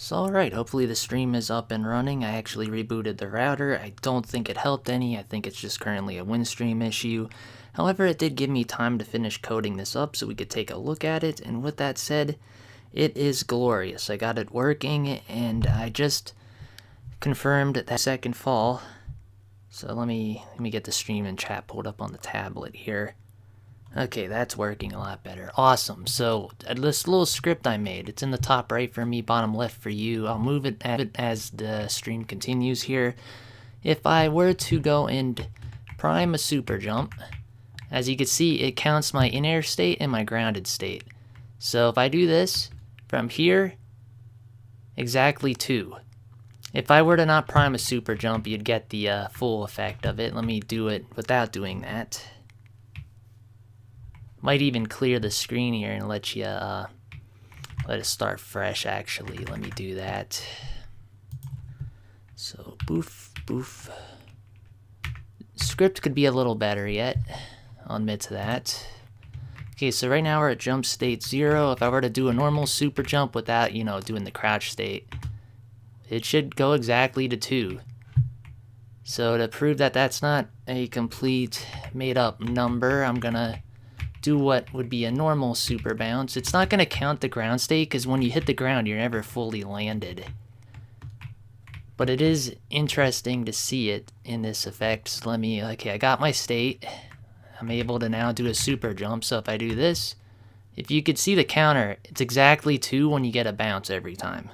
So alright, hopefully the stream is up and running. I actually rebooted the router. I don't think it helped any. I think it's just currently a WinStream issue. However, it did give me time to finish coding this up so we could take a look at it. And with that said, it is glorious. I got it working and I just confirmed that second fall. So let me get the stream and chat pulled up on the tablet here. Okay, that's working a lot better. Awesome. So this little script I made, it's in the top right for me, bottom left for you. I'll move it as the stream continues here. If I were to go and prime a super jump, as you can see, it counts my in-air state and my grounded state. So if I do this from here, exactly 2. If I were to not prime a super jump, you'd get the full effect of it. Let me do it without doing that. Might even clear the screen here and let you let it start fresh. Actually, let me do that. So boof boof. Script could be a little better yet. I'll admit to that. Okay, so right now we're at jump state 0. If I were to do a normal super jump without, doing the crouch state, it should go exactly to 2. So to prove that that's not a complete made up number, I'm gonna do what would be a normal super bounce. It's not going to count the ground state because when you hit the ground you're never fully landed. But it is interesting to see it in this effect. So okay, I got my state. I'm able to now do a super jump. So if I do this, if you could see the counter, it's exactly 2 when you get a bounce every time.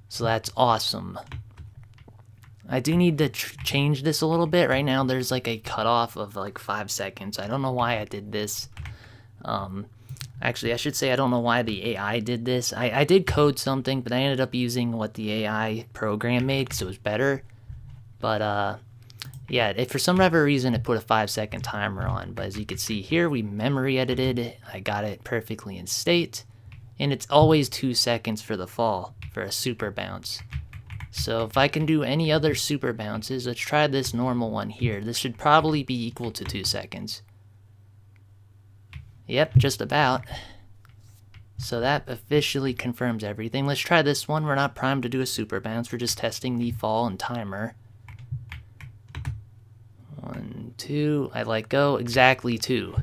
So that's awesome. I do need to change this a little bit. Right now there's like a cutoff of like 5 seconds. I don't know why I did this. Actually, I should say I don't know why the AI did this. I did code something, but I ended up using what the AI program made because it was better. But yeah, for some other reason it put a 5-second timer on. But as you can see here, we memory edited. I got it perfectly in state. And it's always 2 seconds for the fall for a super bounce. So if I can do any other super bounces, let's try this normal one here. This should probably be equal to 2 seconds. Yep, just about. So that officially confirms everything. Let's try this one. We're not primed to do a super bounce. We're just testing the fall and timer. 1, 2, I let go, exactly 2.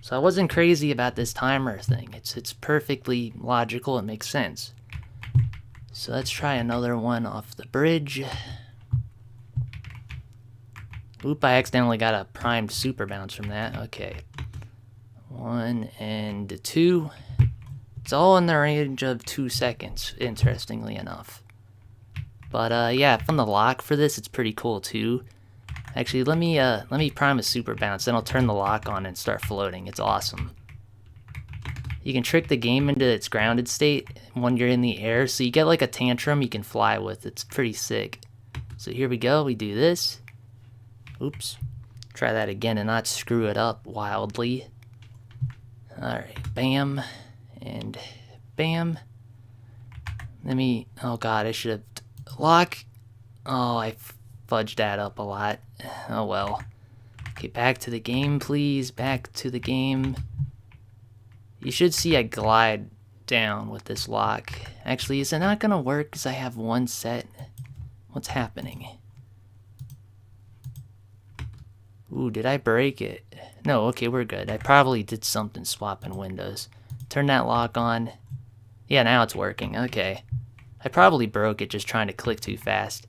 So I wasn't crazy about this timer thing. It's perfectly logical, it makes sense. So let's try another one off the bridge. Oop, I accidentally got a primed super bounce from that. Okay. 1 and 2. It's all in the range of 2 seconds, interestingly enough. But yeah, from the lock for this, it's pretty cool too. Actually, let me prime a super bounce, then I'll turn the lock on and start floating. It's awesome. You can trick the game into its grounded state when you're in the air, so you get like a tantrum you can fly with. It's pretty sick. So here we go, we do this. Oops. Try that again and not screw it up wildly. Alright, bam, and bam. Oh god, I should have... Lock. Oh, I fudged that up a lot. Oh well. Okay, back to the game, please. Back to the game. You should see I glide down with this lock. Actually, is it not going to work because I have one set? What's happening? Ooh, did I break it? No, okay, we're good. I probably did something swapping windows. Turn that lock on. Yeah, now it's working. Okay. I probably broke it just trying to click too fast.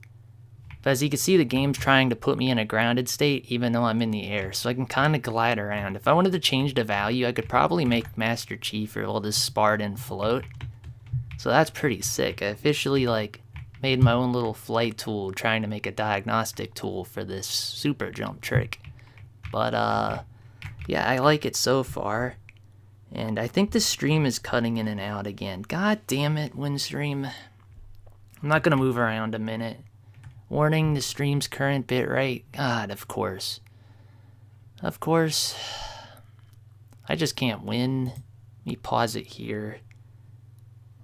But as you can see, the game's trying to put me in a grounded state even though I'm in the air, so I can kind of glide around. If I wanted to change the value, I could probably make Master Chief or this Spartan float. So that's pretty sick. I officially made my own little flight tool trying to make a diagnostic tool for this super jump trick. But yeah, I like it so far. And I think the stream is cutting in and out again. God damn it, WinStream. I'm not gonna move around a minute. Warning, the stream's current bitrate. God, of course. Of course. I just can't win. Let me pause it here.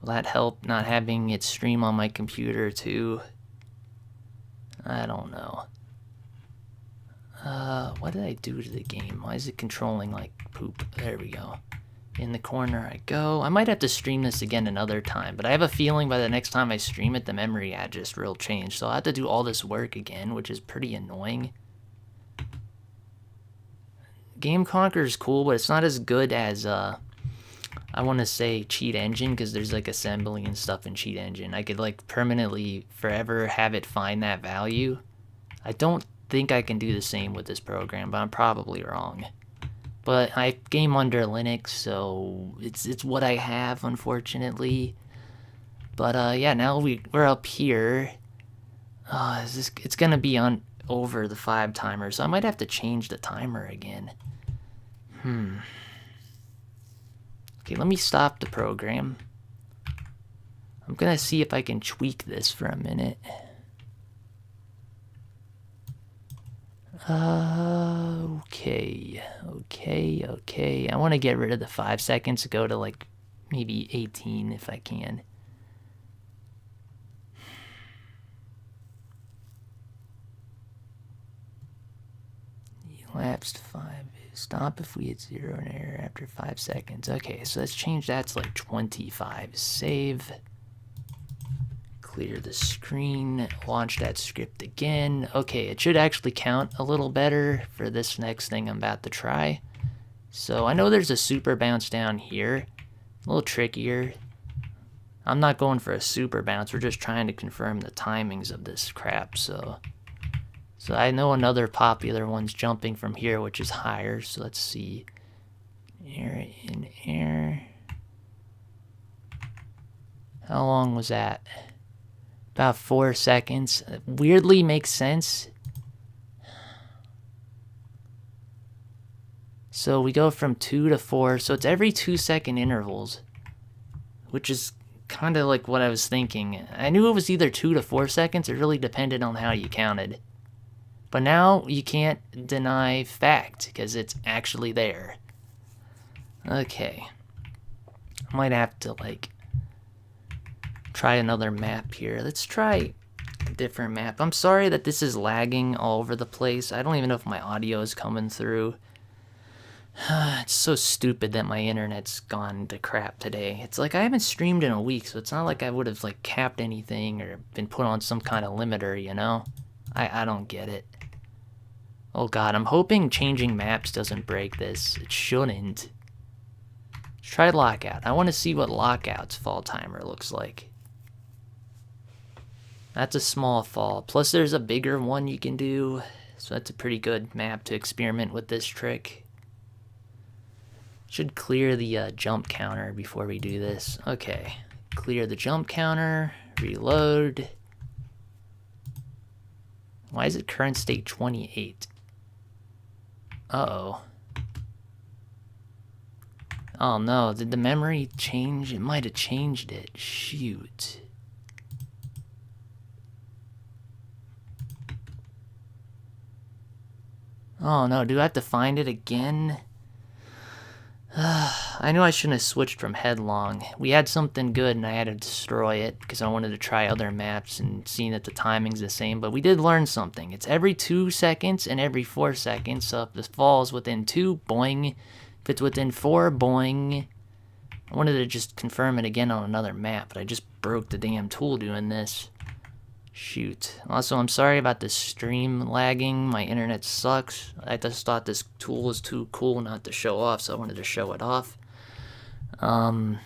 Will that help not having it stream on my computer too? I don't know. What did I do to the game? Why is it controlling like poop? There we go. In the corner I go. I might have to stream this again another time, but I have a feeling by the next time I stream it, the memory address will change. So I'll have to do all this work again, which is pretty annoying. Game Conquer is cool, but it's not as good as, I want to say Cheat Engine, because there's like assembly and stuff in Cheat Engine. I could like permanently, forever have it find that value. I don't think I can do the same with this program, but I'm probably wrong. But I game under Linux, so it's what I have, unfortunately. But yeah, now we're up here. It's gonna be on over the 5 timer, so I might have to change the timer again. Okay, let me stop the program. I'm gonna see if I can tweak this for a minute. Okay. I want to get rid of the 5 seconds, go to like maybe 18 if I can. Elapsed 5. Stop if we hit 0 and error after 5 seconds. Okay, so let's change that to like 25. Save. Clear the screen. Launch that script again. Okay, it should actually count a little better for this next thing I'm about to try. So I know there's a super bounce down here. A little trickier. I'm not going for a super bounce. We're just trying to confirm the timings of this crap. So I know another popular one's jumping from here, which is higher. So let's see. Air in air. How long was that? About 4 seconds. Weirdly makes sense. So we go from 2 to 4. So it's every 2-second intervals, which is kind of like what I was thinking. I knew it was either 2 to 4 seconds. It really depended on how you counted. But now you can't deny fact because it's actually there. Okay. I might have to like try another map here. Let's try a different map. I'm sorry that this is lagging all over the place. I don't even know if my audio is coming through. It's so stupid that my internet's gone to crap today. It's like I haven't streamed in a week, so it's not like I would have like capped anything or been put on some kind of limiter, you know? I don't get it. Oh god, I'm hoping changing maps doesn't break this. It shouldn't. Let's try lockout. I want to see what lockout's fall timer looks like. That's a small fall. Plus there's a bigger one you can do. So that's a pretty good map to experiment with this trick. Should clear the jump counter before we do this. Okay. Clear the jump counter. Reload. Why is it current state 28? Uh-oh. Oh no, did the memory change? It might have changed it. Shoot. Oh no, do I have to find it again? I knew I shouldn't have switched from headlong. We had something good and I had to destroy it because I wanted to try other maps and seeing that the timing's the same, but we did learn something. It's every 2 seconds and every 4 seconds, so if this falls within 2, boing. If it's within 4, boing. I wanted to just confirm it again on another map, but I just broke the damn tool doing this. Shoot. Also, I'm sorry about the stream lagging. My internet sucks. I just thought this tool was too cool not to show off, so I wanted to show it off. Damn,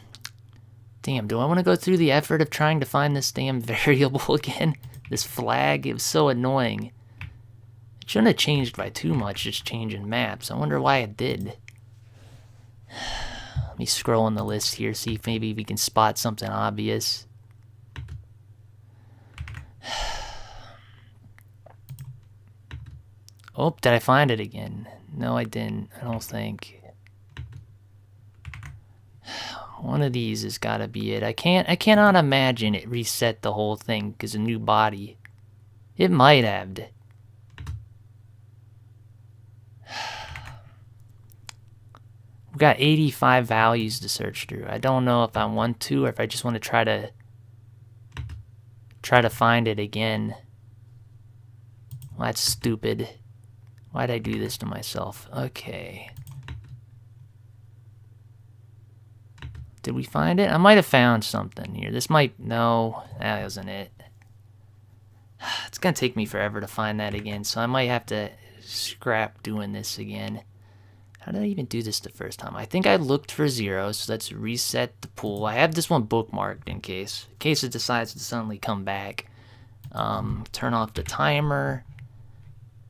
do I want to go through the effort of trying to find this damn variable again? This flag, it was so annoying. It shouldn't have changed by too much, just changing maps. I wonder why it did. Let me scroll on the list here, see if maybe we can spot something obvious. Oh, did I find it again? No, I didn't. I don't think. One of these has got to be it. I cannot imagine it reset the whole thing because a new body. It might have. We've got 85 values to search through. I don't know if I want to or if I just want to try to find it again. Well, that's stupid. Why'd I do this to myself? Okay. Did we find it? I might have found something here. This might... No, that wasn't it. It's going to take me forever to find that again, so I might have to scrap doing this again. How did I even do this the first time? I think I looked for 0, so let's reset the pool. I have this one bookmarked in case it decides to suddenly come back. Turn off the timer.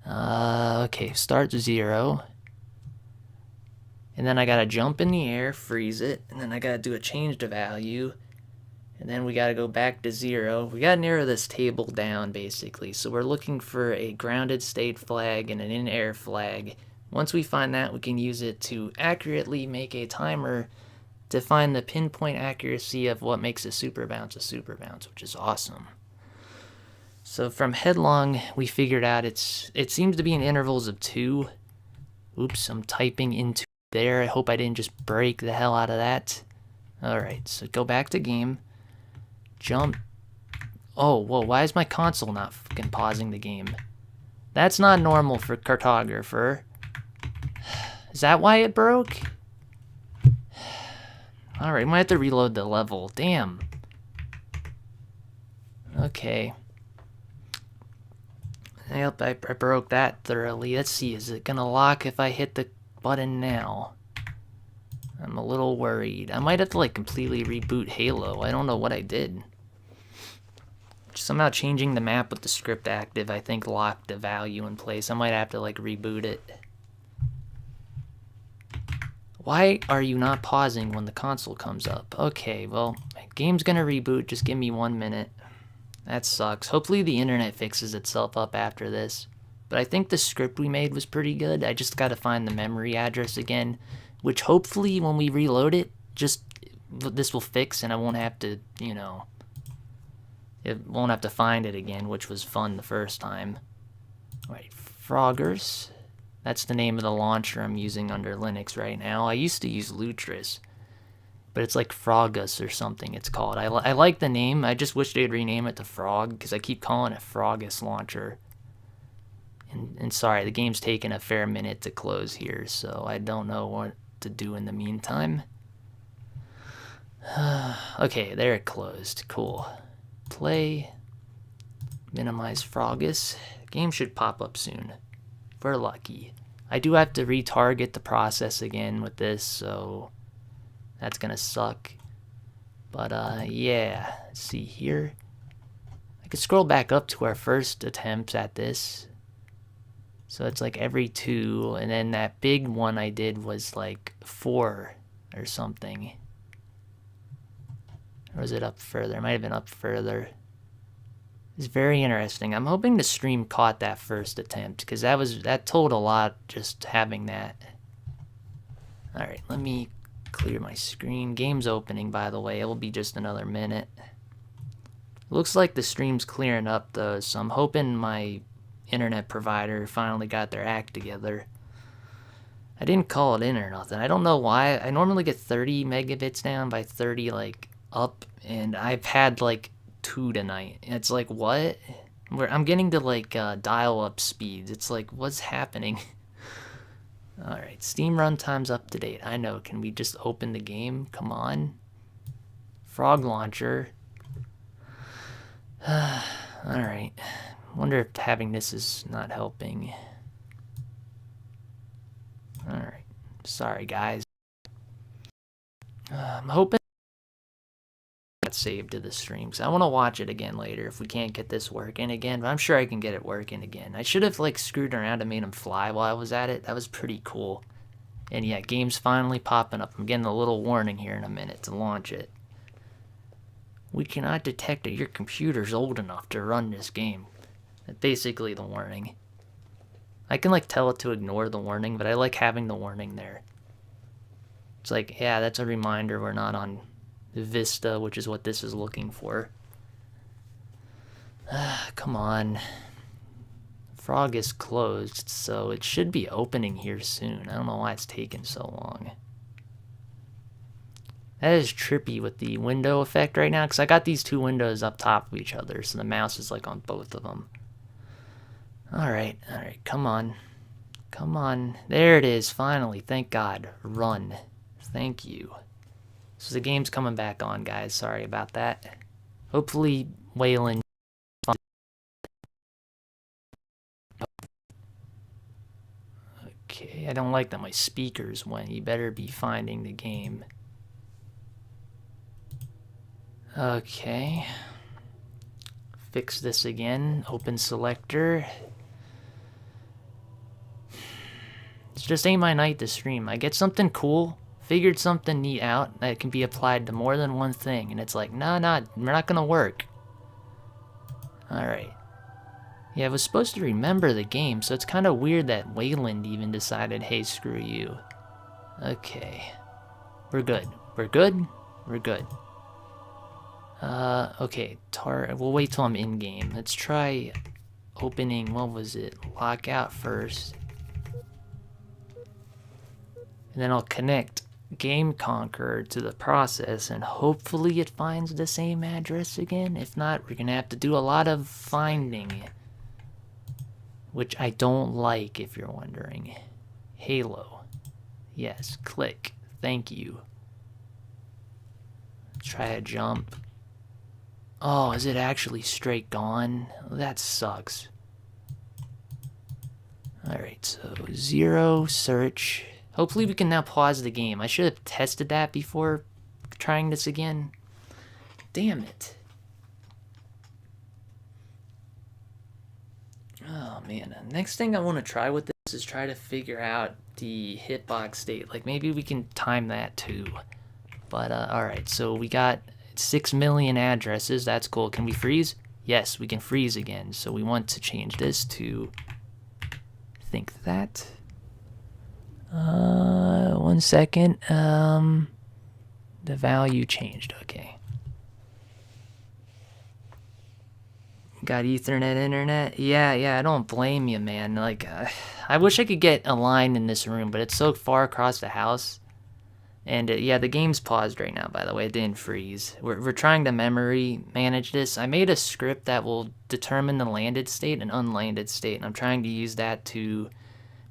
Okay, start 0. And then I gotta jump in the air, freeze it, and then I gotta do a change to value. And then we gotta go back to 0. We gotta narrow this table down, basically. So we're looking for a grounded state flag and an in-air flag. Once we find that, we can use it to accurately make a timer to find the pinpoint accuracy of what makes a super bounce, which is awesome. So from headlong, we figured out it seems to be in intervals of 2. Oops, I'm typing into there. I hope I didn't just break the hell out of that. Alright, so go back to game. Jump. Oh, whoa, why is my console not fucking pausing the game? That's not normal for cartographer. Is that why it broke? Alright, might have to reload the level. Damn. Okay. Yep, I broke that thoroughly. Let's see, is it gonna lock if I hit the button now? I'm a little worried. I might have to like completely reboot Halo. I don't know what I did. Somehow changing the map with the script active, I think, locked the value in place. I might have to like reboot it. Why are you not pausing when the console comes up? Okay, well, game's gonna reboot. Just give me 1 minute. That sucks. Hopefully the internet fixes itself up after this. But I think the script we made was pretty good. I just gotta find the memory address again, which hopefully when we reload it, this will fix and I won't have to, you know, it won't have to find it again, which was fun the first time. Alright, Froggers. That's the name of the launcher I'm using under Linux right now. I used to use Lutris, but it's like Frogus or something it's called. I like the name. I just wish they'd rename it to Frog, because I keep calling it Frogus launcher. And sorry, the game's taken a fair minute to close here, so I don't know what to do in the meantime. Okay, there it closed. Cool. Play. Minimize Frogus. Game should pop up soon. If we're lucky. I do have to retarget the process again with this, so that's gonna suck. But yeah, let's see here. I could scroll back up to our first attempt at this. So it's like every 2, and then that big one I did was like 4 or something. Or was it up further? It might have been up further. It's very interesting. I'm hoping the stream caught that first attempt, because that told a lot just having that. Alright, let me clear my screen. Game's opening, by the way. It'll be just another minute. Looks like the stream's clearing up though, so I'm hoping my internet provider finally got their act together. I didn't call it in or nothing. I don't know why. I normally get 30 megabits down by 30 like up, and I've had like 2 tonight. It's like, what? I'm getting to like dial-up speeds. It's like, what's happening? Alright, Steam runtime's up to date. I know. Can we just open the game? Come on. Frog launcher. Alright. Wonder if having this is not helping. Alright. Sorry, guys. I'm hoping it's saved to the stream, because I want to watch it again later if we can't get this working again. But I'm sure I can get it working again. I should have like screwed around and made him fly while I was at it. That was pretty cool. And yeah, game's finally popping up. I'm getting a little warning here in a minute to launch it. We cannot detect that your computer's old enough to run this game. That's basically the warning. I can like tell it to ignore the warning, but I like having the warning there. It's like, yeah, that's a reminder we're not on Vista, which is what this is looking for. Come on. Frog is closed, so it should be opening here soon. I don't know why it's taking so long. That is trippy with the window effect right now, because I got these 2 windows up top of each other, so the mouse is like on both of them. Alright, come on. Come on. There it is, finally. Thank God. Run. Thank you. So the game's coming back on, guys. Sorry about that. Hopefully, Waylon. Okay, I don't like that my speakers went. You better be finding the game. Okay. Fix this again. Open selector. It's just ain't my night to stream. I get something cool, figured something neat out that can be applied to more than one thing, and it's like, nah, we're not gonna work. Alright. Yeah, I was supposed to remember the game, so it's kind of weird that Wayland even decided, hey, screw you. Okay. We're good. We're good? We're good. Okay, we'll wait till I'm in-game. Let's try opening, what was it? Lockout first. And then I'll connect Game Conqueror to the process, and hopefully it finds the same address again. If not, we're gonna have to do a lot of finding, which I don't like, if you're wondering. Halo. Yes, click. Thank you. Try a jump. Oh, is it actually straight gone? That sucks. Alright, so 0, search. Hopefully we can now pause the game. I should have tested that before trying this again. Damn it. Oh man, next thing I want to try with this is try to figure out the hitbox state. Like maybe we can time that too. But alright, so we got 6 million addresses. That's cool. Can we freeze? Yes, we can freeze again. So we want to change this to think that. 1 second. The value changed. Okay. Got Ethernet internet. Yeah, I don't blame you, man. Like, I wish I could get a line in this room, but it's so far across the house. And yeah, the game's paused right now, by the way. It didn't freeze. We're trying to memory manage this. I made a script that will determine the landed state and unlanded state, and I'm trying to use that to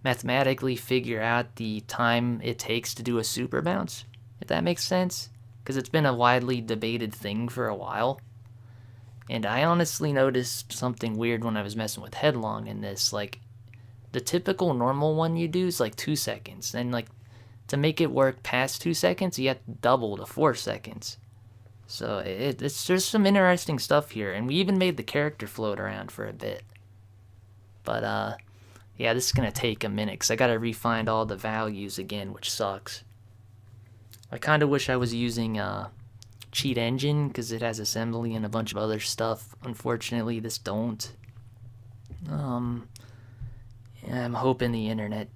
mathematically figure out the time it takes to do a super bounce, if that makes sense. Because it's been a widely debated thing for a while. And I honestly noticed something weird when I was messing with Headlong in this. Like, the typical normal one you do is like 2 seconds. And like, to make it work past 2 seconds, you have to double to 4 seconds. So there's some interesting stuff here. And we even made the character float around for a bit. But yeah, this is going to take a minute because I got to refine all the values again, which sucks. I kind of wish I was using Cheat Engine because it has assembly and a bunch of other stuff. Unfortunately, this don't. Yeah, I'm hoping the internet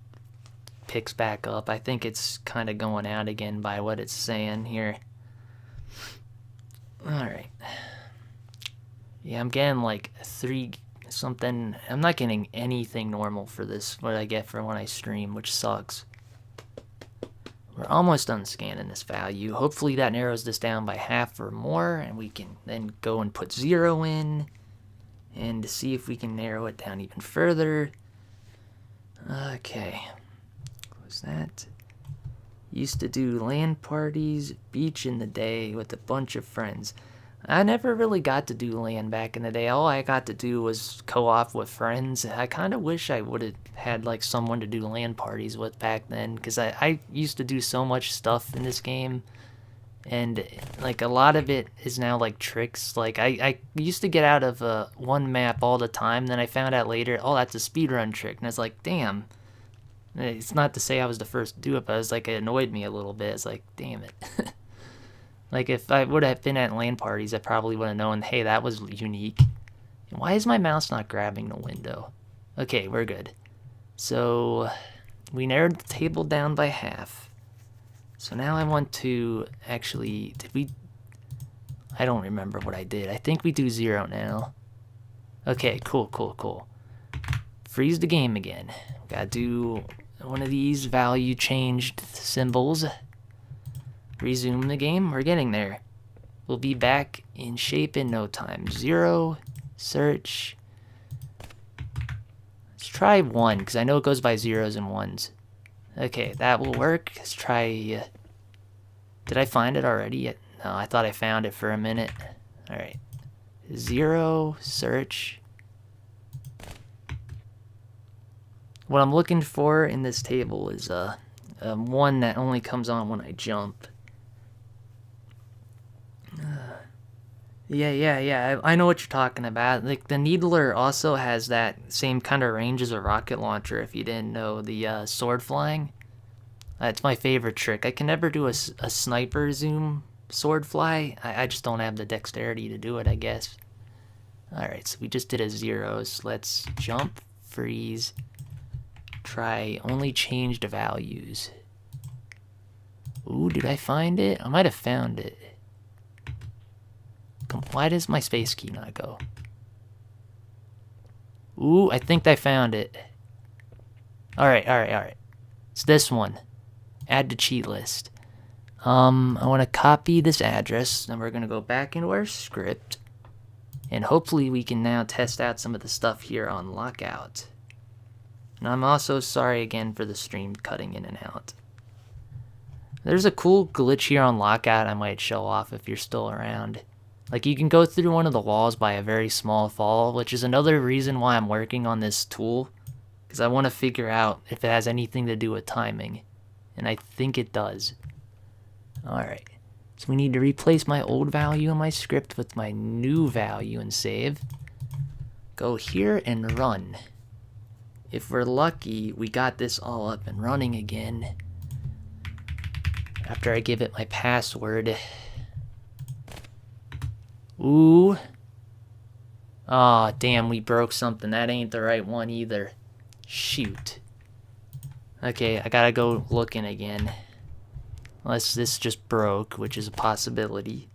picks back up. I think it's kind of going out again by what it's saying here. Alright. Yeah, I'm getting like 3 something. I'm not getting anything normal for this, what I get for when I stream, which sucks. We're almost done scanning this value. Hopefully that narrows this down by half or more, and we can then go and put 0 in and see if we can narrow it down even further. Okay. Close that. Used to do LAN parties, beach in the day with a bunch of friends. I never really got to do LAN back in the day. All I got to do was co-op with friends. I kind of wish I would have had like someone to do LAN parties with back then, because I used to do so much stuff in this game, and like a lot of it is now like tricks. Like I used to get out of one map all the time, then I found out later, oh, that's a speedrun trick, and I was like, damn. It's not to say I was the first to do it, but it was like, it annoyed me a little bit. It's like, damn it. Like, if I would have been at LAN parties, I probably would have known, hey, that was unique. Why is my mouse not grabbing the window? Okay, we're good. So, we narrowed the table down by half. So now I want to actually, I don't remember what I did. I think we do 0 now. Okay, cool. Freeze the game again. Gotta do one of these value changed symbols. Resume the game. We're getting there. We'll be back in shape in no time. 0, search. Let's try 1, because I know it goes by 0s and 1s. Okay, that will work. Let's try Did I find it already yet? No, I thought I found it for a minute. Alright. 0, search. What I'm looking for in this table is one that only comes on when I jump. Yeah. I know what you're talking about. Like, the Needler also has that same kind of range as a rocket launcher, if you didn't know. The sword flying. It's my favorite trick. I can never do a sniper zoom sword fly. I just don't have the dexterity to do it, I guess. Alright, so we just did a 0. So let's jump, freeze, try only changed values. Ooh, did I find it? I might have found it. Why does my space key not go? Ooh, I think I found it. Alright. It's this one. Add to cheat list. I want to copy this address, and we're going to go back into our script. And hopefully we can now test out some of the stuff here on lockout. And I'm also sorry again for the stream cutting in and out. There's a cool glitch here on lockout I might show off if you're still around. Like, you can go through one of the walls by a very small fall, which is another reason why I'm working on this tool. Because I want to figure out if it has anything to do with timing. And I think it does. Alright. So we need to replace my old value in my script with my new value and save. Go here and run. If we're lucky, we got this all up and running again. After I give it my password. Ooh. Aw, damn, we broke something. That ain't the right one either. Shoot. Okay, I gotta go looking again. Unless this just broke, which is a possibility.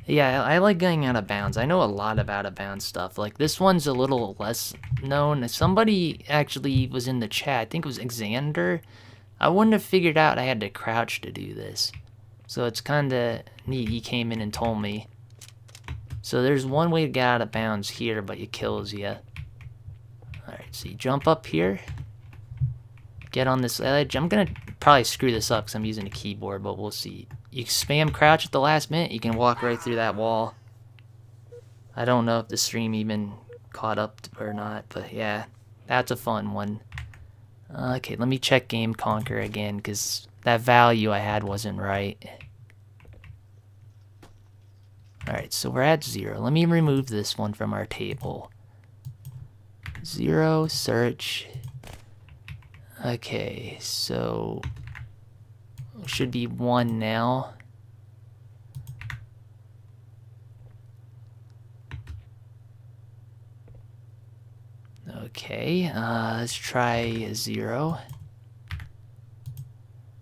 Yeah, I like going out of bounds. I know a lot of out of bounds stuff. Like, this one's a little less known. Somebody actually was in the chat. I think it was Xander. I wouldn't have figured out I had to crouch to do this. So it's kinda neat. He came in and told me. So there's one way to get out of bounds here, but it kills you. Alright, so you jump up here. Get on this edge. I'm gonna probably screw this up because I'm using a keyboard, but we'll see. You spam crouch at the last minute, you can walk right through that wall. I don't know if the stream even caught up or not, but yeah, that's a fun one. Okay, let me check Game Conquer again, because that value I had wasn't right. Alright, so we're at 0. Let me remove this one from our table. 0, search. Okay, so it should be 1 now. Okay, let's try 0.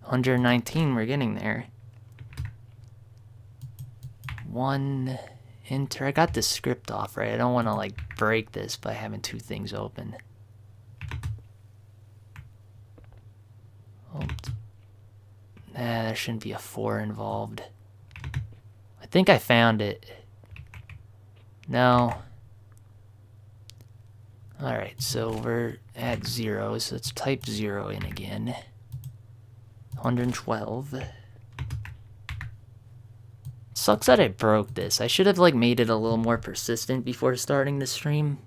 119, we're getting there. 1, enter. I got this script off, right? I don't want to, like, break this by having two things open. Oh. Nah, there shouldn't be a 4 involved. I think I found it. No. Alright, so we're at 0, so let's type 0 in again. 112. Sucks that I broke this. I should have, like, made it a little more persistent before starting the stream.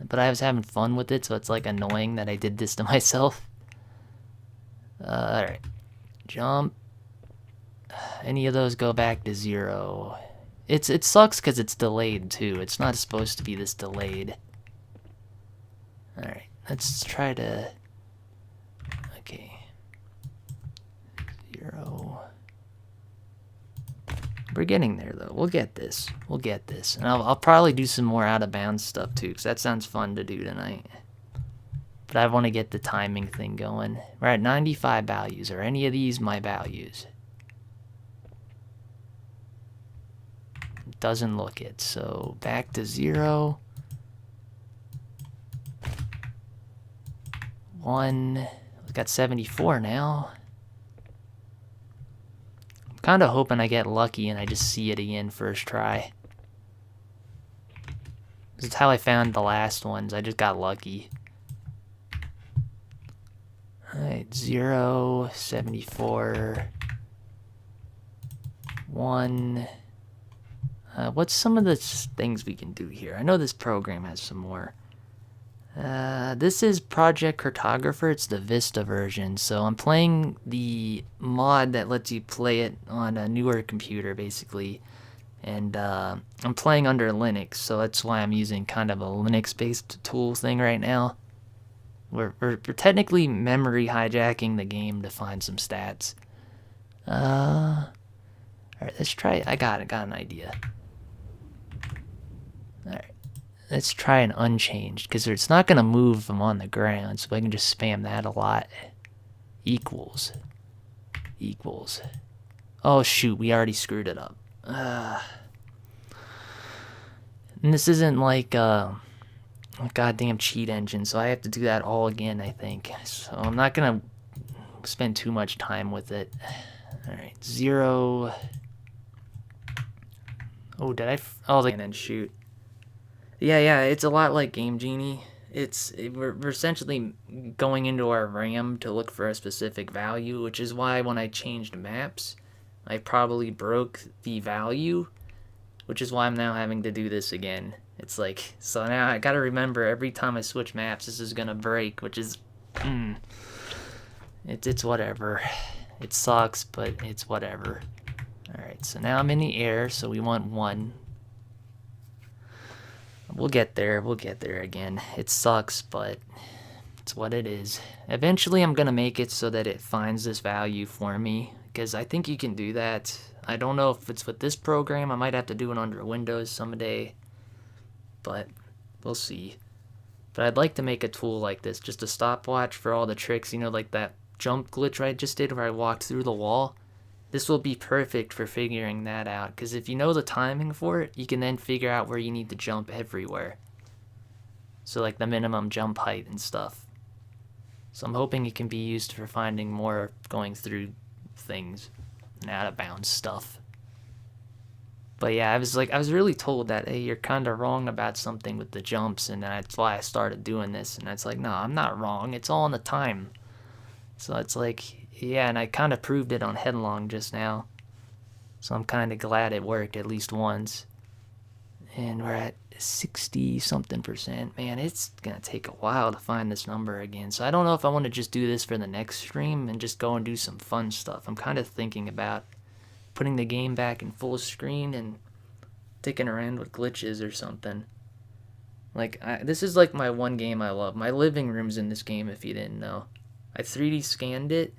But I was having fun with it, so it's, like, annoying that I did this to myself. Alright. Jump. Any of those go back to 0. It sucks because it's delayed, too. It's not supposed to be this delayed. Alright, let's try to... Okay. 0. We're getting there, though. We'll get this. We'll get this. And I'll probably do some more out-of-bounds stuff, too, because that sounds fun to do tonight. But I want to get the timing thing going. We're at 95 values. Are any of these my values? Doesn't look it. So, back to 0. 1. We've got 74 now. I'm kind of hoping I get lucky and I just see it again first try. This is how I found the last ones. I just got lucky. Alright, 0, 74. 1. What's some of the things we can do here? I know this program has some more. This is Project Cartographer. It's the Vista version. So I'm playing the mod that lets you play it on a newer computer, basically. And I'm playing under Linux, so that's why I'm using kind of a Linux-based tool thing right now. We're technically memory hijacking the game to find some stats. Alright, let's try it. I got an idea. Alright. Let's try an unchanged, because it's not going to move them on the ground, so I can just spam that a lot. Equals. Oh shoot, we already screwed it up. And this isn't like a goddamn cheat engine, so I have to do that all again, I think. So I'm not going to spend too much time with it. Alright, 0. Oh, did I? Oh, and then shoot. Yeah, it's a lot like Game Genie. We're essentially going into our RAM to look for a specific value, which is why when I changed maps, I probably broke the value, which is why I'm now having to do this again. It's like, so now I gotta remember every time I switch maps, this is gonna break, which is, it's whatever. It sucks, but it's whatever. Alright, so now I'm in the air, so we want 1. We'll get there again. It sucks, but it's what it is. Eventually I'm gonna make it so that it finds this value for me, because I think you can do that. I don't know if it's with this program. I might have to do it under Windows someday, but we'll see. But I'd like to make a tool like this, just a stopwatch for all the tricks, you know, like that jump glitch I just did where I walked through the wall. This will be perfect for figuring that out, because if you know the timing for it, you can then figure out where you need to jump everywhere. So like the minimum jump height and stuff. So I'm hoping it can be used for finding more going through things and out of bounds stuff. But yeah, I was really told that, hey, you're kind of wrong about something with the jumps, and that's why I started doing this. And it's like, no, I'm not wrong. It's all in the time. So it's like, yeah, and I kind of proved it on Headlong just now. So I'm kind of glad it worked at least once. And we're at 60-something%. Man, it's going to take a while to find this number again. So I don't know if I want to just do this for the next stream and just go and do some fun stuff. I'm kind of thinking about putting the game back in full screen and dicking around with glitches or something. Like, this is like my one game I love. My living room's in this game, if you didn't know. I 3D scanned it,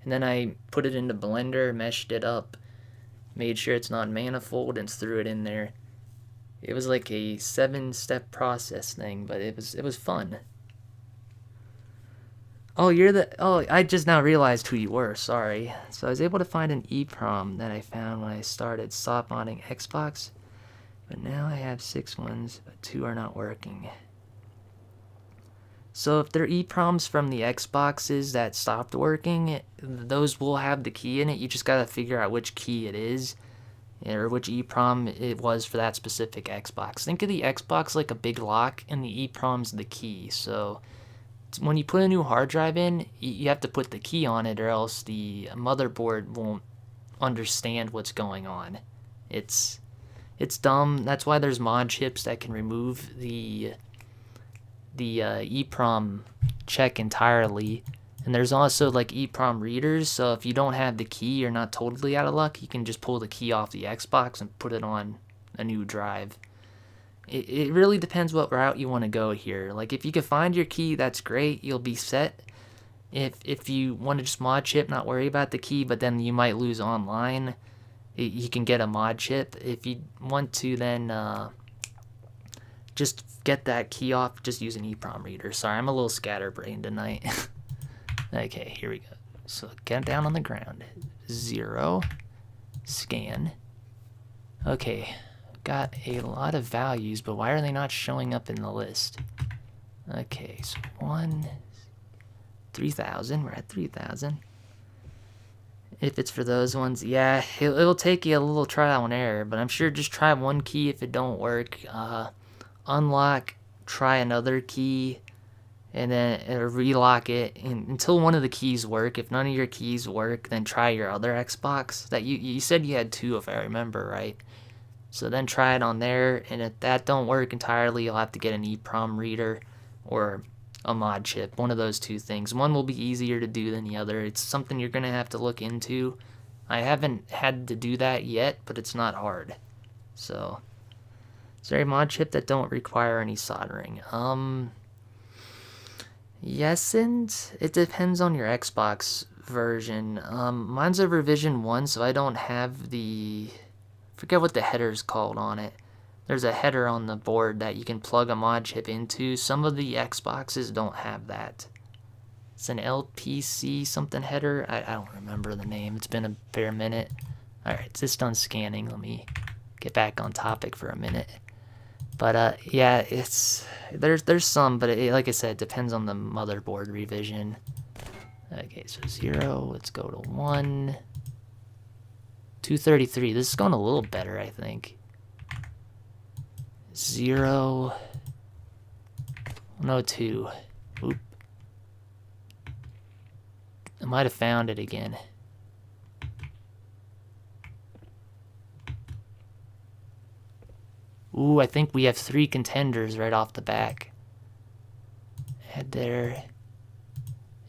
and then I put it into Blender, meshed it up, made sure it's not manifold, and threw it in there. It was like a 7-step process thing, but it was fun. Oh, I just now realized who you were, sorry. So I was able to find an EEPROM that I found when I started soft modding Xbox, but now I have 6 ones, but 2 are not working. So if they're EEPROMs from the Xboxes that stopped working, those will have the key in it. You just gotta figure out which key it is, or which EEPROM it was for that specific Xbox. Think of the Xbox like a big lock, and the EEPROM's the key. So when you put a new hard drive in, you have to put the key on it, or else the motherboard won't understand what's going on. It's dumb. That's why there's mod chips that can remove the EEPROM check entirely. And there's also like EEPROM readers, so if you don't have the key, you're not totally out of luck. You can just pull the key off the Xbox and put it on a new drive. It really depends what route you want to go here. Like, if you can find your key, that's great. You'll be set. If you want to just mod chip, not worry about the key, but then you might lose online, you can get a mod chip. If you want to, then just get that key off, just use an EEPROM reader. Sorry, I'm a little scatterbrained tonight. Okay, here we go. So get down on the ground. 0. Scan. Okay, got a lot of values, but why are they not showing up in the list? Okay, so 3,000. We're at 3,000. If it's for those ones, yeah, it'll take you a little trial and error, but I'm sure just try one key. If it don't work, unlock, try another key, and then relock it until one of the keys work. If none of your keys work, then try your other Xbox. That you said you had two, if I remember right. So then try it on there, and if that don't work entirely, you'll have to get an EEPROM reader or a mod chip. One of those two things. One will be easier to do than the other. It's something you're gonna have to look into. I haven't had to do that yet, but it's not hard. So, is there a mod chip that don't require any soldering? Yes, and it depends on your Xbox version. Mine's a revision 1, so I don't have the... forget what the header's called on it. There's a header on the board that you can plug a mod chip into. Some of the Xboxes don't have that. It's an LPC something header. I don't remember the name. It's been a fair minute. Alright, it's just done scanning. Let me get back on topic for a minute. But yeah, it's there's some, but like I said, it depends on the motherboard revision. Okay, so 0, let's go to 1. 233, this is going a little better, I think. 0, 102. Oop. I might have found it again. Ooh, I think we have 3 contenders right off the back. Head there.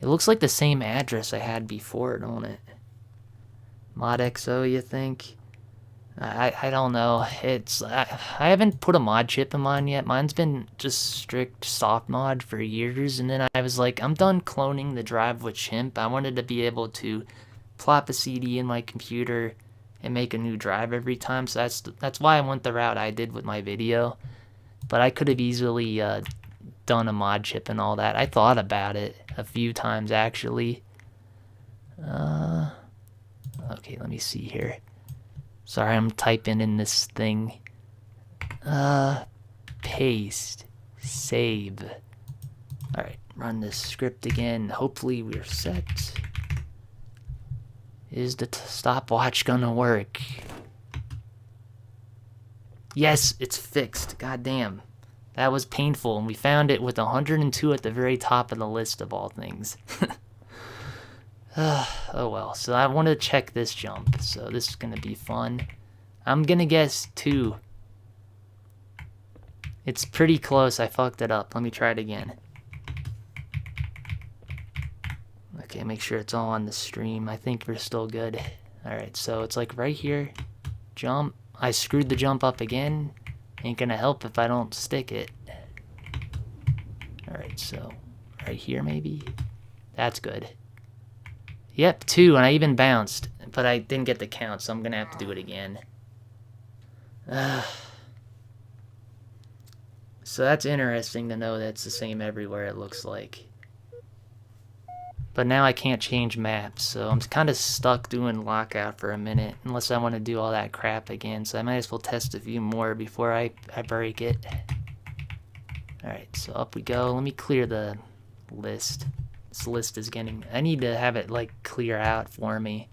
It looks like the same address I had before, don't it? ModXO, you think? I don't know. I haven't put a mod chip in mine yet. Mine's been just strict soft mod for years, and then I was like, I'm done cloning the drive with Chimp. I wanted to be able to plop a CD in my computer and make a new drive every time, so that's why I went the route I did with my video. But I could have easily done a mod chip and all that. I thought about it a few times, actually. Okay, let me see here. Sorry, I'm typing in this thing. Paste. Save. Alright, run this script again. Hopefully we're set. Is the stopwatch gonna work? Yes, it's fixed. God damn. That was painful, and we found it with 102 at the very top of the list of all things. Oh well, so I want to check this jump, so this is going to be fun. I'm going to guess 2. It's pretty close, I fucked it up. Let me try it again. Okay, make sure it's all on the stream. I think we're still good. Alright, so it's like right here. Jump. I screwed the jump up again. Ain't gonna help if I don't stick it. Alright, so right here maybe? That's good. Yep, 2, and I even bounced, but I didn't get the count, so I'm gonna have to do it again. So that's interesting to know that's the same everywhere, it looks like. But now I can't change maps, so I'm kind of stuck doing lockout for a minute, unless I want to do all that crap again, so I might as well test a few more before I break it. Alright, so up we go. Let me clear the list. This list is getting... I need to have it, like, clear out for me.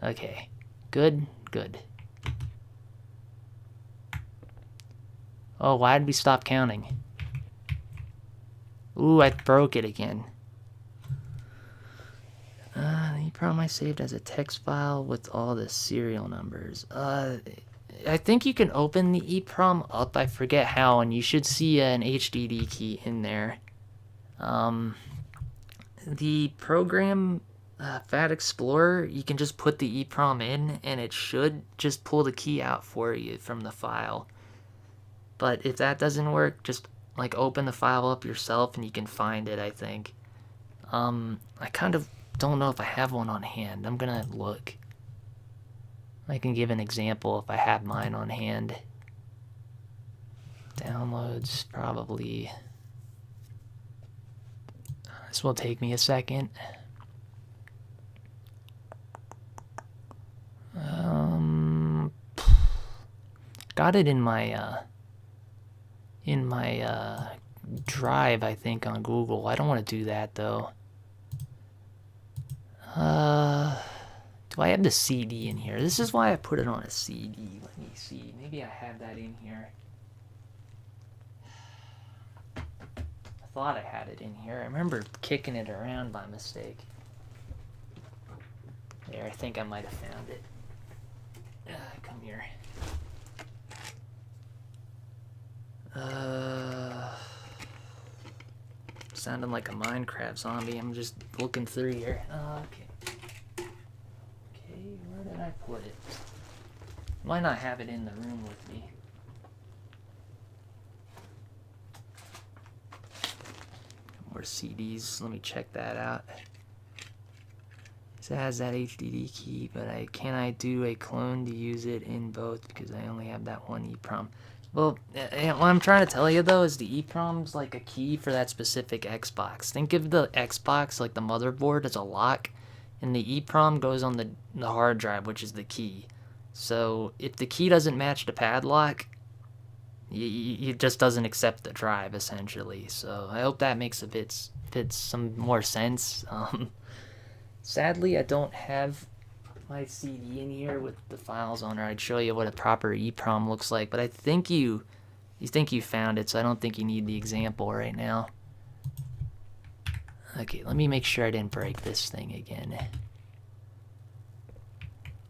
Okay. Good. Good. Oh, why did we stop counting? Ooh, I broke it again. The EEPROM I saved as a text file with all the serial numbers. I think you can open the EEPROM up. I forget how, and you should see an HDD key in there. The program Fat Explorer, you can just put the EEPROM in, and it should just pull the key out for you from the file. But if that doesn't work, just like open the file up yourself, and you can find it, I think. I kind of don't know if I have one on hand. I'm gonna look. I can give an example if I have mine on hand. Downloads, probably. This will take me a second. Got it in my drive, I think, on Google. I don't want to do that though. Do I have the CD in here? This is why I put it on a CD. Let me see. Maybe I have that in here. I thought I had it in here. I remember kicking it around by mistake. There, I think I might have found it. Come here. Sounding like a Minecraft zombie. I'm just looking through here. Okay. Okay, where did I put it? Might not have it in the room with me. More CDs. Let me check that out. So it has that HDD key, but can I do a clone to use it in both because I only have that one EEPROM? Well, what I'm trying to tell you though is the EEPROM's like a key for that specific Xbox. Think of the Xbox like the motherboard as a lock, and the EEPROM goes on the hard drive, which is the key. So if the key doesn't match the padlock, it just doesn't accept the drive essentially. So I hope that makes some more sense. Sadly, I don't have my CD in here with the files on, or I'd show you what a proper EEPROM looks like. But I think you found it, so I don't think you need the example right now. Okay, let me make sure I didn't break this thing again.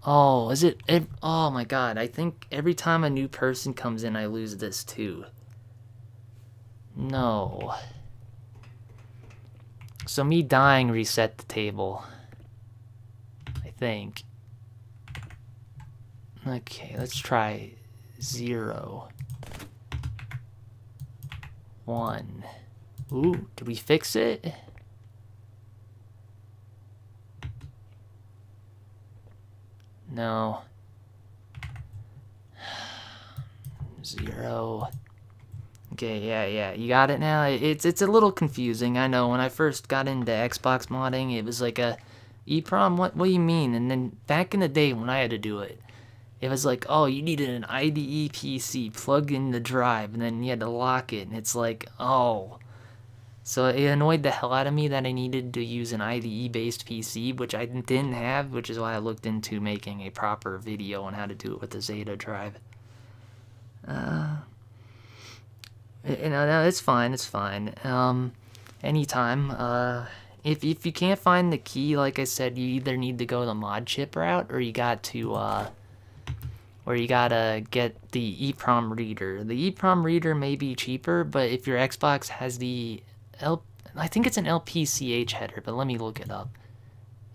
Oh, is it? Oh my God! I think every time a new person comes in, I lose this too. No. So me dying reset the table. I think. Okay, let's try 0, 1. Ooh, did we fix it? No. 0. Okay, yeah, you got it now. It's a little confusing. I know when I first got into Xbox modding, it was like a EEPROM. What do you mean? And then back in the day when I had to do it, it was like, oh, you needed an IDE PC, plug in the drive, and then you had to lock it. And it's like, oh. So it annoyed the hell out of me that I needed to use an IDE-based PC, which I didn't have, which is why I looked into making a proper video on how to do it with the Zeta drive. No, it's fine, anytime. If you can't find the key, like I said, you either need to go the mod chip route, or you gotta get the EEPROM reader. The EEPROM reader may be cheaper, but if your Xbox has I think it's an LPCH header, but let me look it up.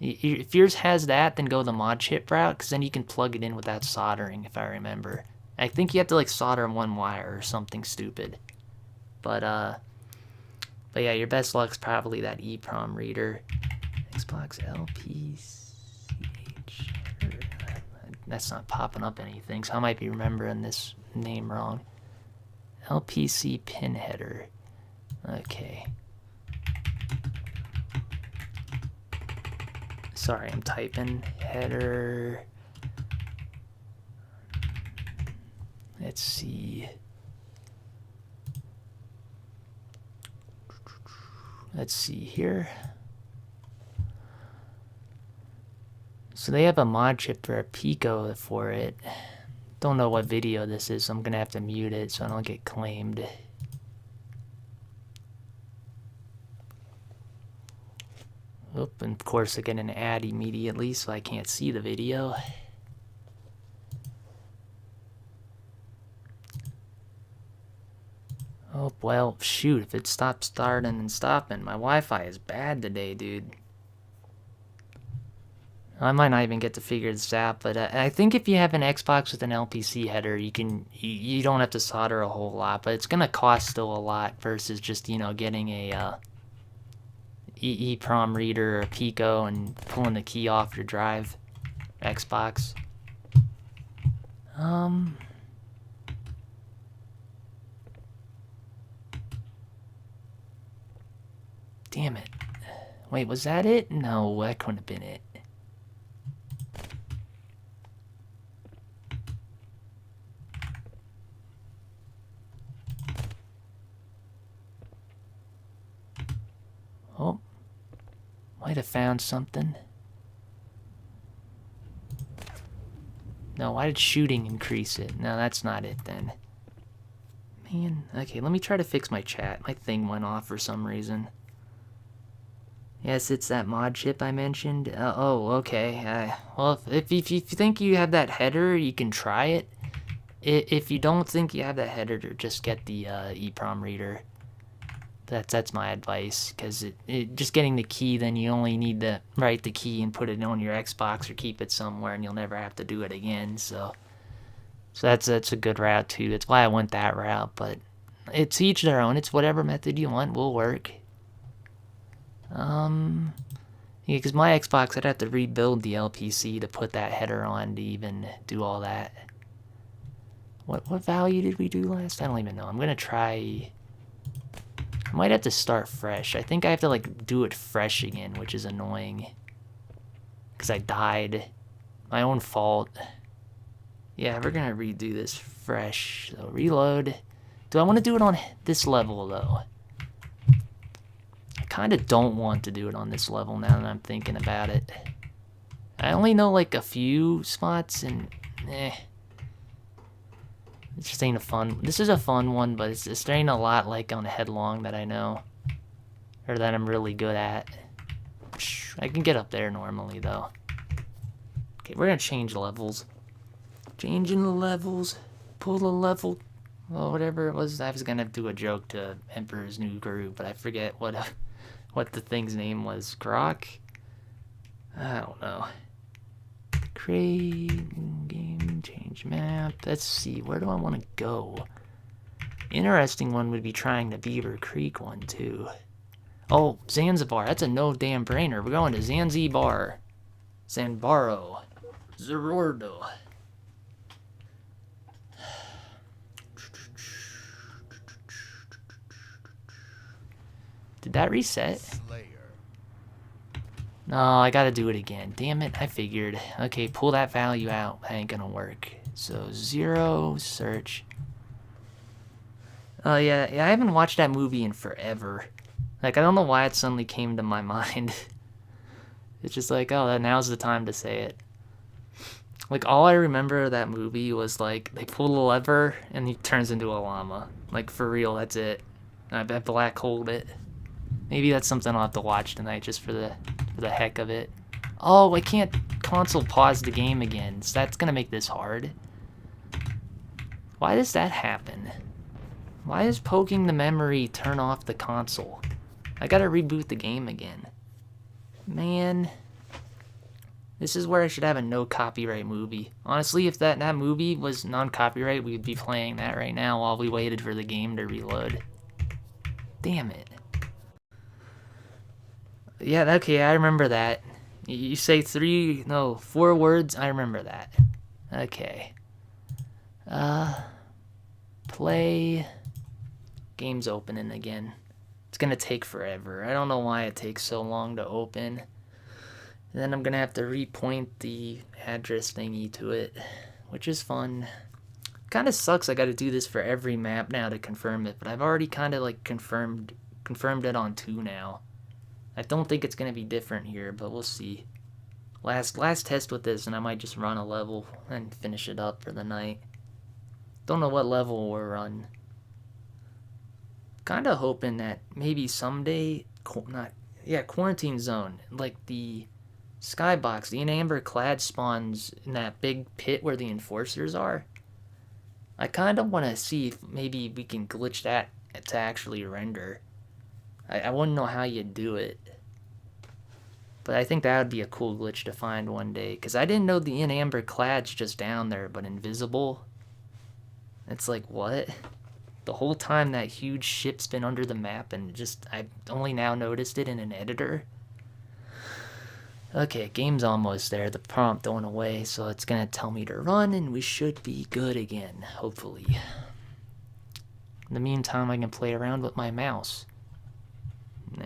If yours has that, then go the mod chip route, because then you can plug it in without soldering, if I remember. I think you have to like solder one wire or something stupid. But yeah, your best luck's probably that EEPROM reader. Xbox LPCH. That's not popping up anything, so I might be remembering this name wrong. LPC pin header. Okay. Sorry, I'm typing header. Let's see. Let's see here. So they have a mod chip for a Pico for it. Don't know what video this is, so I'm gonna have to mute it so I don't get claimed. Oop, and of course I get an ad immediately, so I can't see the video. Oh, well, shoot, if it stops starting and stopping. My Wi-Fi is bad today, dude. I might not even get to figure this out, but I think if you have an Xbox with an LPC header, you don't have to solder a whole lot, but it's gonna cost still a lot versus just, you know, getting a EEPROM reader or Pico and pulling the key off your drive. Xbox. Damn it. Wait, was that it? No, that couldn't have been it. Oh, might have found something. No, why did shooting increase it? No, that's not it then. Man, okay, let me try to fix my chat. My thing went off for some reason. Yes, it's that mod chip I mentioned. Oh, okay. Well, if you think you have that header, you can try it. If you don't think you have that header, just get the EEPROM reader. That's my advice, because just getting the key, then you only need to write the key and put it on your Xbox or keep it somewhere, and you'll never have to do it again. So that's a good route too. That's why I went that route. But it's each their own. It's whatever method you want will work. Yeah, because my Xbox, I'd have to rebuild the LPC to put that header on to even do all that. What value did we do last? I don't even know. I'm gonna try. I might have to start fresh. I think I have to like do it fresh again, which is annoying. Because I died. My own fault. Yeah, we're gonna redo this fresh. So reload. Do I want to do it on this level though? I kind of don't want to do it on this level now that I'm thinking about it. I only know like a few spots and it just ain't a fun. This is a fun one, but there ain't a lot like on headlong that I know. Or that I'm really good at. I can get up there normally though. Okay, we're gonna change levels. Changing the levels. Pull the level. Well, whatever it was. I was gonna do a joke to Emperor's New Groove, but I forget what the thing's name was. Grok? I don't know. Create game, change map. Let's see, where do I want to go? Interesting one would be trying the Beaver Creek one too. Oh, Zanzibar. That's a no damn brainer. We're going to Zanzibar. Zanbaro. Zerordo. Did that reset? No, I gotta do it again. Damn it, I figured. Okay, pull that value out. That ain't gonna work. So, 0, search. Oh, yeah, I haven't watched that movie in forever. Like, I don't know why it suddenly came to my mind. It's just like, oh, now's the time to say it. Like, all I remember of that movie was, like, they pull the lever and he turns into a llama. Like, for real, that's it. I black holed it. Maybe that's something I'll have to watch tonight just for the heck of it. Oh, I can't console pause the game again, so that's gonna make this hard. Why does that happen? Why does poking the memory turn off the console? I gotta reboot the game again. Man. This is where I should have a no copyright movie. Honestly, if that movie was non-copyright, we'd be playing that right now while we waited for the game to reload. Damn it. Yeah, okay, I remember that. You say 4 words, I remember that. Okay. Play. Game's opening again. It's gonna take forever. I don't know why it takes so long to open. And then I'm gonna have to repoint the address thingy to it, which is fun. Kinda sucks I gotta do this for every map now to confirm it, but I've already kinda like confirmed it on 2 now. I don't think it's gonna be different here, but we'll see. Last test with this, and I might just run a level and finish it up for the night. Don't know what level we're on. Kinda hoping that maybe someday, quarantine zone, like the skybox, the amber clad spawns in that big pit where the enforcers are. I kinda wanna see if maybe we can glitch that to actually render. I wouldn't know how you'd do it. But I think that would be a cool glitch to find one day. Because I didn't know the amber clad's just down there, but invisible. It's like, what? The whole time that huge ship's been under the map and I've only now noticed it in an editor. Okay, game's almost there. The prompt went away, so it's going to tell me to run and we should be good again, hopefully. In the meantime, I can play around with my mouse. Nah.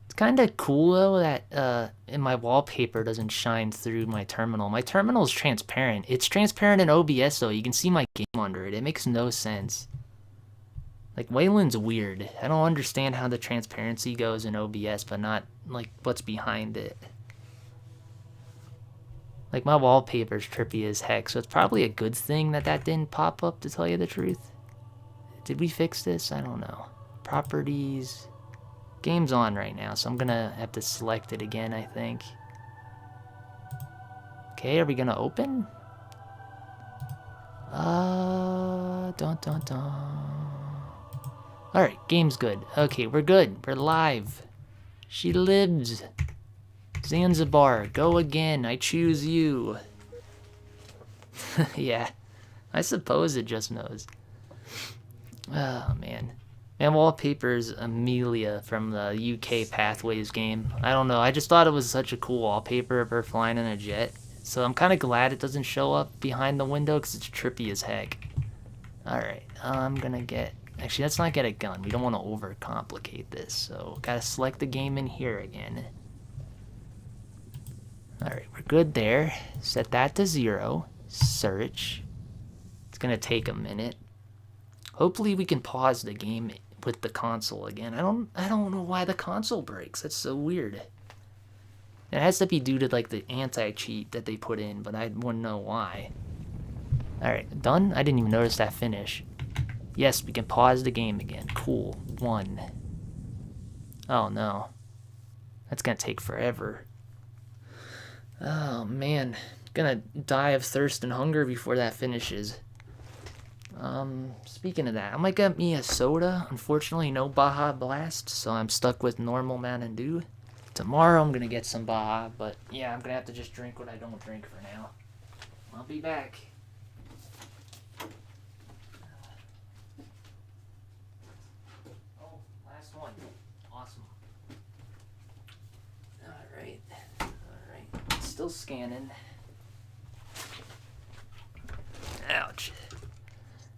It's kind of cool though that my wallpaper doesn't shine through my terminal. My terminal is transparent. It's transparent in OBS though. You can see my game under it. It makes no sense. Like, Wayland's weird. I don't understand how the transparency goes in OBS, but not like what's behind it. Like, my wallpaper's trippy as heck, so it's probably a good thing that didn't pop up, to tell you the truth. Did we fix this? I don't know. Properties. Game's on right now, so I'm gonna have to select it again, I think. Okay, are we gonna open? Dun dun dun. Alright, game's good. Okay, we're good. We're live. She lives. Zanzibar, go again. I choose you. Yeah, I suppose it just knows. Oh, man. And wallpaper's Amelia from the UK Pathways game. I don't know, I just thought it was such a cool wallpaper of her flying in a jet. So I'm kind of glad it doesn't show up behind the window because it's trippy as heck. Alright, I'm gonna get... Actually, let's not get a gun. We don't want to overcomplicate this. So, gotta select the game in here again. Alright, we're good there. Set that to 0. Search. It's gonna take a minute. Hopefully we can pause the game with the console again. I don't know why the console breaks. That's so weird. It has to be due to like the anti-cheat that they put in, but I wouldn't know why. Alright, done? I didn't even notice that finish. Yes, we can pause the game again. Cool. 1. Oh no. That's gonna take forever. Oh man. Gonna die of thirst and hunger before that finishes. Speaking of that, I might get me a soda. Unfortunately, no Baja Blast, so I'm stuck with normal Mountain Dew. Tomorrow I'm gonna get some Baja, but yeah, I'm gonna have to just drink what I don't drink for now. I'll be back. Oh, last one. Awesome. Alright. Alright. Still scanning. Ouch.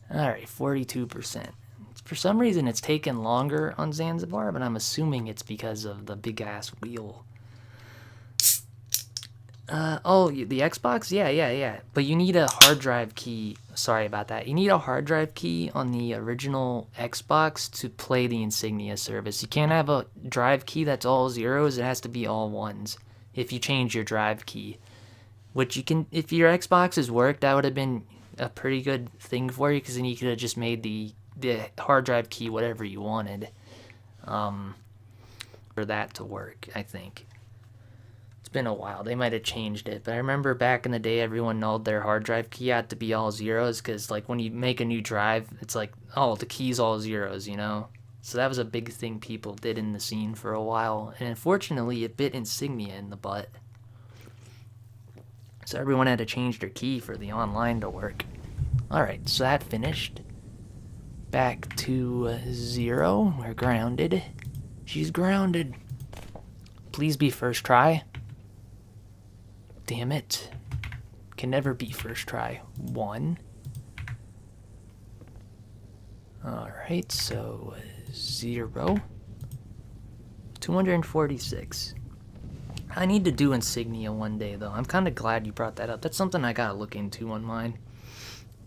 Alright, 42%. For some reason it's taken longer on Zanzibar, but I'm assuming it's because of the big ass wheel. Oh, the Xbox? Yeah. But you need a hard drive key. Sorry about that. You need a hard drive key on the original Xbox to play the Insignia service. You can't have a drive key that's all zeros. It has to be all ones if you change your drive key. Which you can, if your Xbox has worked, that would have been a pretty good thing for you, because then you could have just made the hard drive key whatever you wanted for that to work. I think it's been a while. They might have changed it, but I remember back in the day everyone nulled their hard drive key had to be all zeros, because like when you make a new drive it's like, oh, the key's all zeros, you know. So that was a big thing people did in the scene for a while, and unfortunately it bit Insignia in the butt. So everyone had to change their key for the online to work. Alright, so that finished. Back to 0. We're grounded. She's grounded. Please be first try. Damn it. Can never be first try. 1. Alright, so 0. 246. I need to do Insignia one day, though. I'm kind of glad you brought that up. That's something I gotta look into on mine.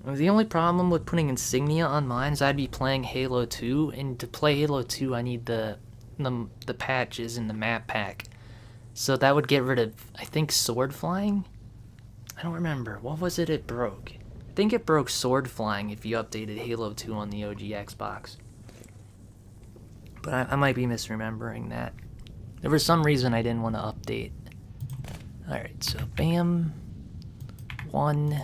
The only problem with putting Insignia on mine is I'd be playing Halo 2, and to play Halo 2 I need the patches in the map pack. So that would get rid of, I think, sword flying? I don't remember. What was it broke? I think it broke sword flying if you updated Halo 2 on the OG Xbox. But I might be misremembering that. There was some reason I didn't want to update. Alright, so bam. 1.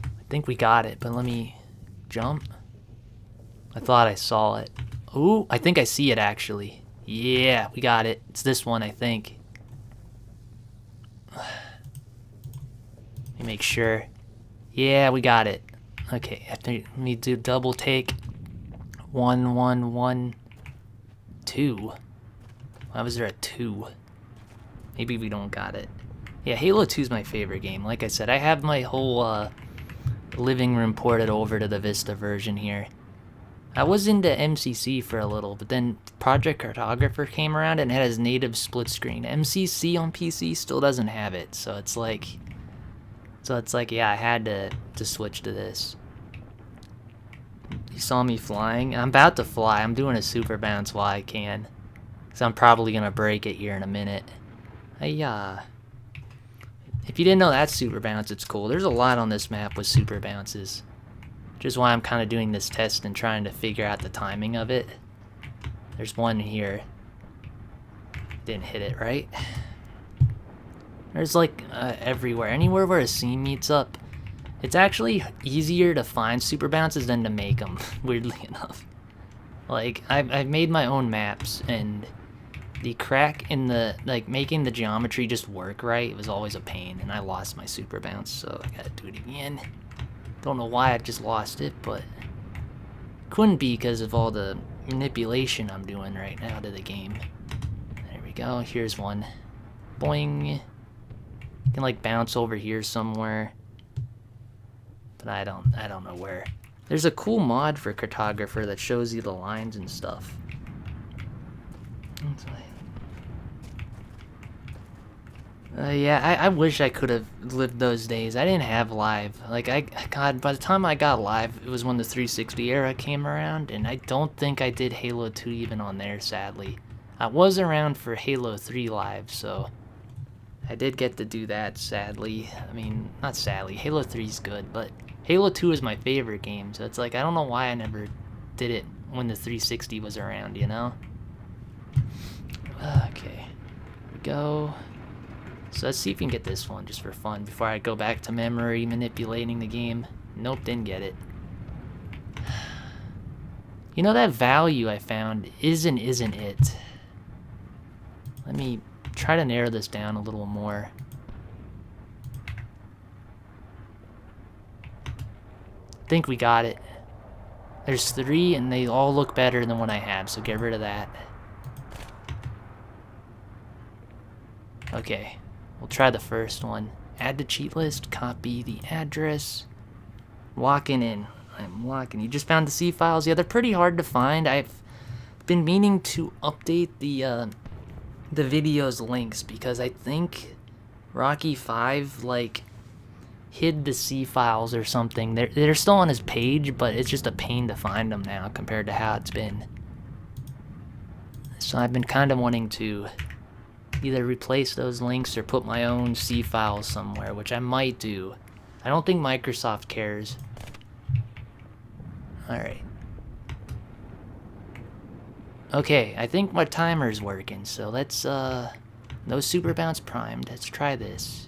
I think we got it, but let me jump. I thought I saw it. Ooh, I think I see it actually. Yeah, we got it. It's this one, I think. Let me make sure. Yeah, we got it. Okay, let me do double take. 1, 1, 1, 2. Why was there a 2? Maybe we don't got it. Yeah, Halo 2 is my favorite game. Like I said, I have my whole living room ported over to the Vista version here. I was into MCC for a little, but then Project Cartographer came around and it has native split screen. MCC on PC still doesn't have it, so it's like, yeah, I had to switch to this. You saw me flying? I'm about to fly. I'm doing a super bounce while I can, so I'm probably gonna break it here in a minute. Hiya. If you didn't know that's super bounce, it's cool. There's a lot on this map with super bounces. which is why I'm kind of doing this test and trying to figure out the timing of it. There's one here. Didn't hit it right. There's like everywhere. Anywhere where a seam meets up. It's actually easier to find super bounces than to make them, weirdly enough. Like, I've made my own maps, and the crack in the, like, making the geometry just work right, it was always a pain, and I lost my super bounce, so I gotta do it again. Don't know why I just lost it, but couldn't be because of all the manipulation I'm doing right now to the game. There we go, here's one. Boing. Can, like, bounce over here somewhere. But I don't know where. There's a cool mod for Cartographer that shows you the lines and stuff. Yeah, I wish I could have lived those days. I didn't have live. Like, God, by the time I got live, it was when the 360 era came around, and I don't think I did Halo 2 even on there, sadly. I was around for Halo 3 live, so I did get to do that, sadly. I mean, not sadly. Halo 3's good, but Halo 2 is my favorite game, so it's like, I don't know why I never did it when the 360 was around, you know? Okay. Here we go. So let's see if we can get this one just for fun before I go back to memory manipulating the game. Nope, didn't get it. You know, that value I found isn't it. Let me try to narrow this down a little more. I think we got it. There's 3 and they all look better than what I have, so get rid of that. Okay, we'll try the first one. Add to cheat list, copy the address. Locking in. I'm locking. You just found the C files. Yeah, they're pretty hard to find. I've been meaning to update the video's links because I think Rocky 5 like hid the C files or something. They're still on his page, but it's just a pain to find them now compared to how it's been. So I've been kind of wanting to either replace those links or put my own C files somewhere, which I might do. I don't think Microsoft cares. Alright. Okay, I think my timer's working, so let's, no super bounce primed. Let's try this.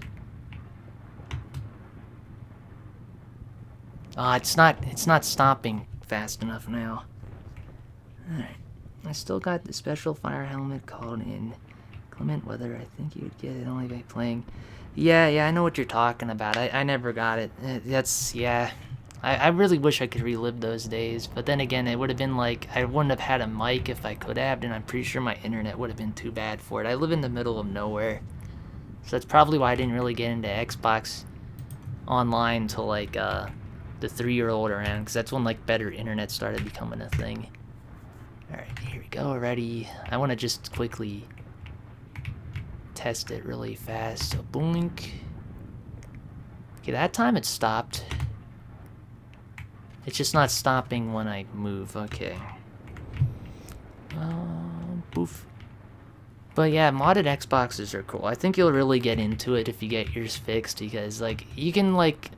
It's not stopping fast enough now. Alright. I still got the special fire helmet called in. Clement weather, I think you would get it only by playing. Yeah, I know what you're talking about. I never got it. Yeah. I really wish I could relive those days, but then again, it would have been like, I wouldn't have had a mic if I could have, and I'm pretty sure my internet would have been too bad for it. I live in the middle of nowhere, so that's probably why I didn't really get into Xbox Online until like, the 3-year-old around, because that's when like better internet started becoming a thing. Alright, here we go, ready. I want to just quickly test it really fast, so boink. Okay, that time it stopped. It's just not stopping when I move, okay. Boof. But yeah, modded Xboxes are cool. I think you'll really get into it if you get yours fixed, because like, you can like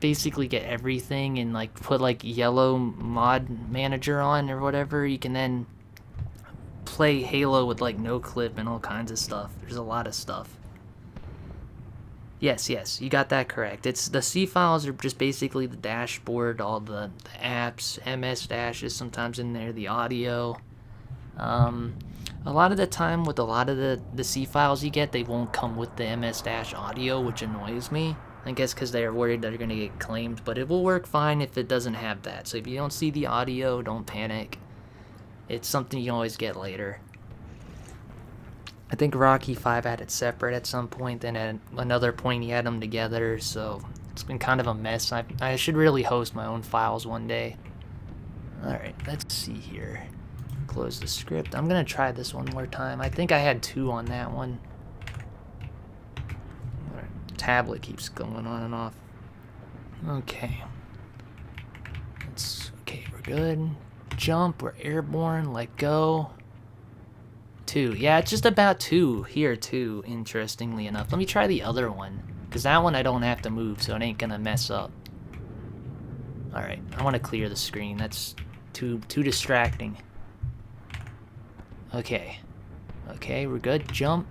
basically get everything and like put like yellow mod manager on or whatever. You can then play Halo with like no clip and all kinds of stuff. There's a lot of stuff. Yes, you got that correct. It's the C files are just basically the dashboard, all the apps, MS Dash is sometimes in there, the audio. A lot of the time with a lot of the C files you get, they won't come with the MS Dash audio, which annoys me. I guess because they're worried they're going to get claimed, but it will work fine if it doesn't have that. So if you don't see the audio, don't panic. It's something you always get later. I think Rocky 5 had it separate at some point, then at another point he had them together, so it's been kind of a mess. I should really host my own files one day. Alright, let's see here. Close the script. I'm going to try this one more time. I think I had 2 on that one. Alright, tablet keeps going on and off. Okay. Okay, we're good. Jump, we're airborne, let go. 2. Yeah, it's just about 2 here too, interestingly enough. Let me try the other one, because that one I don't have to move, so it ain't gonna mess up. Alright, I want to clear the screen. That's too distracting. Okay. Okay, we're good. Jump.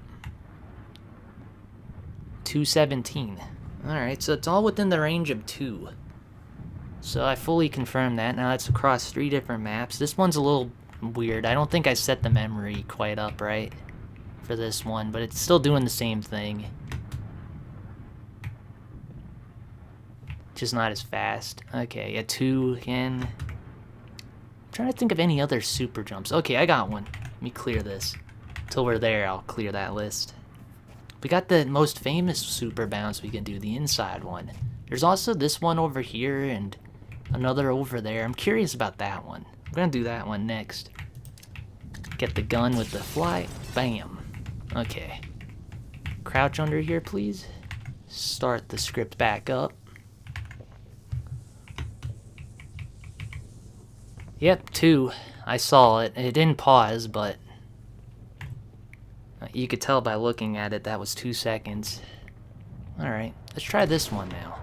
217. Alright, so it's all within the range of 2. So I fully confirmed that. Now it's across 3 different maps. This one's a little weird. I don't think I set the memory quite up right for this one, but it's still doing the same thing. Just not as fast. Okay, a 2 again. I'm trying to think of any other super jumps. Okay, I got one. Let me clear this. Till we're there, I'll clear that list. We got the most famous super bounce we can do, the inside one. There's also this one over here and another over there. I'm curious about that one. I'm gonna do that one next. Get the gun with the fly. Bam. Okay. Crouch under here, please. Start the script back up. Yep, 2. I saw it. It didn't pause, but you could tell by looking at it that was 2 seconds. Alright, let's try this one now.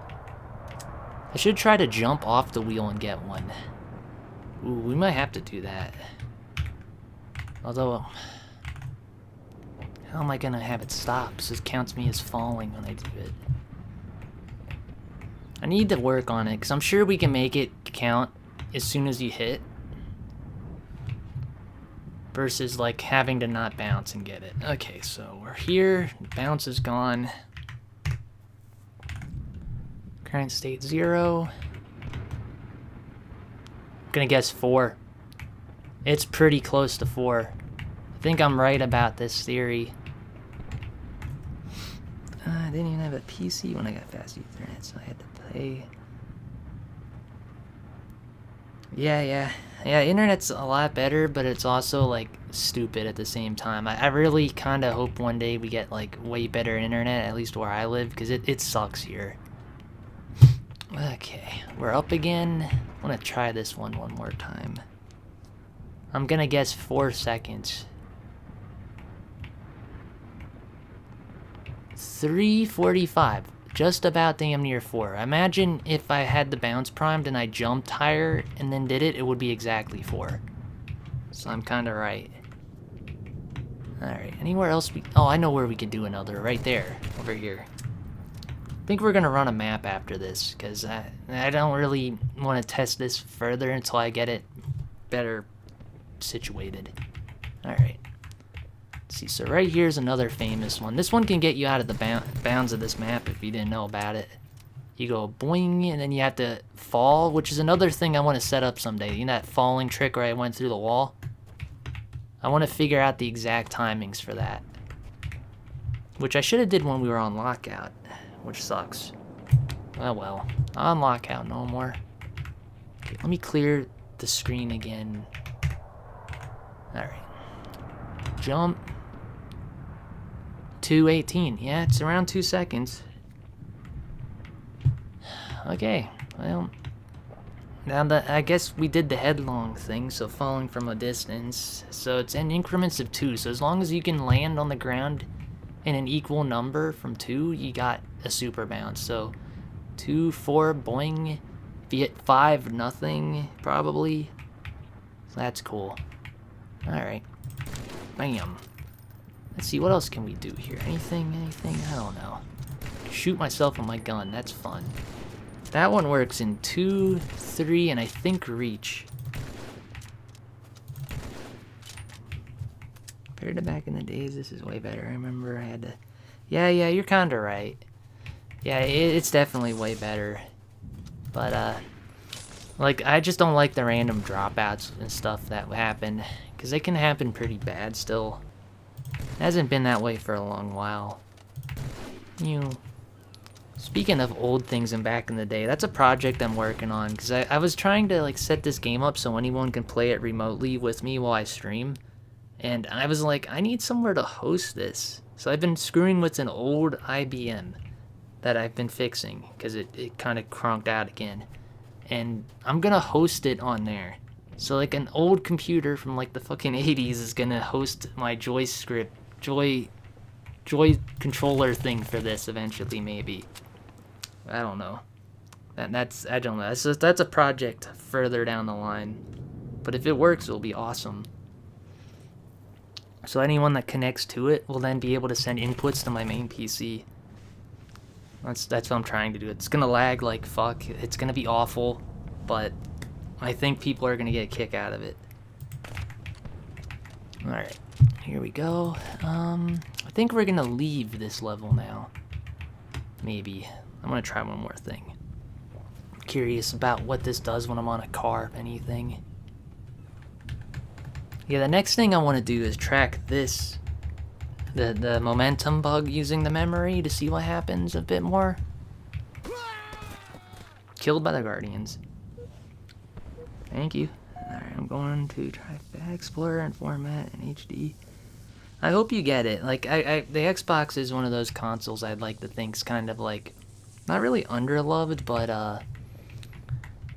I should try to jump off the wheel and get one. Ooh, we might have to do that. Although, how am I gonna have it stop? So it counts me as falling when I do it. I need to work on it, because I'm sure we can make it count as soon as you hit. Versus, like, having to not bounce and get it. Okay, so we're here. Bounce is gone. Current state 0. I'm gonna guess 4. It's pretty close to 4. I think I'm right about this theory. I didn't even have a PC when I got fast Ethernet, so I had to pay. Yeah, internet's a lot better, but it's also, like, stupid at the same time. I really kind of hope one day we get, like, way better internet, at least where I live, because it sucks here. Okay, we're up again. I want to try this one more time. I'm gonna guess 4 seconds. 3:45. Just about damn near 4. Imagine if I had the bounce primed and I jumped higher and then did it, it would be exactly 4. So I'm kind of right. Alright, anywhere else we... Oh, I know where we could do another. Right there. Over here. I think we're going to run a map after this, because I don't really want to test this further until I get it better situated. Alright. Let's see, so right here's another famous one. This one can get you out of the bounds of this map if you didn't know about it. You go boing, and then you have to fall, which is another thing I want to set up someday. You know that falling trick where I went through the wall? I want to figure out the exact timings for that. Which I should have did when we were on lockout, which sucks. Oh well, on lockout no more. Okay, let me clear the screen again. Alright. Jump. 2:18. Yeah, it's around 2 seconds. Okay, well, now that I guess we did the headlong thing, so falling from a distance. So it's in increments of 2. So as long as you can land on the ground in an equal number from 2, you got a super bounce. So 2, 4, boing. If you hit 5, nothing, probably. So that's cool. Alright. Bam. Let's see, what else can we do here? Anything? I don't know. Shoot myself with my gun, that's fun. That one works in 2, 3, and I think reach. Compared to back in the days, this is way better. I remember I had to... Yeah, you're kinda right. Yeah, it's definitely way better. But, like, I just don't like the random dropouts and stuff that happen. Because they can happen pretty bad still. It hasn't been that way for a long while. Speaking of old things and back in the day, that's a project I'm working on. Because I was trying to, like, set this game up so anyone can play it remotely with me while I stream. And I was like, I need somewhere to host this. So I've been screwing with an old IBM that I've been fixing. Because it kind of cronked out again. And I'm going to host it on there. So, like, an old computer from, like, the fucking 80s is gonna host my Joy controller thing for this eventually, maybe. I don't know. That's I don't know. That's a project further down the line. But if it works, it'll be awesome. So anyone that connects to it will then be able to send inputs to my main PC. That's what I'm trying to do. It's gonna lag like fuck. It's gonna be awful, but I think people are gonna get a kick out of it. Alright, here we go. I think we're gonna leave this level now. Maybe. I'm gonna try one more thing. I'm curious about what this does when I'm on a car, if anything. Yeah, the next thing I want to do is track this, the momentum bug using the memory to see what happens a bit more. Killed by the Guardians. Thank you. Alright, I'm going to try Explorer and format and HD. I hope you get it. Like, the Xbox is one of those consoles I'd like to think's kind of like, not really underloved, but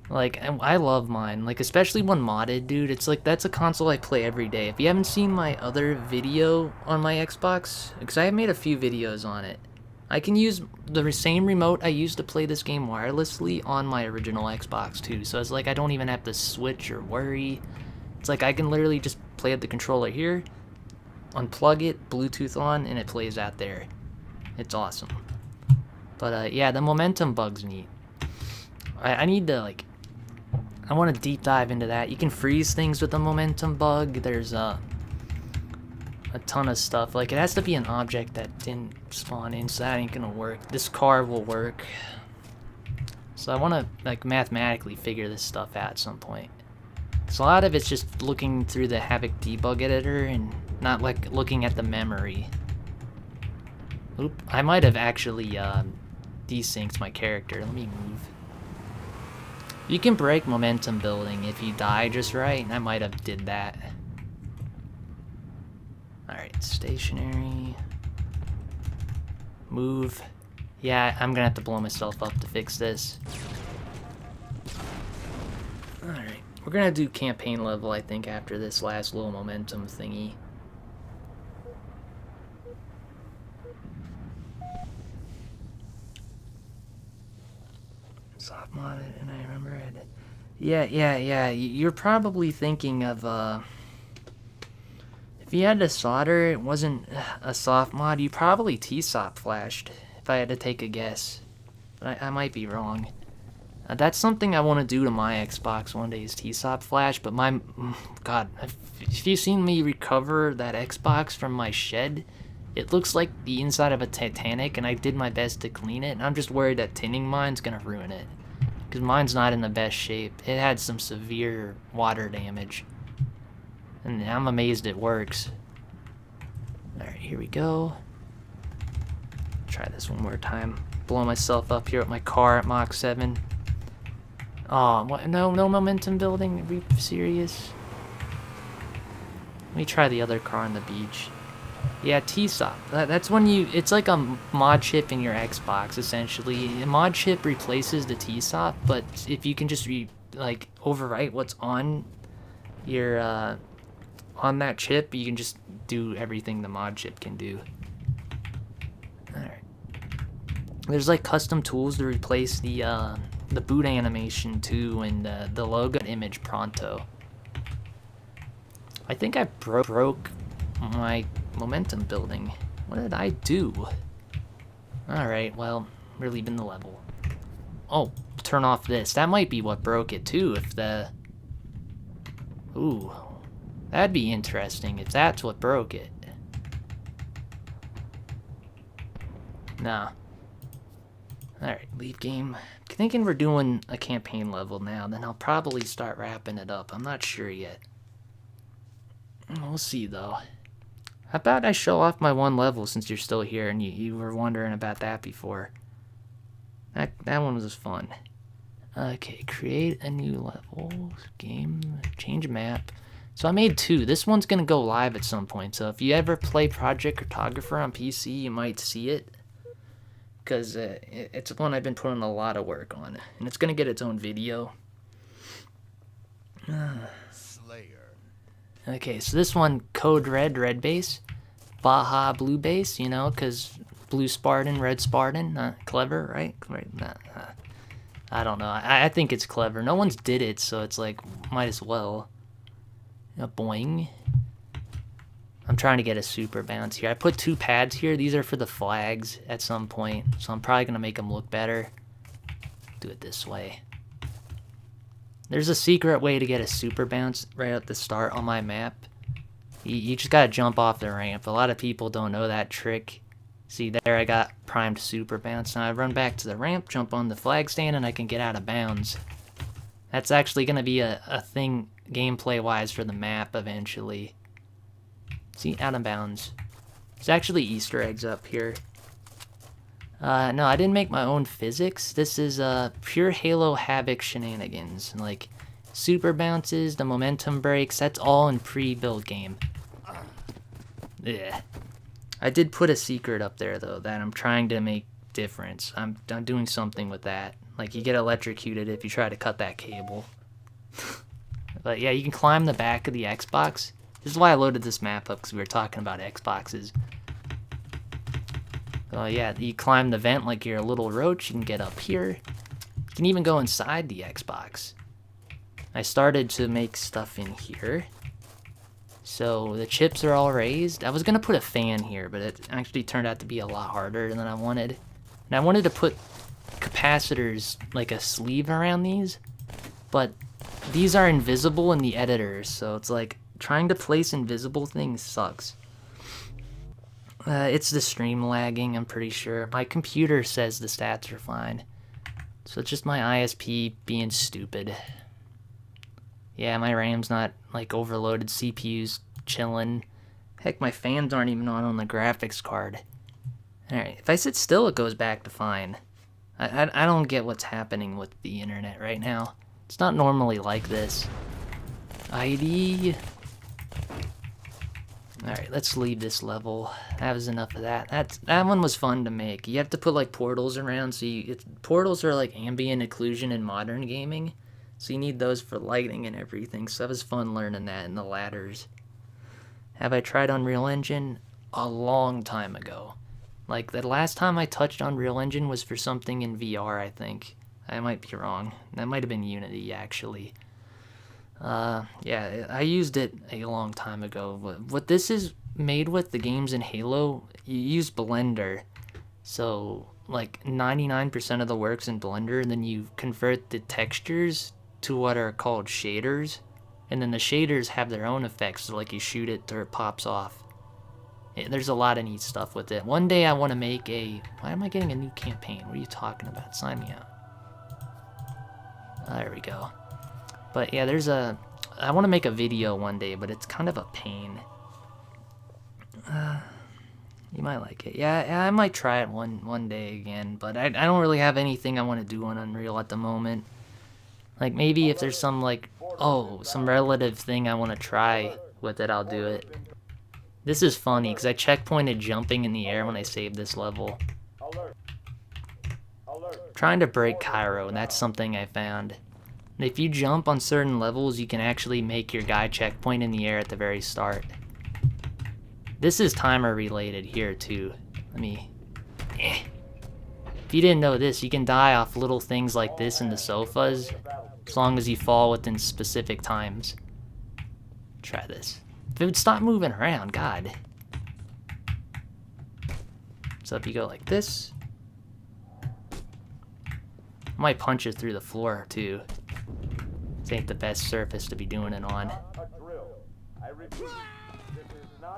like, I love mine, like, especially when modded, dude. It's like, that's a console I play every day. If you haven't seen my other video on my Xbox, because I have made a few videos on it, I can use the same remote I used to play this game wirelessly on my original Xbox, too. So it's like, I don't even have to switch or worry. It's like, I can literally just play with the controller here, unplug it, Bluetooth on, and it plays out there. It's awesome. But, yeah, the momentum bug's neat. I need to, like, I want to deep dive into that. You can freeze things with the momentum bug. There's a ton of stuff. Like, it has to be an object that didn't spawn in, so that ain't gonna work. This car will work. So I want to, like, mathematically figure this stuff out at some point. So a lot of it's just looking through the Havoc debug editor and not, like, looking at the memory. Oop, I might have actually desynced my character. Let me move. You can break momentum building if you die just right, and I might have did that. Alright, stationary. Move. Yeah, I'm gonna have to blow myself up to fix this. Alright, we're gonna do campaign level, I think, after this last little momentum thingy. Soft modded, and I remember it. Yeah. You're probably thinking of, if you had to solder, it wasn't a soft mod, you probably T-SOP flashed, if I had to take a guess. But I might be wrong. That's something I want to do to my Xbox one day, is T-SOP flash, but my, God, if you've seen me recover that Xbox from my shed, it looks like the inside of a Titanic, and I did my best to clean it, and I'm just worried that tinning mine's gonna ruin it. Because mine's not in the best shape. It had some severe water damage. And I'm amazed it works. Alright, here we go. Try this one more time. Blow myself up here with my car at Mach 7. Oh, what? No momentum building? Are we serious? Let me try the other car on the beach. Yeah, T-SOP. That's when you... It's like a mod chip in your Xbox, essentially. A mod chip replaces the T-SOP, but if you can just, overwrite what's on your, on that chip, you can just do everything the mod chip can do. Alright. There's, like, custom tools to replace the boot animation, too, and the logo image pronto. I think I broke my momentum building. What did I do? Alright, well, we're leaving the level. Oh, turn off this. That might be what broke it too, if the... Ooh, that'd be interesting if that's what broke it. Nah. Alright, leave game. I'm thinking we're doing a campaign level now, then I'll probably start wrapping it up. I'm not sure yet. We'll see, though. How about I show off my one level since you're still here and you were wondering about that before. That one was fun. Okay, create a new level, game, change map. So I made 2. This one's going to go live at some point, so if you ever play Project Cartographer on PC, you might see it. Because it's one I've been putting a lot of work on, and it's going to get its own video. Okay, so this one, Code Red base, Baja blue base, you know, because blue Spartan, red Spartan, clever, right? I don't know. I think it's clever. No one's did it, so it's like, might as well. Boing. I'm trying to get a super bounce here. I put 2 pads here. These are for the flags at some point, so I'm probably going to make them look better. Do it this way. There's a secret way to get a super bounce right at the start on my map. You just got to jump off the ramp. A lot of people don't know that trick. See there, I got primed super bounce. Now I run back to the ramp, jump on the flag stand, and I can get out of bounds. That's actually going to be a thing gameplay-wise for the map eventually. See, out of bounds. There's actually Easter eggs up here. No, I didn't make my own physics. This is pure Halo Havoc shenanigans. Like, super bounces, the momentum breaks, that's all in pre-build game. Yeah. I did put a secret up there, though, that I'm trying to make difference. I'm doing something with that. Like, you get electrocuted if you try to cut that cable. But yeah, you can climb the back of the Xbox. This is why I loaded this map up, because we were talking about Xboxes. Yeah, you climb the vent like you're a little roach. You can get up here. You can even go inside the Xbox. I started to make stuff in here. So the chips are all raised. I was going to put a fan here, but it actually turned out to be a lot harder than I wanted. And I wanted to put capacitors, like a sleeve around these. But these are invisible in the editor, so it's like trying to place invisible things sucks. It's the stream lagging, I'm pretty sure. My computer says the stats are fine. So it's just my ISP being stupid. Yeah, my RAM's not, like, overloaded. CPU's chilling. Heck, my fans aren't even on the graphics card. Alright, if I sit still, it goes back to fine. I don't get what's happening with the internet right now. It's not normally like this. ID... Alright, let's leave this level. That was enough of that. That one was fun to make. You have to put like portals around, so portals are like ambient occlusion in modern gaming. So you need those for lighting and everything. So that was fun learning that in the ladders. Have I tried Unreal Engine? A long time ago. Like the last time I touched Unreal Engine was for something in VR, I think. I might be wrong. That might have been Unity actually. Yeah, I used it a long time ago. What this is made with, the games in Halo, you use Blender. So, like, 99% of the work's in Blender, and then you convert the textures to what are called shaders. And then the shaders have their own effects, so like you shoot it or it pops off. There's a lot of neat stuff with it. One day I want to make a... Why am I getting a new campaign? What are you talking about? Sign me out. There we go. But yeah, I want to make a video one day, but it's kind of a pain. You might like it. Yeah, I might try it one day again, but I don't really have anything I want to do on Unreal at the moment. Like, maybe if there's some, like, some relative thing I want to try with it, I'll do it. This is funny, because I checkpointed jumping in the air when I saved this level. Trying to break Cairo, and that's something I found. If you jump on certain levels, you can actually make your guy checkpoint in the air at the very start. This is timer related here too. If you didn't know this, you can die off little things like this in the sofas, as long as you fall within specific times. Try this. If it would stop moving around, God. So if you go like this, I might punch it through the floor too. Ain't the best surface to be doing it on.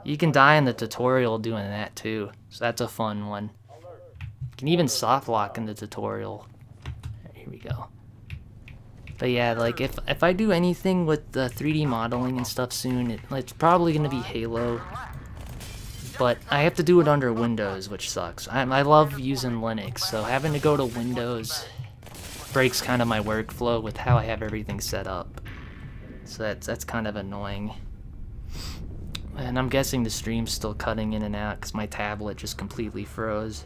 You can die in the tutorial doing that too, so that's a fun one. You can even soft lock in the tutorial. Here we go. But yeah, like if I do anything with the 3D modeling and stuff soon, it's probably gonna be Halo. But I have to do it under Windows, which sucks. I love using Linux, so having to go to Windows breaks kind of my workflow with how I have everything set up. So that's kind of annoying. And I'm guessing the stream's still cutting in and out because my tablet just completely froze.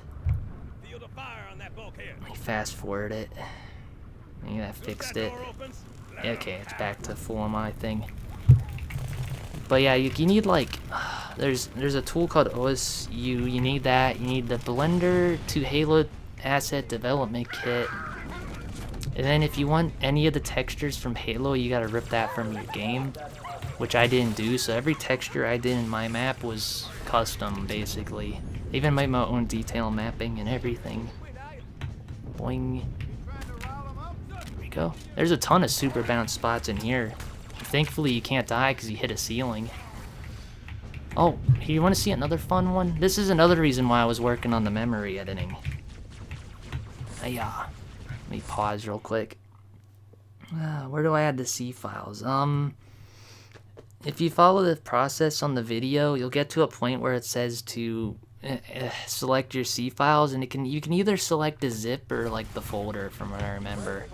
Let me fast forward it. I think that fixed it. Okay, it's back to full on my thing. But yeah, you need like, there's a tool called OSU. You need that. You need the Blender to Halo Asset Development Kit. And then if you want any of the textures from Halo, you gotta rip that from your game, which I didn't do. So every texture I did in my map was custom, basically. I even made my own detail mapping and everything. Boing. Here we go. There's a ton of super bounce spots in here. Thankfully you can't die because you hit a ceiling. Oh, you want to see another fun one? This is another reason why I was working on the memory editing. Let me pause real quick. Where do I add the C files? If you follow the process on the video, you'll get to a point where it says to select your C files, and you can either select the zip or like the folder, from what I remember.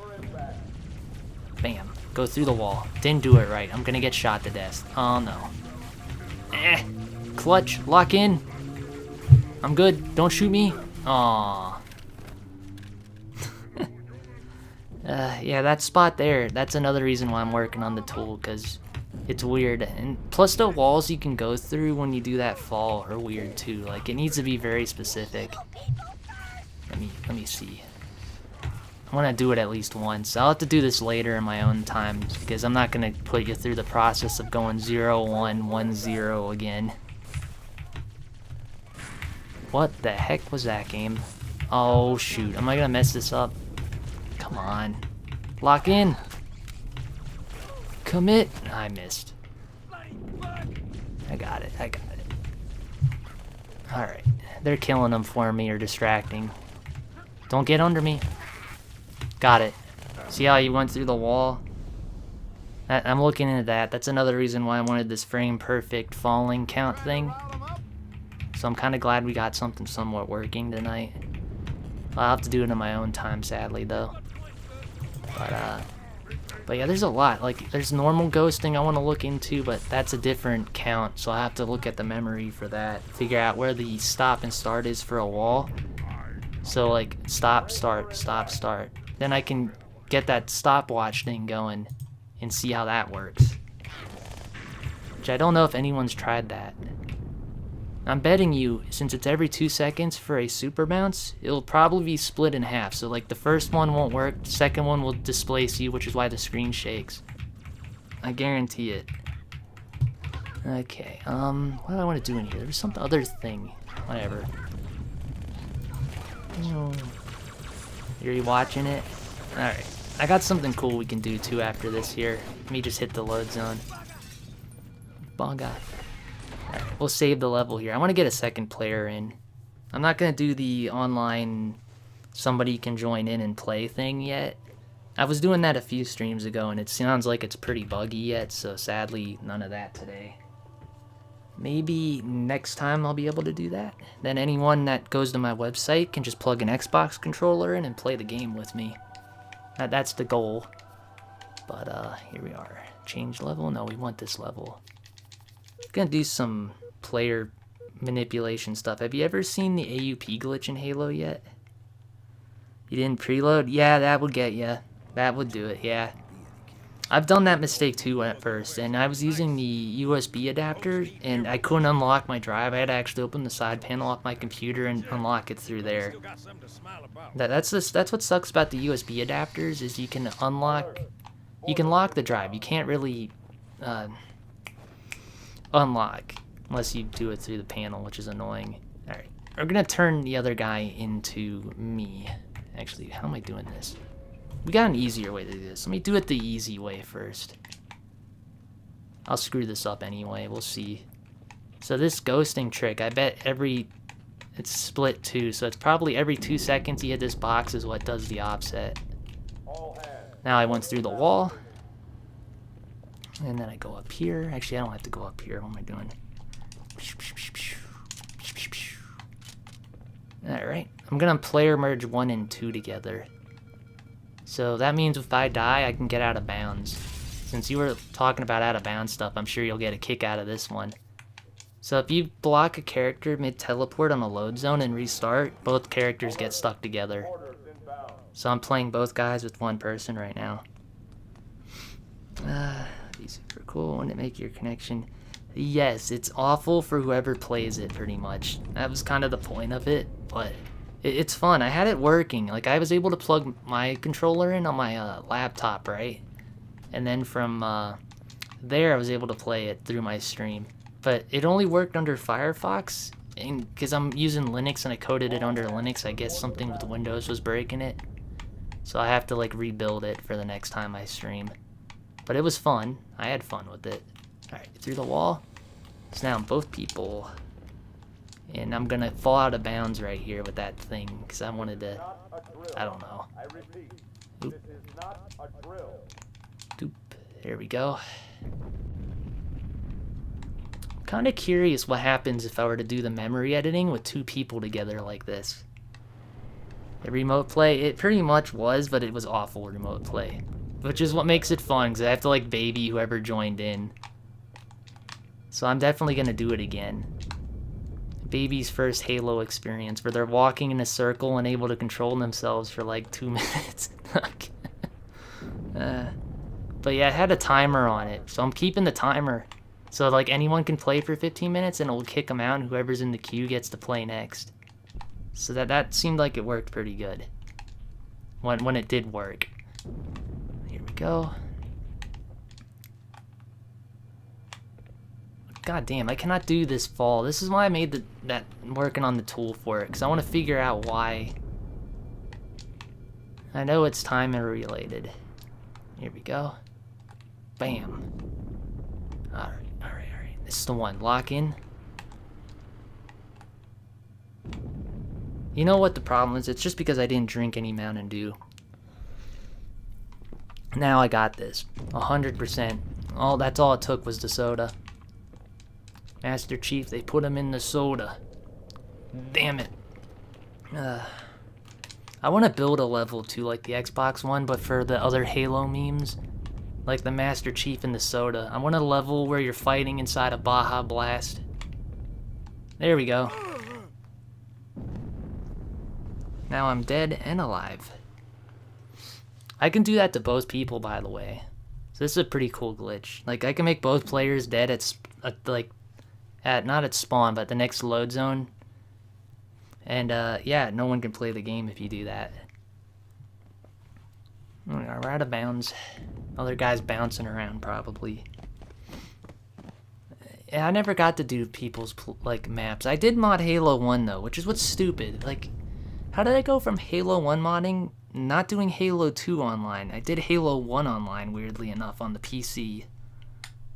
Bam. Go through the wall. Didn't do it right. I'm gonna get shot to death. Oh no. Clutch. Lock in. I'm good. Don't shoot me. Aww. Yeah, that spot there, that's another reason why I'm working on the tool, because it's weird. And plus the walls you can go through when you do that fall are weird too. Like, it needs to be very specific. Let me see. I want to do it at least once. I'll have to do this later in my own time, because I'm not going to put you through the process of going 0, 1, 1, 0 again. What the heck was that game? Oh shoot, am I going to mess this up? Come on. Lock in. Commit. I missed. I got it. Alright. They're killing them for me or distracting. Don't get under me. Got it. See how you went through the wall? I'm looking into that. That's another reason why I wanted this frame perfect falling count thing. So I'm kind of glad we got something somewhat working tonight. I'll have to do it in my own time, sadly, though. But yeah, there's a lot. Like, there's normal ghosting I want to look into, but that's a different count, so I have to look at the memory for that. Figure out where the stop and start is for a wall. So, like, stop, start, stop, start. Then I can get that stopwatch thing going and see how that works. Which I don't know if anyone's tried that. I'm betting you, since it's every 2 seconds for a super bounce, it'll probably be split in half. So like the first one won't work, the second one will displace you, which is why the screen shakes. I guarantee it. Okay, what do I want to do in here? There's some other thing. Whatever. Are you watching it? Alright. I got something cool we can do too after this here. Let me just hit the load zone. Bonga. Alright, we'll save the level here. I want to get a second player in. I'm not going to do the online somebody can join in and play thing yet. I was doing that a few streams ago and it sounds like it's pretty buggy yet, so sadly none of that today. Maybe next time I'll be able to do that. Then anyone that goes to my website can just plug an Xbox controller in and play the game with me. That's the goal. But here we are. Change level? No, we want this level. Gonna do some player manipulation stuff. Have you ever seen the AUP glitch in Halo yet? You didn't preload? Yeah, that would get ya. That would do it, yeah. I've done that mistake too at first, and I was using the USB adapter, and I couldn't unlock my drive. I had to actually open the side panel off my computer and unlock it through there. That's what sucks about the USB adapters, is you can lock the drive. You can't really unlock unless you do it through the panel, which is annoying. Alright, we're gonna turn the other guy into me. Actually, how am I doing this? We got an easier way to do this. Let me do it the easy way first. I'll screw this up anyway, we'll see. So this ghosting trick, I bet it's split too, so it's probably every 2 seconds you hit this box is what does the offset. Now I went through the wall. And then I go up here. Actually, I don't have to go up here. What am I doing? Alright. I'm going to player merge 1 and 2 together. So that means if I die, I can get out of bounds. Since you were talking about out of bounds stuff, I'm sure you'll get a kick out of this one. So if you block a character mid-teleport on a load zone and restart, both characters get stuck together. So I'm playing both guys with one person right now. Be super cool. Wouldn't it make your connection? Yes, it's awful for whoever plays it, pretty much. That was kind of the point of it, but It's fun. I had it working. Like, I was able to plug my controller in on my laptop, right? And then from there, I was able to play it through my stream. But it only worked under Firefox, and because I'm using Linux and I coded it under Linux, I guess something with Windows was breaking it. So I have to like rebuild it for the next time I stream. But it was fun. I had fun with it. Alright, through the wall. So now both people. And I'm gonna fall out of bounds right here with that thing, because I wanted to, I don't know. Oop. Doop. There we go. Kind of curious what happens if I were to do the memory editing with two people together like this. The remote play, it pretty much was, but it was awful remote play. Which is what makes it fun, because I have to like baby whoever joined in. So I'm definitely going to do it again. Baby's first Halo experience, where they're walking in a circle and able to control themselves for like 2 minutes. But yeah, it had a timer on it, so I'm keeping the timer. So like anyone can play for 15 minutes and it'll kick them out, and whoever's in the queue gets to play next. So that seemed like it worked pretty good. When it did work. Here we go. God damn, I cannot do this fall. This is why I made that working on the tool for it, because I want to figure out why. I know it's timer related. Here we go. Bam. Alright. This is the one. Lock in. You know what the problem is? It's just because I didn't drink any Mountain Dew. Now I got this. 100%. That's all it took was the soda. Master Chief, they put him in the soda. Damn it. I want to build a level too, like the Xbox one, but for the other Halo memes. Like the Master Chief and the soda. I want a level where you're fighting inside a Baja Blast. There we go. Now I'm dead and alive. I can do that to both people, by the way. So this is a pretty cool glitch. Like, I can make both players dead not at spawn, but the next load zone. And, yeah, no one can play the game if you do that. We're out of bounds. Other guys bouncing around, probably. Yeah, I never got to do people's, maps. I did mod Halo 1, though, which is what's stupid. Like, how did I go from Halo 1 modding, not doing Halo 2 online? I did Halo 1 online, weirdly enough, on the PC.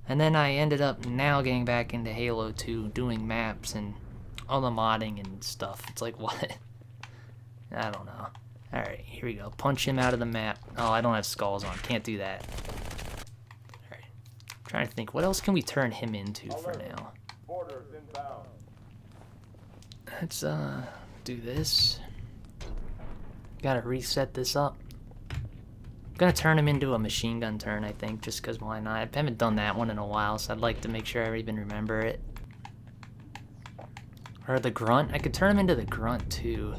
And then I ended up now getting back into Halo 2, doing maps and all the modding and stuff. It's like, what? I don't know. Alright, here we go. Punch him out of the map. Oh, I don't have skulls on. Can't do that. Alright. Trying to think, what else can we turn him into for now? Let's, do this. Gotta reset this up. I'm gonna turn him into a machine gun turn, I think, just because why not? I haven't done that one in a while, so I'd like to make sure I even remember it. Or the grunt. I could turn him into the grunt, too.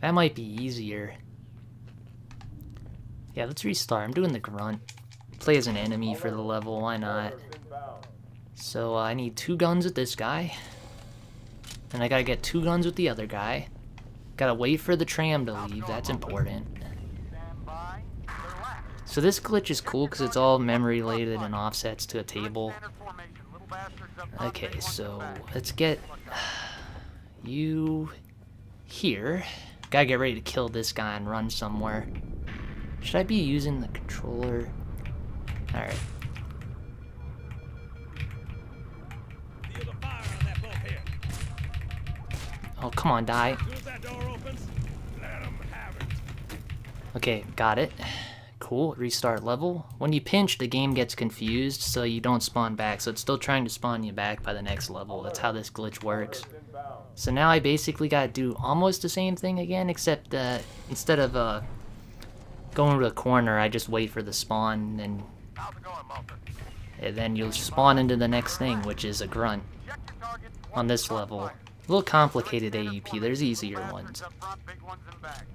That might be easier. Yeah, let's restart. I'm doing the grunt. Play as an enemy for the level, why not? So, I need 2 guns with this guy. And I gotta get 2 guns with the other guy. Gotta wait for the tram to leave, that's important. So this glitch is cool because it's all memory related and offsets to a table. Okay, so let's get you here. Gotta get ready to kill this guy and run somewhere. Should I be using the controller? Alright. Oh, come on, die. Okay, got it. Cool, restart level. When you pinch, the game gets confused, so you don't spawn back. So it's still trying to spawn you back by the next level. That's how this glitch works. So now I basically gotta do almost the same thing again, except instead of going to a corner, I just wait for the spawn, and then you'll spawn into the next thing, which is a grunt on this level. A little complicated AUP, there's easier ones.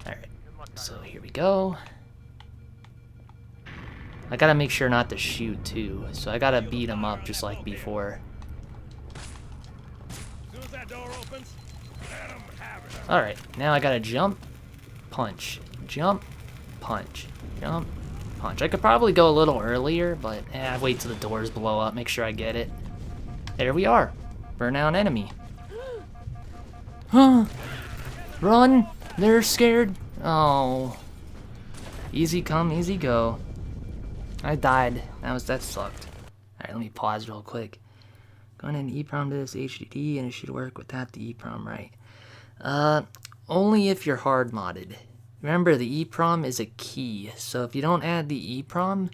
Alright, so here we go. I gotta make sure not to shoot too, so I gotta beat him up just like before. Alright, now I gotta jump, punch, jump, punch, jump, punch. I could probably go a little earlier, but wait till the doors blow up, make sure I get it. There we are. Burnout enemy. Huh? Run! They're scared. Oh. Easy come, easy go. I died. That sucked. Alright, let me pause real quick. Go ahead and EEPROM to this HDD and it should work without the EEPROM, right? Only if you're hard modded. Remember, the EEPROM is a key, so if you don't add the EEPROM,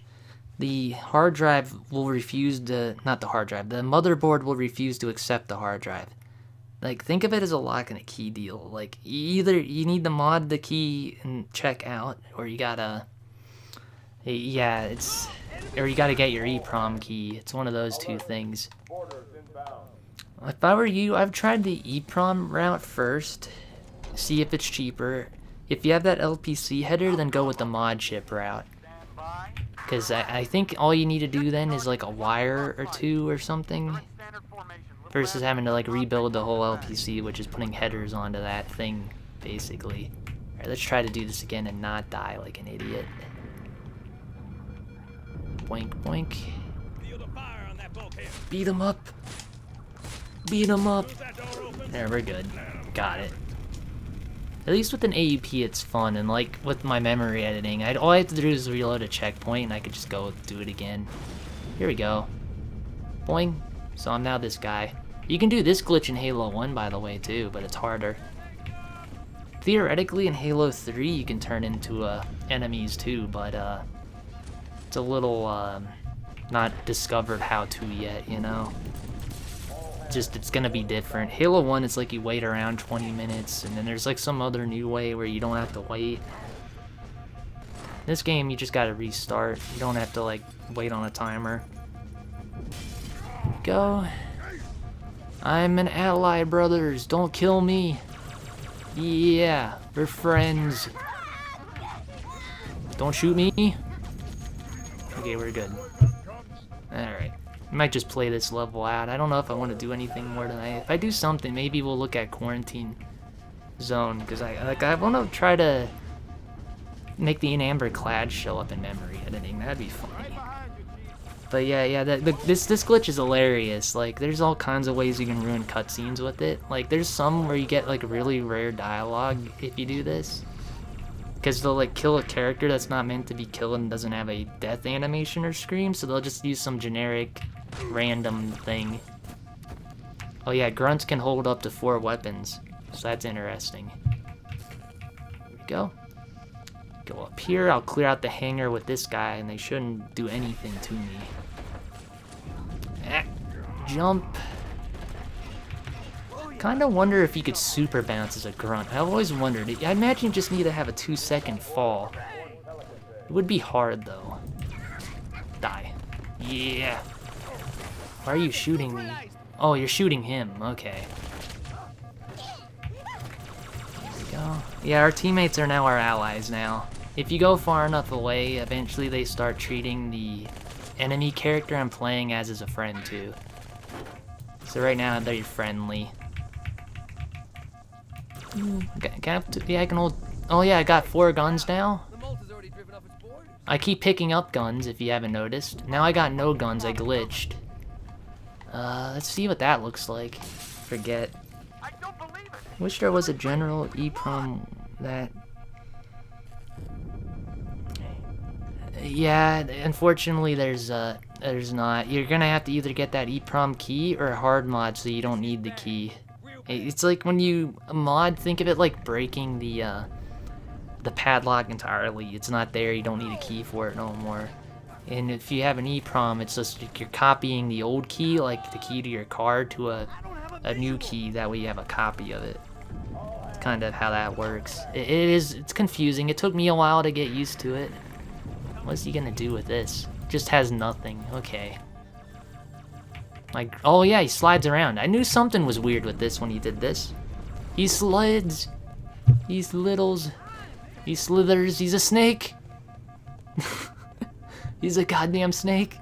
the hard drive will refuse to, not the hard drive, the motherboard will refuse to accept the hard drive. Like, think of it as a lock and a key deal. Like, either you need to mod the key and check out, or you gotta, or you gotta get your EEPROM key. It's one of those two things. If I were you, I've tried the EEPROM route first, see if it's cheaper. If you have that LPC header, then go with the mod chip route. Because I think all you need to do then is like a wire or two or something, versus having to like rebuild the whole LPC, which is putting headers onto that thing, basically. Alright, let's try to do this again and not die like an idiot. Boink, boink. Beat him up. Beat him up. There, we're good. Got it. At least with an AUP it's fun, and like with my memory editing, all I have to do is reload a checkpoint and I could just go do it again. Here we go. Boing. So I'm now this guy. You can do this glitch in Halo 1, by the way, too, but it's harder. Theoretically, in Halo 3, you can turn into enemies, too, but it's a little not discovered how to yet, you know? Just, it's gonna be different. Halo 1, it's like you wait around 20 minutes, and then there's like some other new way where you don't have to wait. This game, you just gotta restart. You don't have to like wait on a timer. Go. I'm an ally, brothers. Don't kill me. Yeah, we're friends. Don't shoot me. Okay, we're good. Alright. I might just play this level out. I don't know if I want to do anything more tonight. If I do something, maybe we'll look at Quarantine Zone, because I want to try to make the Amber Clad show up in memory editing. That'd be funny. But yeah, this glitch is hilarious. Like, there's all kinds of ways you can ruin cutscenes with it. Like, there's some where you get like really rare dialogue if you do this, because they'll like kill a character that's not meant to be killed and doesn't have a death animation or scream, so they'll just use some generic random thing. Oh yeah, grunts can hold up to 4 weapons, so that's interesting. Here we go. Go up here, I'll clear out the hangar with this guy, and they shouldn't do anything to me. Jump. Kinda wonder if you could super bounce as a grunt. I always wondered. I imagine you just need to have a 2-second fall. It would be hard though. Die. Yeah. Why are you shooting me? Oh, you're shooting him. Okay. There we go. Yeah, our teammates are now our allies now. If you go far enough away, eventually they start treating the enemy character I'm playing as a friend too. So right now they're friendly. Yeah, I can hold. Oh yeah, I got 4 guns now. I keep picking up guns if you haven't noticed. Now I got no guns, I glitched. Let's see what that looks like. Forget. Wish there was a general EEPROM that. Yeah, unfortunately there's not. You're gonna have to either get that EEPROM key or hard mod so you don't need the key. It's like when you mod, think of it like breaking the padlock entirely. It's not there, you don't need a key for it no more. And if you have an EEPROM, it's just you're copying the old key, like the key to your card, to a new key, that way you have a copy of it. It's kind of how that works. It's confusing. It took me a while to get used to it. What's he gonna do with this? Just has nothing. Okay. Like, oh yeah, he slides around. I knew something was weird with this when he did this. He slides. He's littles. He slithers. He's a snake. He's a goddamn snake.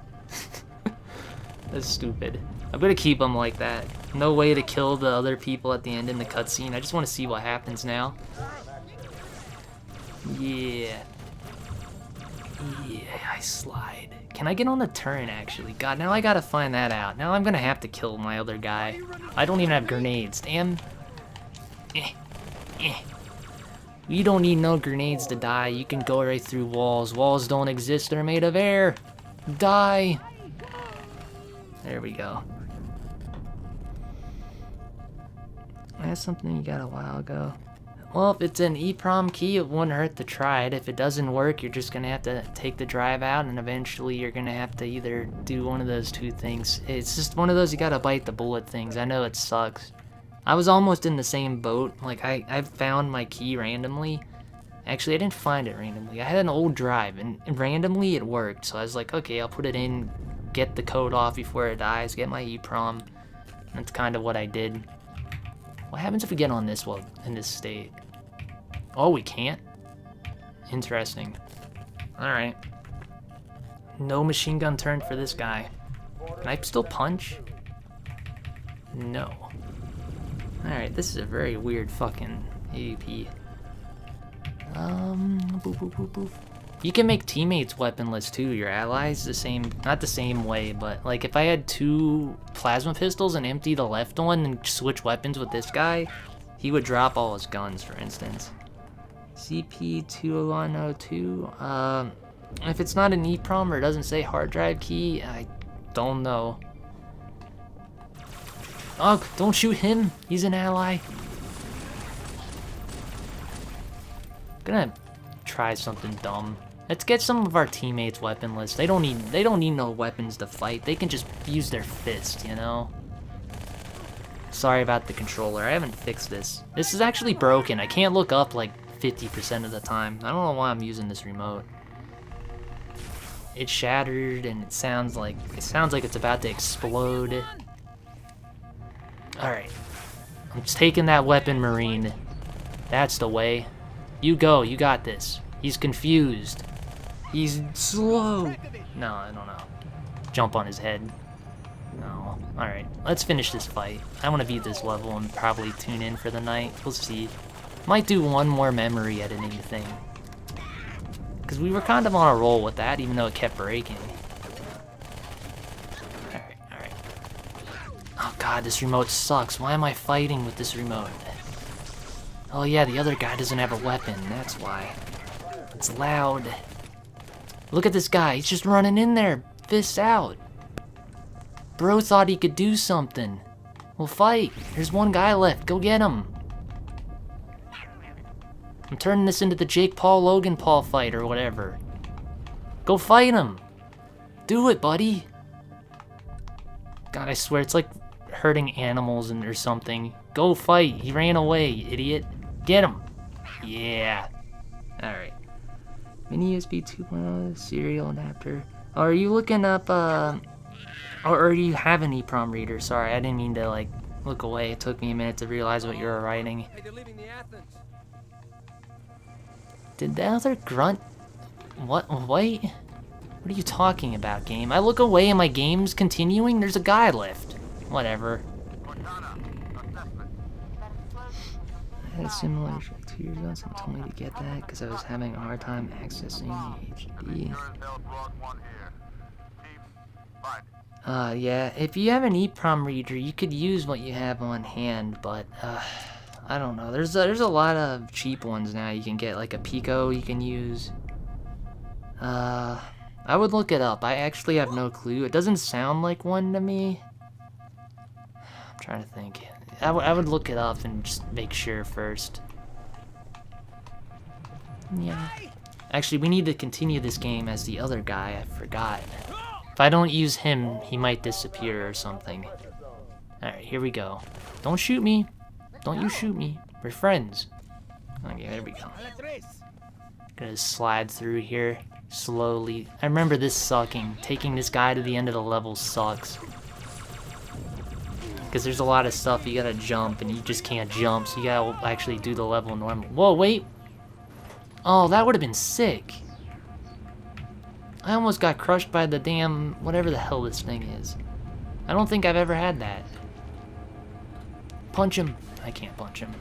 That's stupid. I'm gonna keep him like that. No way to kill the other people at the end in the cutscene. I just want to see what happens now. Yeah. Yeah, I slide. Can I get on the turret, actually? God, now I gotta find that out. Now I'm gonna have to kill my other guy. I don't even have grenades. Damn. You don't need no grenades to die. You can go right through walls. Walls don't exist. They're made of air. Die. There we go. That's something you got a while ago. Well, if it's an EEPROM key, it wouldn't hurt to try it. If it doesn't work, you're just gonna have to take the drive out, and eventually you're gonna have to either do one of those two things. It's just one of those you gotta bite the bullet things. I know it sucks. I was almost in the same boat. Like, I found my key randomly. Actually, I didn't find it randomly. I had an old drive, and randomly it worked. So I was like, okay, I'll put it in, get the code off before it dies, get my EEPROM. That's kind of what I did. What happens if we get on this one in this state? Oh, we can't? Interesting. Alright. No machine gun turn for this guy. Can I still punch? No. Alright, this is a very weird fucking AWP. Boop, boop, boop, boop. You can make teammates weaponless too, your allies, the same, not the same way, but like if I had 2 plasma pistols and empty the left one and switch weapons with this guy, he would drop all his guns, for instance. CP2102, if it's not an EEPROM or it doesn't say hard drive key, I don't know. Oh, don't shoot him, he's an ally. Gonna try something dumb. Let's get some of our teammates weaponless. They don't need no weapons to fight. They can just use their fist, you know? Sorry about the controller. I haven't fixed this. This is actually broken. I can't look up like 50% of the time. I don't know why I'm using this remote. It's shattered and it sounds like it's about to explode. Alright. I'm just taking that weapon, Marine. That's the way. You go, you got this. He's confused. He's slow. No, I don't know. Jump on his head. No. Alright, let's finish this fight. I want to beat this level and probably tune in for the night. We'll see. Might do one more memory editing thing. Because we were kind of on a roll with that, even though it kept breaking. Alright, alright. Oh god, this remote sucks. Why am I fighting with this remote? Oh yeah, the other guy doesn't have a weapon, that's why. It's loud. Look at this guy, he's just running in there, fists out. Bro thought he could do something. Well, fight. There's one guy left, go get him. I'm turning this into the Jake Paul Logan Paul fight or whatever. Go fight him. Do it, buddy. God, I swear, it's like hurting animals or something. Go fight. He ran away, you idiot. Get him. Yeah. Alright. Mini USB 2.0 serial adapter. Oh, are you looking up, or do you have an EEPROM reader? Sorry, I didn't mean to, like, look away. It took me a minute to realize what you were writing. Hey, they're leaving the Athens. Did the other grunt... What? Wait? What are you talking about, game? I look away and my game's continuing? There's a guy left. Whatever. I had a simulation 2 years ago. Someone told me to get that because I was having a hard time accessing HD. Yeah, if you have an EEPROM reader, you could use what you have on hand, but, I don't know. There's a lot of cheap ones now. You can get, like, a Pico you can use. I would look it up. I actually have no clue. It doesn't sound like one to me. I'm trying to think. I would look it up and just make sure first. Yeah. Actually, we need to continue this game as the other guy. I forgot. If I don't use him, he might disappear or something. Alright, here we go. Don't shoot me. Don't you shoot me. We're friends. Okay, there we go. Gonna slide through here slowly. I remember this sucking. Taking this guy to the end of the level sucks. Because there's a lot of stuff you gotta jump and you just can't jump, so you gotta actually do the level normal. Whoa, wait! Oh, that would have been sick. I almost got crushed by the damn whatever the hell this thing is. I don't think I've ever had that. Punch him. I can't punch him.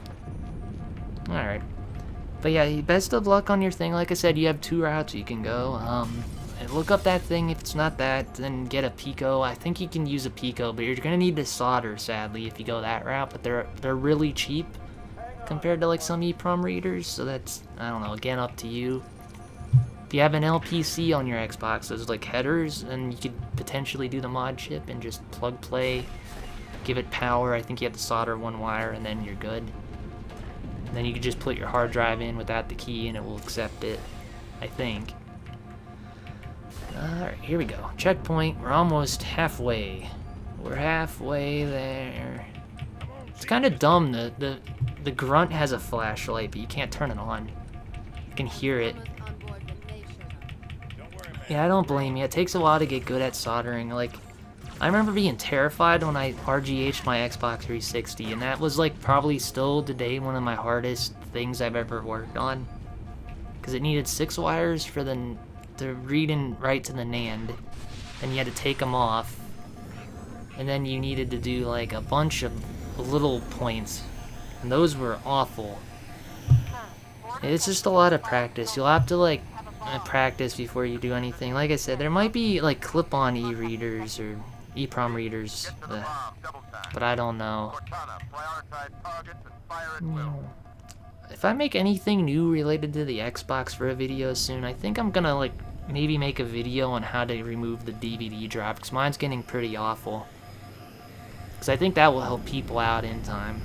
Alright. But yeah, best of luck on your thing. Like I said, you have 2 routes you can go. And look up that thing. If it's not that, then get a Pico. I think you can use a Pico, but you're gonna need to solder, sadly, if you go that route. But they're really cheap compared to like some EEPROM readers. So that's, I don't know, again, up to you. If you have an LPC on your Xbox, those like headers, and you could potentially do the mod chip and just plug play, give it power. I think you have to solder 1 wire, and then you're good. And then you can just put your hard drive in without the key and it will accept it, I think. Alright, here we go. Checkpoint. We're almost halfway. We're halfway there. It's kind of dumb. The grunt has a flashlight, but you can't turn it on. You can hear it. Yeah, I don't blame you. It takes a while to get good at soldering. Like, I remember being terrified when I RGH'd my Xbox 360, and that was like probably still today one of my hardest things I've ever worked on, because it needed 6 wires for the read and write to the NAND, and you had to take them off, and then you needed to do like a bunch of little points, and those were awful. It's just a lot of practice. You'll have to like practice before you do anything. Like I said, there might be like clip-on e-readers or EEPROM readers, but I don't know. If I make anything new related to the Xbox for a video soon, I think I'm gonna like maybe make a video on how to remove the DVD drive, because mine's getting pretty awful. Because I think that will help people out in time.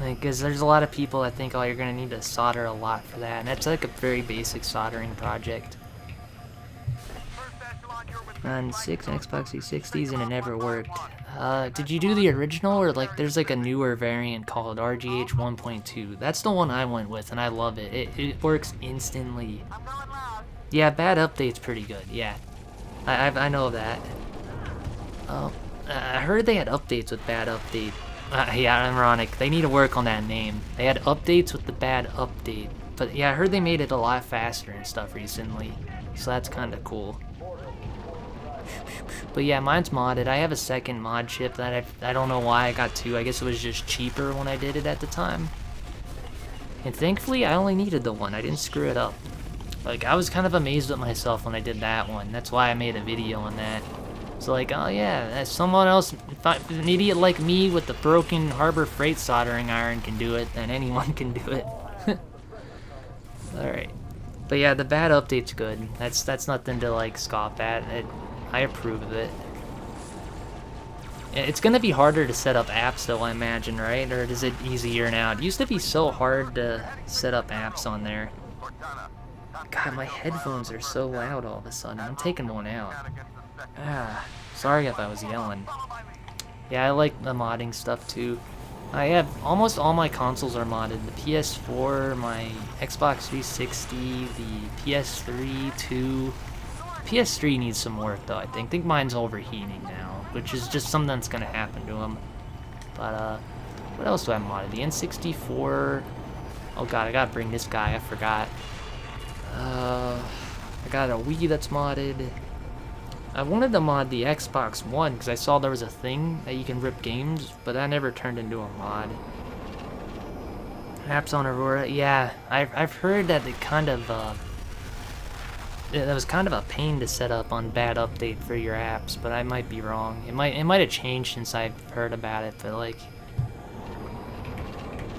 Because there's a lot of people that think, oh, you're gonna need to solder a lot for that, and that's like a very basic soldering project. On 6 Xbox 360s and it never worked. Did you do the original, or like there's like a newer variant called RGH 1.2? That's the one I went with, and I love it. It works instantly. Yeah, bad update's pretty good. Yeah, I know that. I heard they had updates with bad update. Yeah, ironic. They need to work on that name. They had updates with the bad update, but yeah, I heard they made it a lot faster and stuff recently, so that's kind of cool. But yeah, mine's modded. I have a second mod chip that I don't know why I got 2. I guess it was just cheaper when I did it at the time. And thankfully, I only needed the 1. I didn't screw it up. Like, I was kind of amazed with myself when I did that one. That's why I made a video on that. So like, oh yeah, someone else, if an idiot like me with the broken Harbor Freight soldering iron can do it, then anyone can do it. Alright. But yeah, the bad update's good. That's nothing to like scoff at. I approve of it. It's gonna be harder to set up apps though, I imagine, right? Or is it easier now? It used to be so hard to set up apps on there. God, my headphones are so loud all of a sudden. I'm taking one out. Sorry if I was yelling. Yeah, I like the modding stuff too. I have almost all my consoles are modded. The PS4, my Xbox 360, the PS3, 2. PS3 needs some work though, I think. Mine's overheating now, which is just something that's gonna happen to them. But what else do I modded? The N64. Oh god, I gotta bring this guy. I forgot. I got a Wii that's modded. I wanted to mod the Xbox One because I saw there was a thing that you can rip games, but that never turned into a mod. Apps on Aurora, yeah, I've heard that it kind of that was kind of a pain to set up on bad update for your apps, but I might be wrong. It might have changed since I've heard about it, but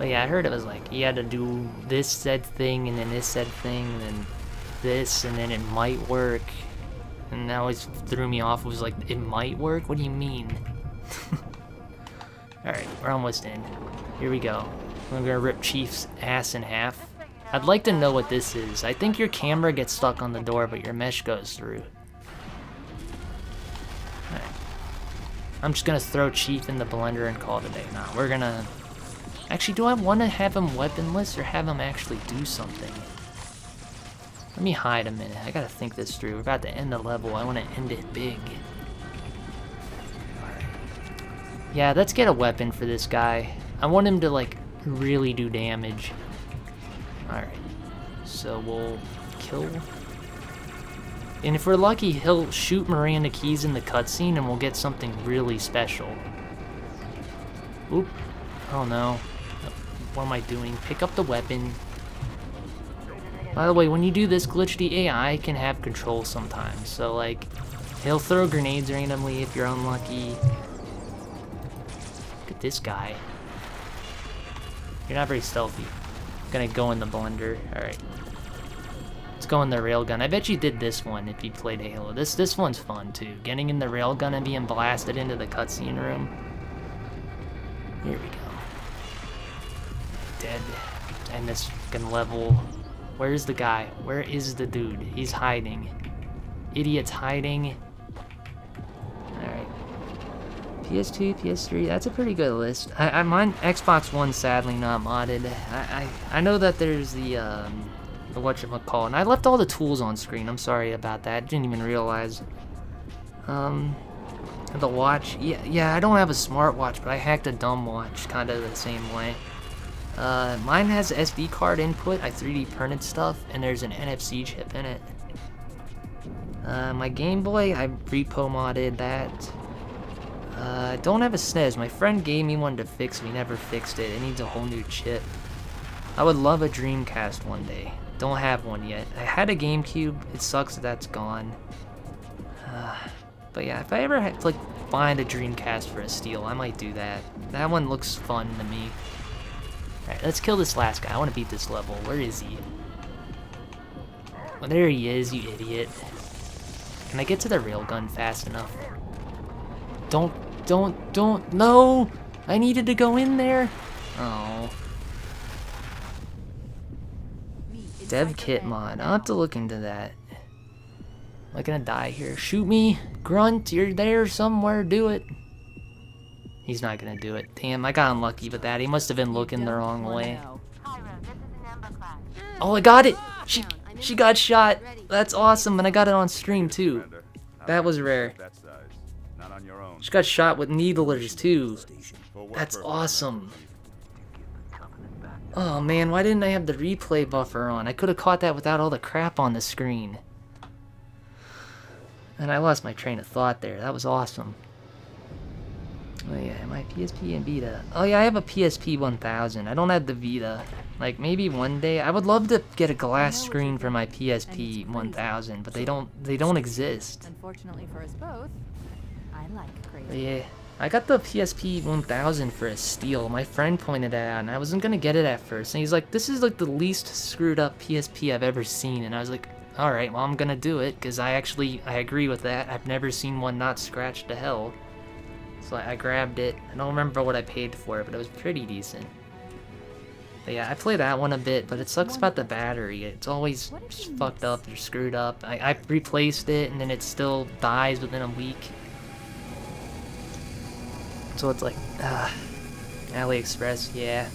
yeah, I heard it was like you had to do this said thing and then this said thing and then this and then it might work. And that always threw me off. It was like, it might work? What do you mean? Alright, we're almost in. Here we go. I'm gonna rip Chief's ass in half. I'd like to know what this is. I think your camera gets stuck on the door, but your mesh goes through. Alright. I'm just gonna throw Chief in the blender and call it a day. Nah, we're gonna... Actually, do I want to have him weaponless or have him actually do something? Let me hide a minute. I gotta think this through. We're about to end the level. I want to end it big. Yeah, let's get a weapon for this guy. I want him to, like, really do damage. Alright. So we'll kill. And if we're lucky, he'll shoot Miranda Keys in the cutscene and we'll get something really special. Oop. Oh no. What am I doing? Pick up the weapon. By the way, when you do this glitch, the AI can have control sometimes. So, like, he'll throw grenades randomly if you're unlucky. Look at this guy. You're not very stealthy. Gonna go in the blender. Alright. Let's go in the railgun. I bet you did this one if you played Halo. This one's fun, too. Getting in the railgun and being blasted into the cutscene room. Here we go. Dead. And this fucking level. Where's the guy? Where is the dude? He's hiding. Idiot's hiding. Alright. PS2, PS3, that's a pretty good list. I'm on Xbox One, sadly not modded. I know that there's the whatchamacallit, and I left all the tools on screen. I'm sorry about that. Didn't even realize. The watch, yeah, I don't have a smartwatch, but I hacked a dumb watch, kind of the same way. Mine has SD card input. I 3D printed stuff, and there's an NFC chip in it. My Game Boy, I repo modded that. I don't have a SNES. My friend gave me one to fix. We never fixed it. It needs a whole new chip. I would love a Dreamcast one day. Don't have one yet. I had a GameCube. It sucks that that's gone. But yeah, if I ever had to, like, find a Dreamcast for a steal, I might do that. That one looks fun to me. Alright, let's kill this last guy. I want to beat this level. Where is he? Well, there he is, you idiot. Can I get to the railgun fast enough? Don't, no! I needed to go in there. Oh. Dev kit mod. I'll have to look into that. Am I gonna die here? Shoot me! Grunt, you're there somewhere, do it! He's not gonna do it. Damn, I got unlucky with that. He must have been looking the wrong way. Oh, I got it! She got shot! That's awesome, and I got it on stream too. That was rare. She got shot with needlers too. That's awesome. Oh man, why didn't I have the replay buffer on? I could have caught that without all the crap on the screen. And I lost my train of thought there. That was awesome. Oh yeah, my PSP and Vita. Oh yeah, I have a PSP 1000. I don't have the Vita. Like, maybe one day. I would love to get a glass screen for my PSP 1000, but they don't exist. Unfortunately for us both, I like crazy. But yeah, I got the PSP 1000 for a steal. My friend pointed it out, and I wasn't gonna get it at first. And he's like, "This is like the least screwed up PSP I've ever seen." And I was like, "All right, well I'm gonna do it," because I agree with that. I've never seen one not scratched to hell. So I grabbed it. I don't remember what I paid for it, but it was pretty decent. But yeah, I play that one a bit, but it sucks about the battery. It's always just fucked up or screwed up. I replaced it, and then it still dies within a week. So it's like, AliExpress, yeah.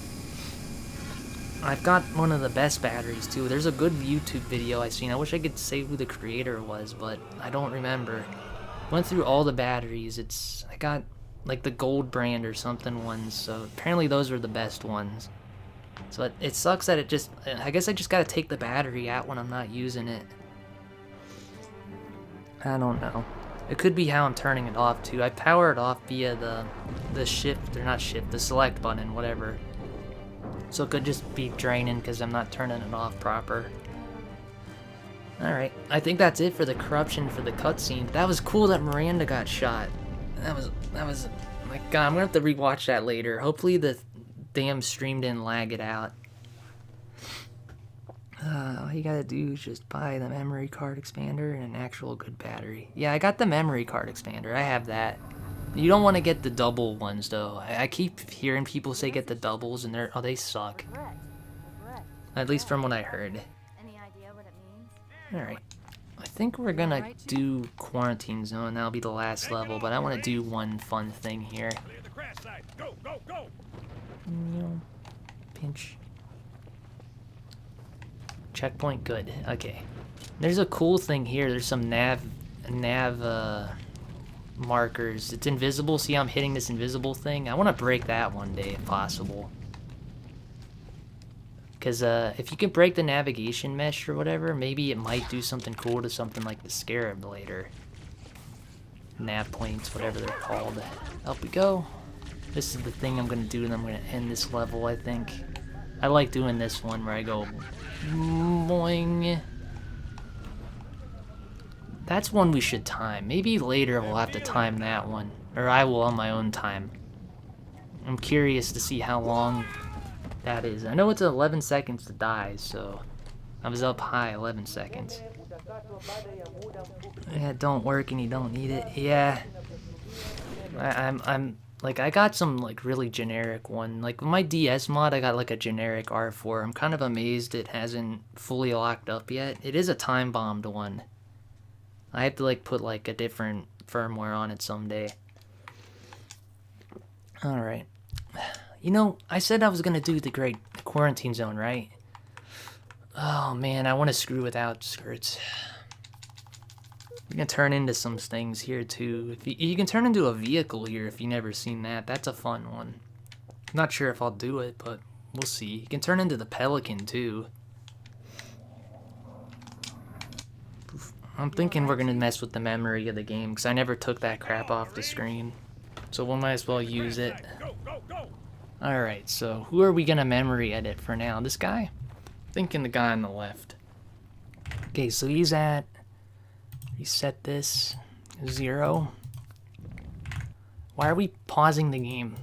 I've got one of the best batteries too. There's a good YouTube video I've seen. I wish I could say who the creator was, but I don't remember. Went through all the batteries. I got like the gold brand or something ones, so apparently those are the best ones. So it sucks that I guess I just gotta take the battery out when I'm not using it. I don't know. It could be how I'm turning it off too. I power it off via the shift, or not shift, the select button, whatever. So it could just be draining because I'm not turning it off proper. Alright, I think that's it for the corruption for the cutscene. That was cool that Miranda got shot. That was, my god, I'm gonna have to rewatch that later. Hopefully the damn stream didn't lag it out. All you gotta do is just buy the memory card expander and an actual good battery. Yeah, I got the memory card expander. I have that. You don't want to get the double ones though. I keep hearing people say get the doubles and they suck. At least from what I heard. Alright. I think we're gonna do Quarantine Zone. That'll be the last level, but I want to do one fun thing here. Pinch. Checkpoint, good. Okay. There's a cool thing here. There's some nav markers. It's invisible. See how I'm hitting this invisible thing? I want to break that one day if possible. Because if you can break the navigation mesh or whatever, maybe it might do something cool to something like the Scarab later. Nav points, whatever they're called. Up we go. This is the thing I'm gonna do, and I'm gonna end this level, I think. I like doing this one where I go boing. That's one we should time. Maybe later we'll have to time that one. Or I will on my own time. I'm curious to see how long that is. I know it's 11 seconds to die, so I was up high 11 seconds. Yeah, it don't work and you don't need it. Yeah. I'm like, I got some like really generic one. Like with my DS mod, I got like a generic R4. I'm kind of amazed it hasn't fully locked up yet. It is a time bombed one. I have to like put like a different firmware on it someday. Alright. You know, I said I was gonna do the Great Quarantine Zone, right? Oh man, I want to screw with outskirts. You can turn into some things here too. If you can turn into a vehicle here if you've never seen that. That's a fun one. I'm not sure if I'll do it, but we'll see. You can turn into the pelican too. I'm thinking we're gonna mess with the memory of the game because I never took that crap off the screen. So we might as well use it. Alright, so who are we gonna memory edit for now? This guy? Thinking the guy on the left. Okay, so he's at, reset this, 0. Why are we pausing the game?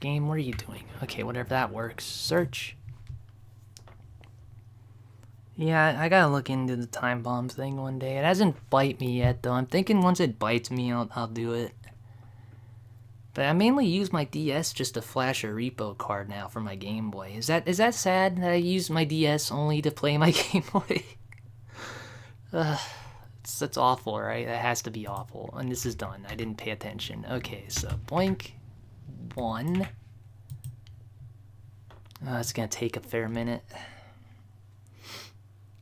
Game, what are you doing? Okay, whatever, that works. Search. Yeah, I gotta look into the time bomb thing one day. It hasn't bite me yet, though. I'm thinking once it bites me, I'll do it. But I mainly use my DS just to flash a repo card now for my Game Boy. Is that sad that I use my DS only to play my Game Boy? That's awful, right? That has to be awful. And this is done. I didn't pay attention. Okay, so boink 1. It's gonna take a fair minute.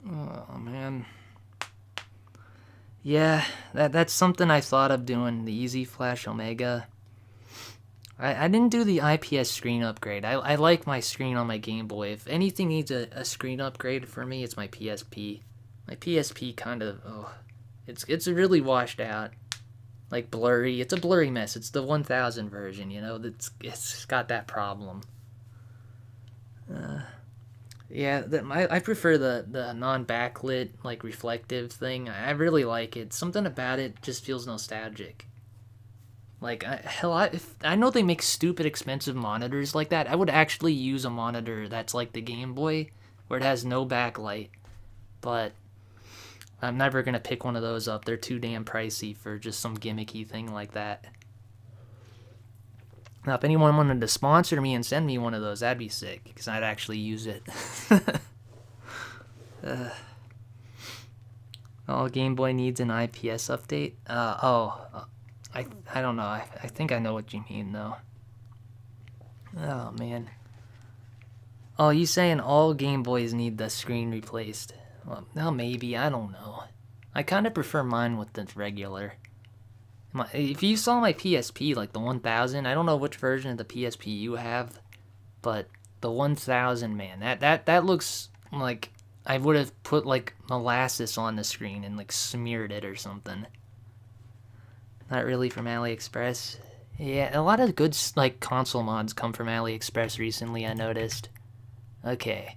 Oh man. Yeah, that's something I thought of doing. The Easy Flash Omega. I didn't do the IPS screen upgrade. I like my screen on my Game Boy. If anything needs a screen upgrade for me, it's my PSP. My PSP kind of, it's really washed out. Like blurry. It's a blurry mess. It's the 1000 version, you know? It's got that problem. Yeah, I prefer the non-backlit, like reflective thing. I really like it. Something about it just feels nostalgic. Like, if I know they make stupid expensive monitors like that. I would actually use a monitor that's like the Game Boy, where it has no backlight. But I'm never going to pick one of those up. They're too damn pricey for just some gimmicky thing like that. Now, if anyone wanted to sponsor me and send me one of those, that'd be sick, because I'd actually use it. Oh, Game Boy needs an IPS update? I don't know. I think I know what you mean, though. Oh, man. Oh, you saying all Game Boys need the screen replaced? Well, maybe. I don't know. I kind of prefer mine with the regular. If you saw my PSP, like the 1000, I don't know which version of the PSP you have, but the 1000, man, that looks like I would have put like molasses on the screen and like smeared it or something. Not really from AliExpress. Yeah, a lot of good like console mods come from AliExpress recently, I noticed. Okay.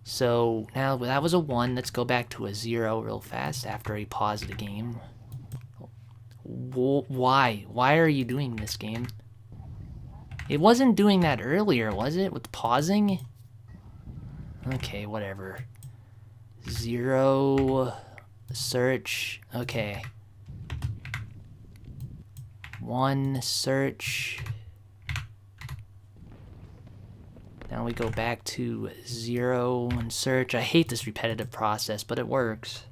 So now that was a 1. Let's go back to a 0 real fast after I pause the game. Why? Why are you doing this, game? It wasn't doing that earlier, was it? With pausing? Okay, whatever. 0 search. Okay. 1 search. Now we go back to 0 and search. I hate this repetitive process, but it works.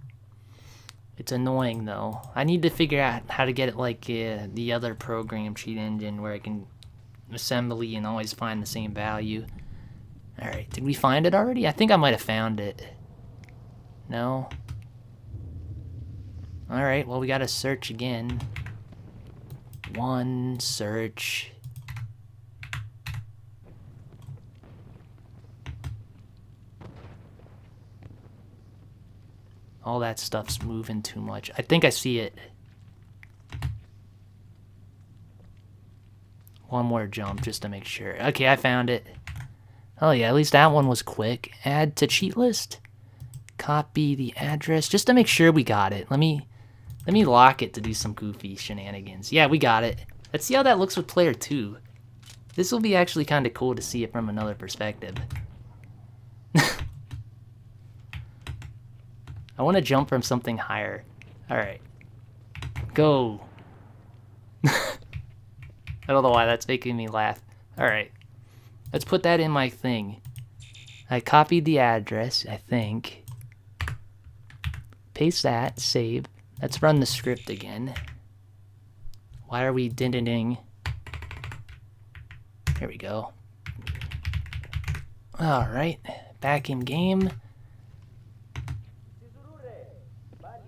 It's annoying though. I need to figure out how to get it like the other program cheat engine where I can assembly and always find the same value. Alright, did we find it already? I think I might have found it. No? Alright, well we gotta search again. 1 search. All that stuff's moving too much. I think I see it. one more jump just to make sure. Okay, I found it. Oh yeah, at least that one was quick. Add to cheat list. Copy the address just to make sure we got it. Let me lock it to do some goofy shenanigans. Yeah, we got it. Let's see how that looks with player 2. This will be actually kind of cool to see it from another perspective. I want to jump from something higher. Alright. Go. I don't know why that's making me laugh. Alright. Let's put that in my thing. I copied the address, I think. Paste that, save. Let's run the script again. Why are we ding-ding-ding? Here we go. Alright, back in game.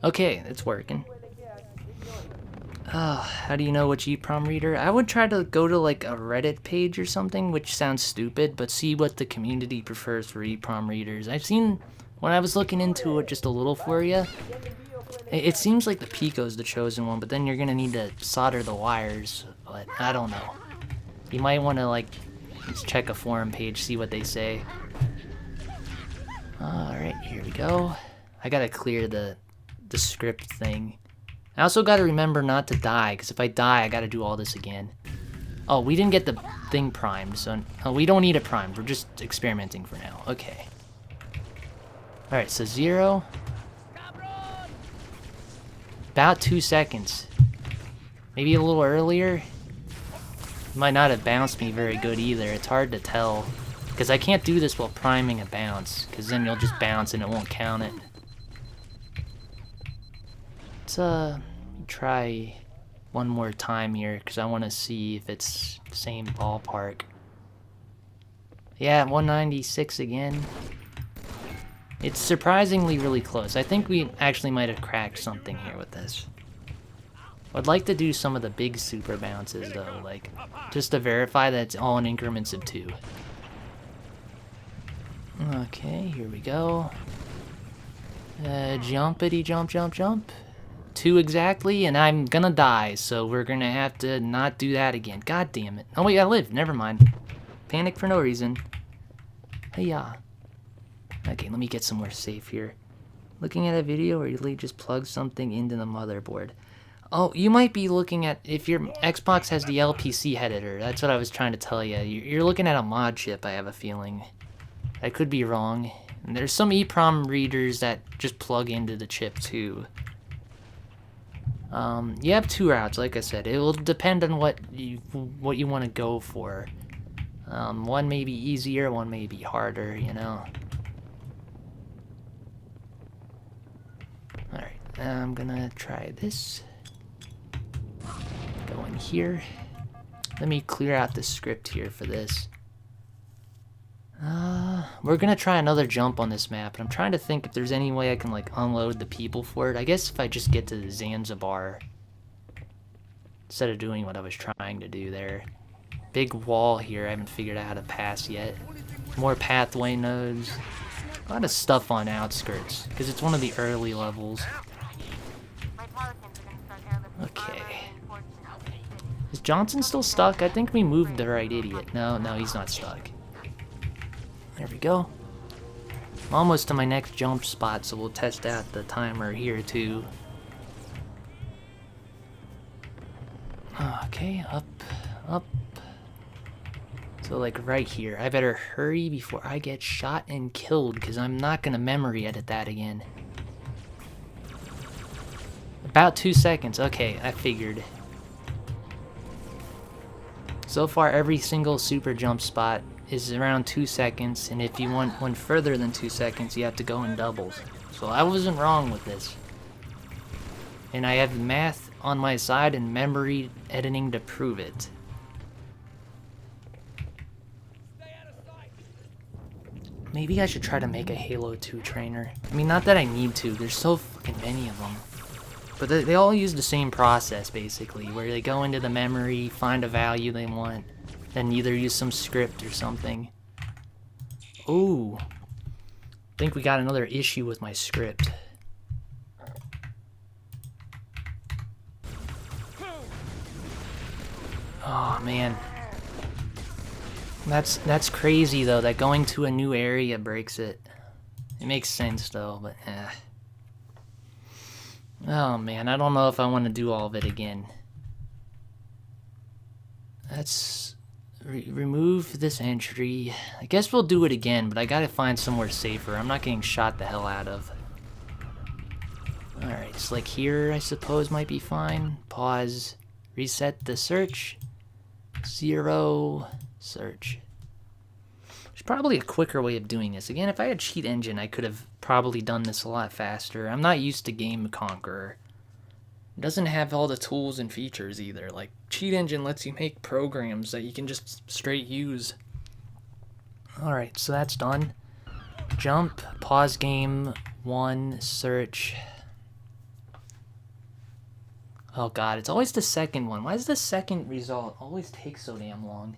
Okay, it's working. How do you know which EEPROM reader? I would try to go to like a Reddit page or something, which sounds stupid, but see what the community prefers for EEPROM readers. I've seen, when I was looking into it just a little for you, it seems like the Pico's the chosen one, but then you're gonna need to solder the wires, but I don't know. You might want to like just check a forum page, see what they say. Alright, here we go. I gotta clear the script thing. I also gotta remember not to die, because if I die, I gotta do all this again. Oh, we didn't get the thing primed, so we don't need it primed. We're just experimenting for now. Okay. Alright, so 0. About 2 seconds. Maybe a little earlier. Might not have bounced me very good either. It's hard to tell. Because I can't do this while priming a bounce, because then you'll just bounce and it won't count it. Let's try one more time here, because I want to see if it's the same ballpark. Yeah, 196 again. It's surprisingly really close. I think we actually might have cracked something here with this. I'd like to do some of the big super bounces though, like just to verify that it's all in increments of 2. Okay, here we go. Jumpity jump jump jump. 2 exactly, and I'm gonna die, so we're gonna have to not do that again. God damn it. Oh wait, I live. Never mind. Panic for no reason. Hey-ya. Okay, let me get somewhere safe here. Looking at a video or you just plug something into the motherboard. Oh, you might be looking at, if your Xbox has the LPC editor, that's what I was trying to tell you. You're looking at a mod chip, I have a feeling. I could be wrong. And there's some EEPROM readers that just plug into the chip too. You have 2 routes, like I said. It will depend on what you want to go for. One may be easier, one may be harder, you know. Alright, I'm gonna try this. Go in here. Let me clear out the script here for this. We're gonna try another jump on this map, and I'm trying to think if there's any way I can like unload the people for it. I guess if I just get to Zanzibar instead of doing what I was trying to do there. Big wall here I haven't figured out how to pass yet. More pathway nodes. A lot of stuff on outskirts because it's one of the early levels. Okay. Is Johnson still stuck? I think we moved the right idiot. No, he's not stuck. There we go. I'm almost to my next jump spot, so we'll test out the timer here too. Okay, up. So like right here. I better hurry before I get shot and killed, because I'm not gonna memory edit that again. About 2 seconds. Okay, I figured. So far, every single super jump spot is around 2 seconds, and if you want one further than 2 seconds, you have to go in doubles. So I wasn't wrong with this. And I have math on my side and memory editing to prove it. Maybe I should try to make a Halo 2 trainer. I mean, not that I need to, there's so fucking many of them. But they all use the same process, basically, where they go into the memory, find a value they want, then either use some script or something. Ooh. I think we got another issue with my script. Oh, man. That's crazy though, that going to a new area breaks it. It makes sense though, but oh man, I don't know if I want to do all of it again. Let's remove this entry. I guess we'll do it again, but I gotta find somewhere safer. I'm not getting shot the hell out of. Alright, so like here I suppose might be fine. Pause. Reset the search. 0. Search. There's probably a quicker way of doing this. Again, if I had Cheat Engine, I could have probably done this a lot faster. I'm not used to Game Conqueror. It doesn't have all the tools and features either. Like, Cheat Engine lets you make programs that you can just straight use. Alright, so that's done. Jump, pause game, 1, search. Oh god, it's always the second one. Why does the second result always take so damn long?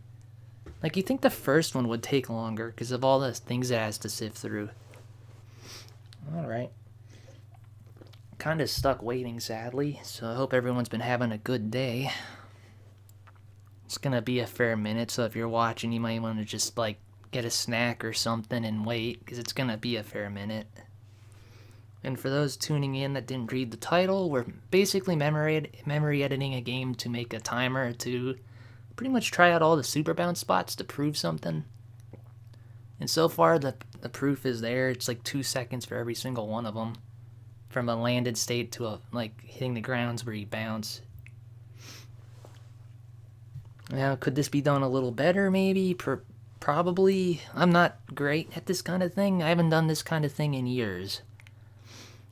Like, you think the first one would take longer because of all the things it has to sift through. Alright. Kind of stuck waiting, sadly, so I hope everyone's been having a good day. It's gonna be a fair minute, so if you're watching, you might want to just, like, get a snack or something and wait, because it's gonna be a fair minute. And for those tuning in that didn't read the title, we're basically memory editing a game to make a timer to pretty much try out all the super bounce spots to prove something. And so far, the proof is there. It's like 2 seconds for every single one of them. From a landed state to a, like, hitting the grounds where you bounce. Now, could this be done a little better, maybe? Probably. I'm not great at this kind of thing. I haven't done this kind of thing in years.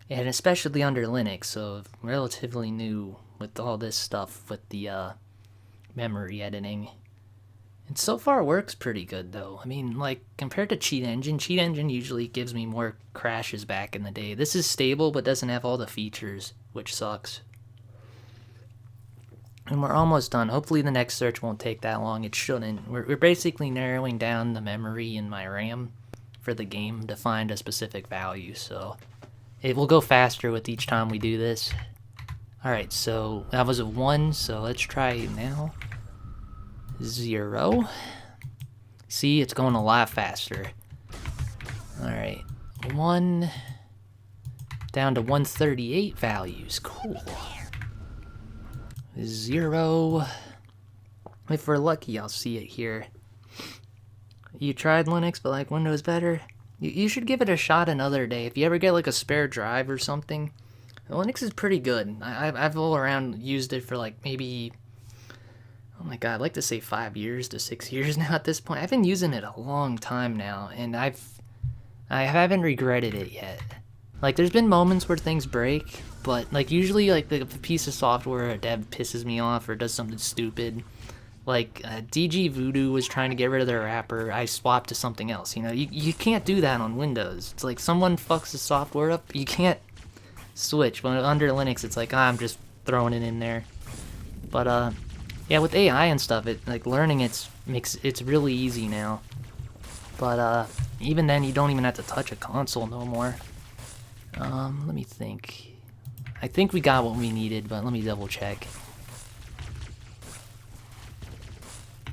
And especially under Linux, so relatively new with all this stuff with the memory editing. And so far works pretty good though. I mean, like, compared to Cheat Engine usually gives me more crashes back in the day. This is stable but doesn't have all the features, which sucks. And we're almost done. Hopefully the next search won't take that long. It shouldn't. We're basically narrowing down the memory in my RAM for the game to find a specific value, so it will go faster with each time we do this. Alright, so that was a 1, so let's try it now. 0. See, it's going a lot faster. Alright, 1 down to 138 values. Cool. 0. If we're lucky, I'll see it here. You tried Linux, but like Windows better? You should give it a shot another day. If you ever get like a spare drive or something, Linux is pretty good. I've all around used it for like maybe, oh my god, I'd like to say 5 years to 6 years now at this point. I've been using it a long time now, and I haven't regretted it yet. Like, there's been moments where things break, but like usually like the piece of software a dev pisses me off or does something stupid. Like, DG Voodoo was trying to get rid of their wrapper, I swapped to something else. You know, you can't do that on Windows. It's like someone fucks the software up, you can't switch. When under Linux, it's like, I'm just throwing it in there. But, yeah, with AI and stuff, it like learning it's really easy now. But, even then, you don't even have to touch a console no more. Let me think. I think we got what we needed, but let me double check.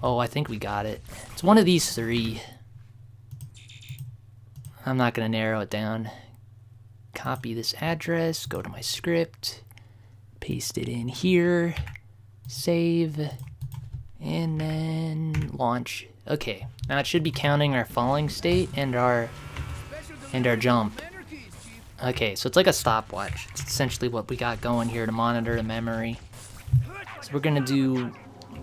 Oh, I think we got it. It's one of these 3. I'm not going to narrow it down. Copy this address, go to my script, paste it in here, save, and then launch. Okay, now it should be counting our falling state and our jump. Okay, so it's like a stopwatch. It's essentially what we got going here to monitor the memory. So we're going to do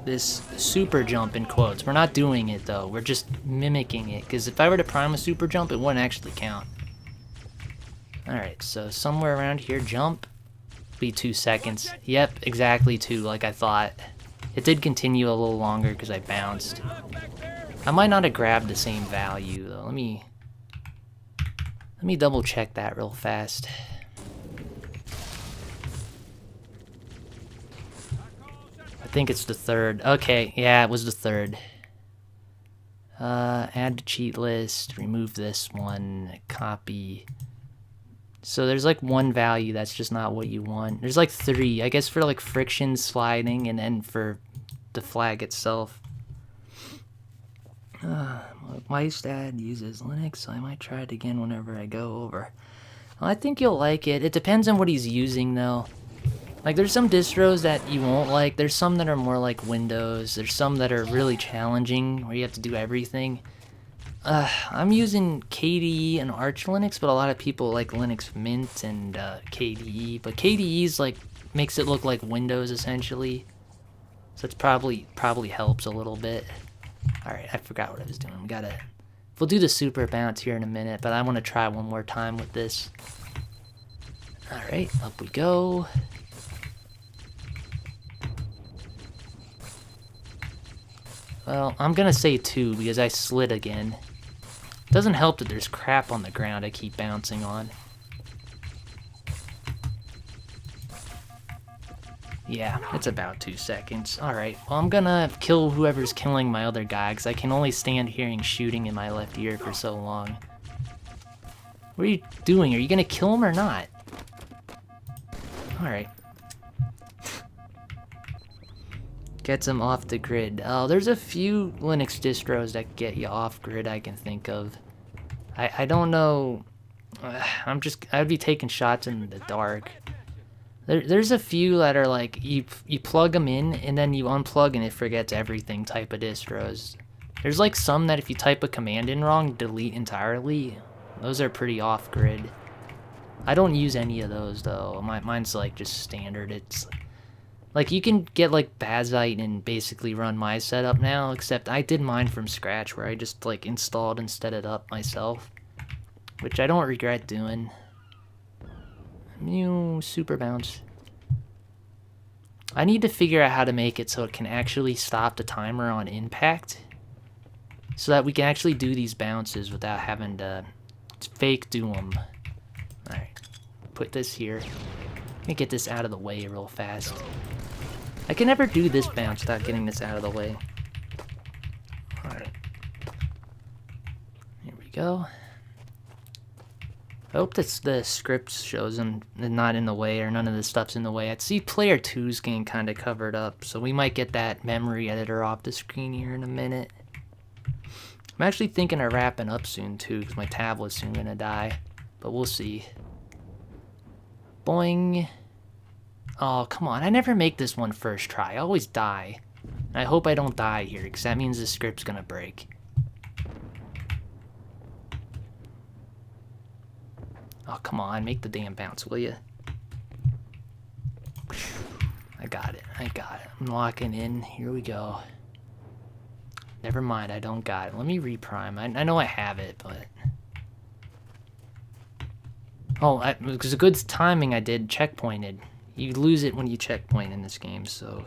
this super jump in quotes. We're not doing it though, we're just mimicking it, because if I were to prime a super jump, it wouldn't actually count. Alright, so somewhere around here, jump, be 2 seconds. Yep, exactly 2, like I thought. It did continue a little longer because I bounced. I might not have grabbed the same value though. Let me double check that real fast. I think it's the 3rd. Okay, yeah, it was the 3rd. Add to cheat list, remove this one, copy. So there's like 1 value that's just not what you want. There's like 3, I guess, for like friction sliding and then for the flag itself. My dad uses Linux, so I might try it again whenever I go over. Well, I think you'll like it. It depends on what he's using, though. Like, there's some distros that you won't like. There's some that are more like Windows. There's some that are really challenging, where you have to do everything. I'm using KDE and Arch Linux, but a lot of people like Linux Mint and KDE. But KDE's like makes it look like Windows essentially, so it's probably helps a little bit. All right, I forgot what I was doing. We'll do the super bounce here in a minute, but I want to try one more time with this. All right, up we go. Well, I'm gonna say 2 because I slid again. Doesn't help that there's crap on the ground I keep bouncing on. Yeah, it's about 2 seconds. Alright, well I'm gonna kill whoever's killing my other guy, because I can only stand hearing shooting in my left ear for so long. What are you doing? Are you gonna kill him or not? Alright. Gets him off the grid. Oh, there's a few Linux distros that get you off grid I can think of. I don't know. I'd be taking shots in the dark. There's a few that are like, you plug them in and then you unplug and it forgets everything type of distros. There's like some that if you type a command in wrong, delete entirely. Those are pretty off grid. I don't use any of those though. Mine's like just standard. It's like you can get like Bazite and basically run my setup now, except I did mine from scratch where I just like installed and set it up myself, which I don't regret doing. New super bounce. I need to figure out how to make it so it can actually stop the timer on impact, so that we can actually do these bounces without having to fake do them. Alright, put this here. Let me get this out of the way real fast. I can never do this bounce without getting this out of the way. Alright. Here we go. I hope that the script shows them not in the way, or none of this stuff's in the way. I see player 2's getting kind of covered up, so we might get that memory editor off the screen here in a minute. I'm actually thinking of wrapping up soon too, because my tablet's soon gonna die, but we'll see. Boing. Oh, come on. I never make this one first try. I always die. And I hope I don't die here, because that means the script's gonna break. Oh, come on. Make the damn bounce, will you? I got it. I'm locking in. Here we go. Never mind. I don't got it. Let me reprime. I know I have it, but... Oh, it was a good timing I did. Checkpointed. You lose it when you checkpoint in this game, so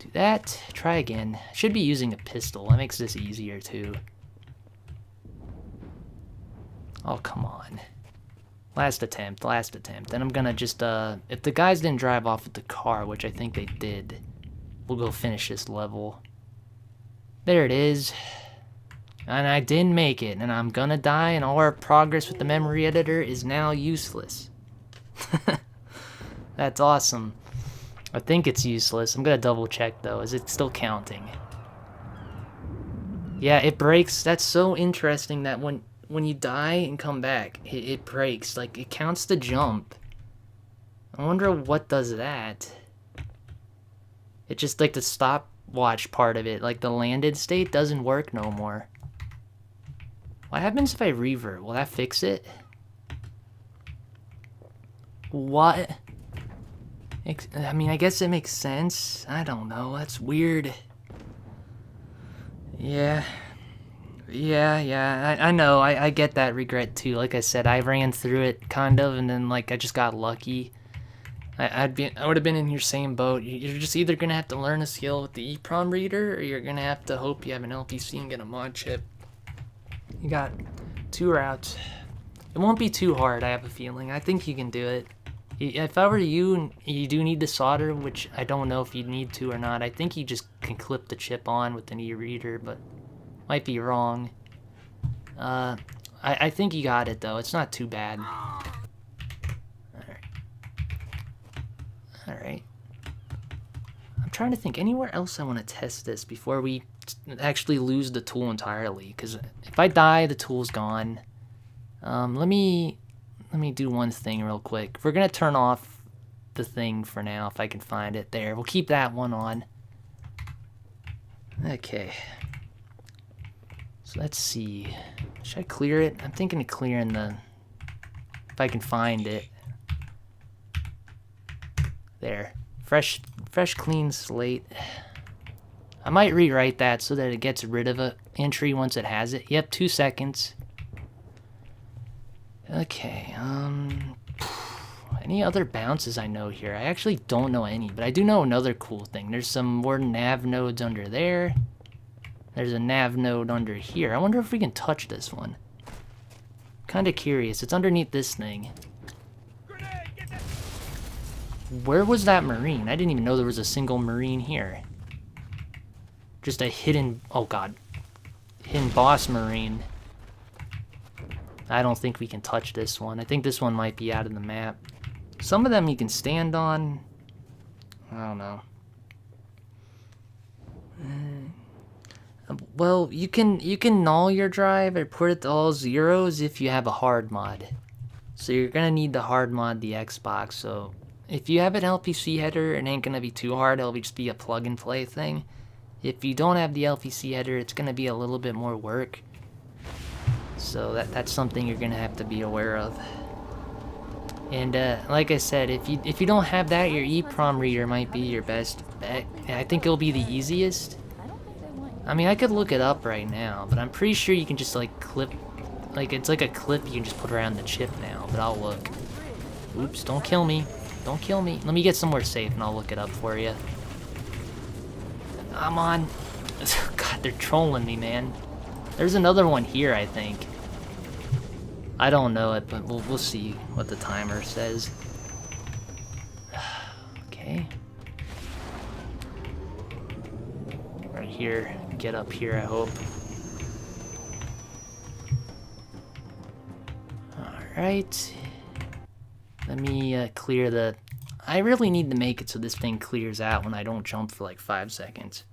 do that. Try again. Should be using a pistol. That makes this easier too. Oh, come on. Last attempt. Then I'm gonna just, if the guys didn't drive off with the car, which I think they did, we'll go finish this level. There it is. And I didn't make it, and I'm gonna die, and all our progress with the memory editor is now useless. That's awesome. I think it's useless. I'm gonna double check though. Is it still counting? Yeah, it breaks. That's so interesting that when you die and come back, it breaks. Like, it counts the jump. I wonder what does that. It just, like, the stopwatch part of it, like the landed state, doesn't work no more. What happens if I revert? Will that fix it? What? I mean, I guess it makes sense. I don't know. That's weird. Yeah. I know. I get that regret too. Like I said, I ran through it kind of, and then like I just got lucky. I would have been in your same boat. You're just either gonna have to learn a skill with the EEPROM reader, or you're gonna have to hope you have an LPC and get a mod chip. You got 2 routes. It won't be too hard. I have a feeling. I think you can do it. If I were you and you do need to solder, which I don't know if you need to or not, I think you just can clip the chip on with an e-reader, but might be wrong. I think you got it though. It's not too bad. Alright. I'm trying to think anywhere else I want to test this before we actually lose the tool entirely, because if I die, the tool's gone. Let me do one thing real quick. We're gonna turn off the thing for now if I can find it. There, we'll keep that one on. Okay. So let's see. Should I clear it? I'm thinking of clearing the... if I can find it. There. Fresh clean slate. I might rewrite that so that it gets rid of an entry once it has it. Yep, 2 seconds. Okay, any other bounces I know here? I actually don't know any, but I do know another cool thing. There's some more nav nodes under there. There's a nav node under here. I wonder if we can touch this one. Kinda curious. It's underneath this thing. Where was that marine? I didn't even know there was a single marine here. Just a hidden... oh god. Hidden boss marine. I don't think we can touch this one. I think this one might be out of the map. Some of them you can stand on. I don't know. Well, you can null your drive or put it to all zeros if you have a hard mod. So you're gonna need to hard mod the Xbox. So if you have an LPC header, it ain't gonna be too hard. It'll just be a plug and play thing. If you don't have the LPC header, it's gonna be a little bit more work. So that's something you're gonna have to be aware of. And like I said, if you don't have that, your EEPROM reader might be your best bet. And I think it'll be the easiest. I mean, I could look it up right now, but I'm pretty sure you can just like clip, like it's like a clip you can just put around the chip now. But I'll look. Oops! Don't kill me! Don't kill me! Let me get somewhere safe and I'll look it up for you. I'm on. God, they're trolling me, man. There's another one here, I think. I don't know it, but we'll see what the timer says. Okay. Right here. Get up here, I hope. Alright. Let me clear the... I really need to make it so this thing clears out when I don't jump for like 5 seconds.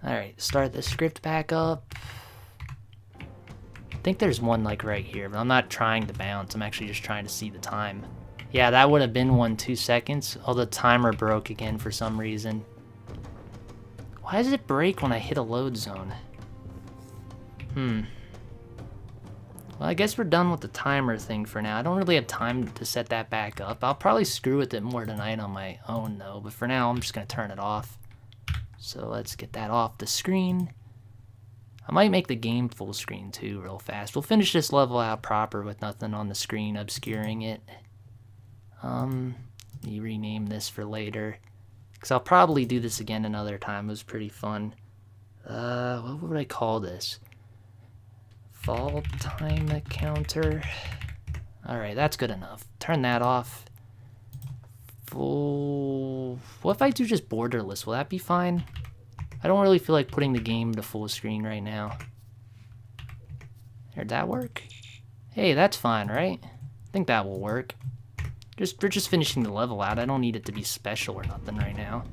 Alright, start the script back up. I think there's one like right here, but I'm not trying to bounce. I'm actually just trying to see the time. Yeah, that would have been 2 seconds. Oh, the timer broke again for some reason. Why does it break when I hit a load zone? Well, I guess we're done with the timer thing for now. I don't really have time to set that back up. I'll probably screw with it more tonight on my own though, but for now I'm just gonna turn it off. So let's get that off the screen. I might make the game full screen too real fast. We'll finish this level out proper with nothing on the screen obscuring it. Let me rename this for later. Because I'll probably do this again another time. It was pretty fun. What would I call this? Fall time counter. Alright, that's good enough. Turn that off. Full... what if I do just borderless? Will that be fine? I don't really feel like putting the game to full screen right now. Did that work? Hey, that's fine, right? I think that will work. We're just finishing the level out. I don't need it to be special or nothing right now.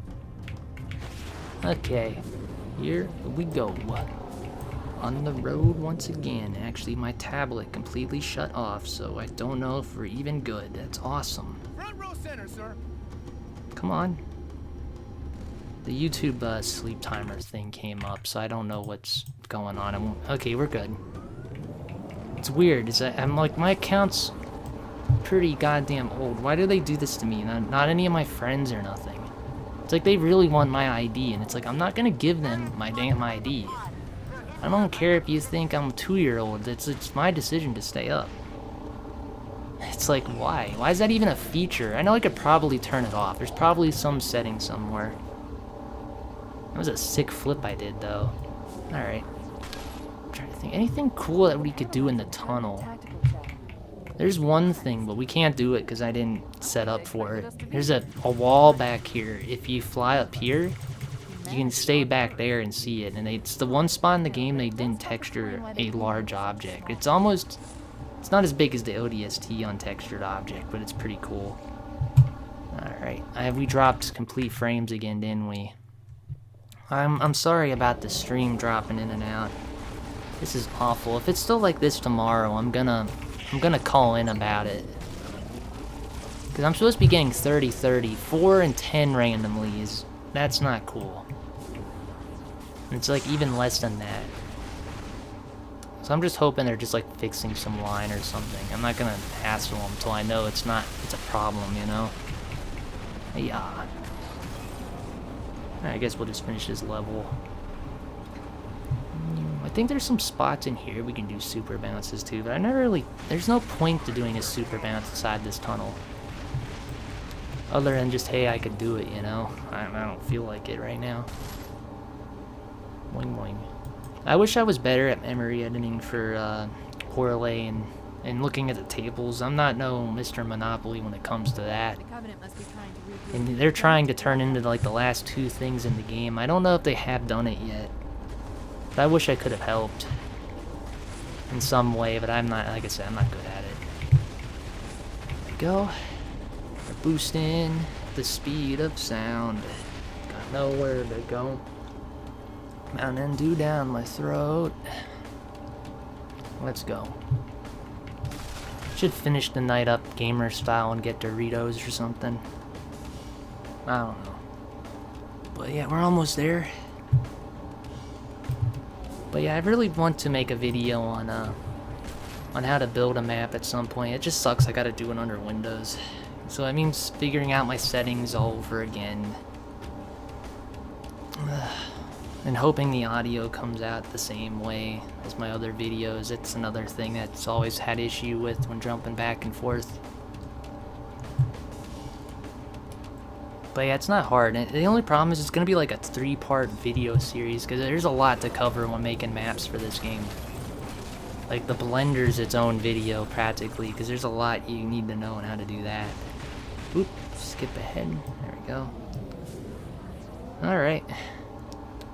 Okay, here we go. On the road once again. Actually, my tablet completely shut off, so I don't know if we're even good. That's awesome. Front row center, sir. Come on. The YouTube sleep timer thing came up, so I don't know what's going on. Okay, we're good. It's weird. I'm like, my account's pretty goddamn old. Why do they do this to me? Not any of my friends or nothing. It's like they really want my ID, and it's like, I'm not gonna give them my damn ID. I don't care if you think I'm a 2-year-old. It's my decision to stay up. It's like, why? Why is that even a feature? I know I could probably turn it off. There's probably some setting somewhere. That was a sick flip I did, though. Alright. I'm trying to think. Anything cool that we could do in the tunnel? There's one thing, but we can't do it because I didn't set up for it. There's a wall back here. If you fly up here, you can stay back there and see it. And it's the one spot in the game they didn't texture a large object. It's not as big as the ODST untextured object, but it's pretty cool. Alright. We dropped complete frames again, didn't we? I'm sorry about the stream dropping in and out. This is awful. If it's still like this tomorrow, I'm gonna call in about it. Because I'm supposed to be getting 30, 30, 4 and 10 randomly. That's not cool. It's like even less than that. So I'm just hoping they're just like fixing some line or something. I'm not gonna hassle them until I know it's a problem, you know? Yeah. I guess we'll just finish this level. I think there's some spots in here we can do super bounces too, but I never really... There's no point to doing a super bounce inside this tunnel. Other than just, hey, I could do it, you know? I don't feel like it right now. Boing boing. I wish I was better at memory editing for Corley and looking at the tables. I'm not no Mr. Monopoly when it comes to that. The Covenant must be trying to And they're trying to turn into like the last 2 things in the game. I don't know if they have done it yet. But I wish I could have helped in some way, but I'm not, like I said, I'm not good at it. There we go. We're boosting the speed of sound. Got nowhere to go. Mountain Dew down my throat. Let's go. Should finish the night up gamer style and get Doritos or something. I don't know. But yeah, we're almost there. But yeah, I really want to make a video on how to build a map at some point. It just sucks I gotta do it under Windows. So that means figuring out my settings all over again. And hoping the audio comes out the same way as my other videos. It's another thing that's always had issue with when jumping back and forth. But yeah, it's not hard. The only problem is it's going to be like a 3-part video series because there's a lot to cover when making maps for this game. Like the Blender's its own video practically because there's a lot you need to know on how to do that. Oop, skip ahead. There we go. Alright.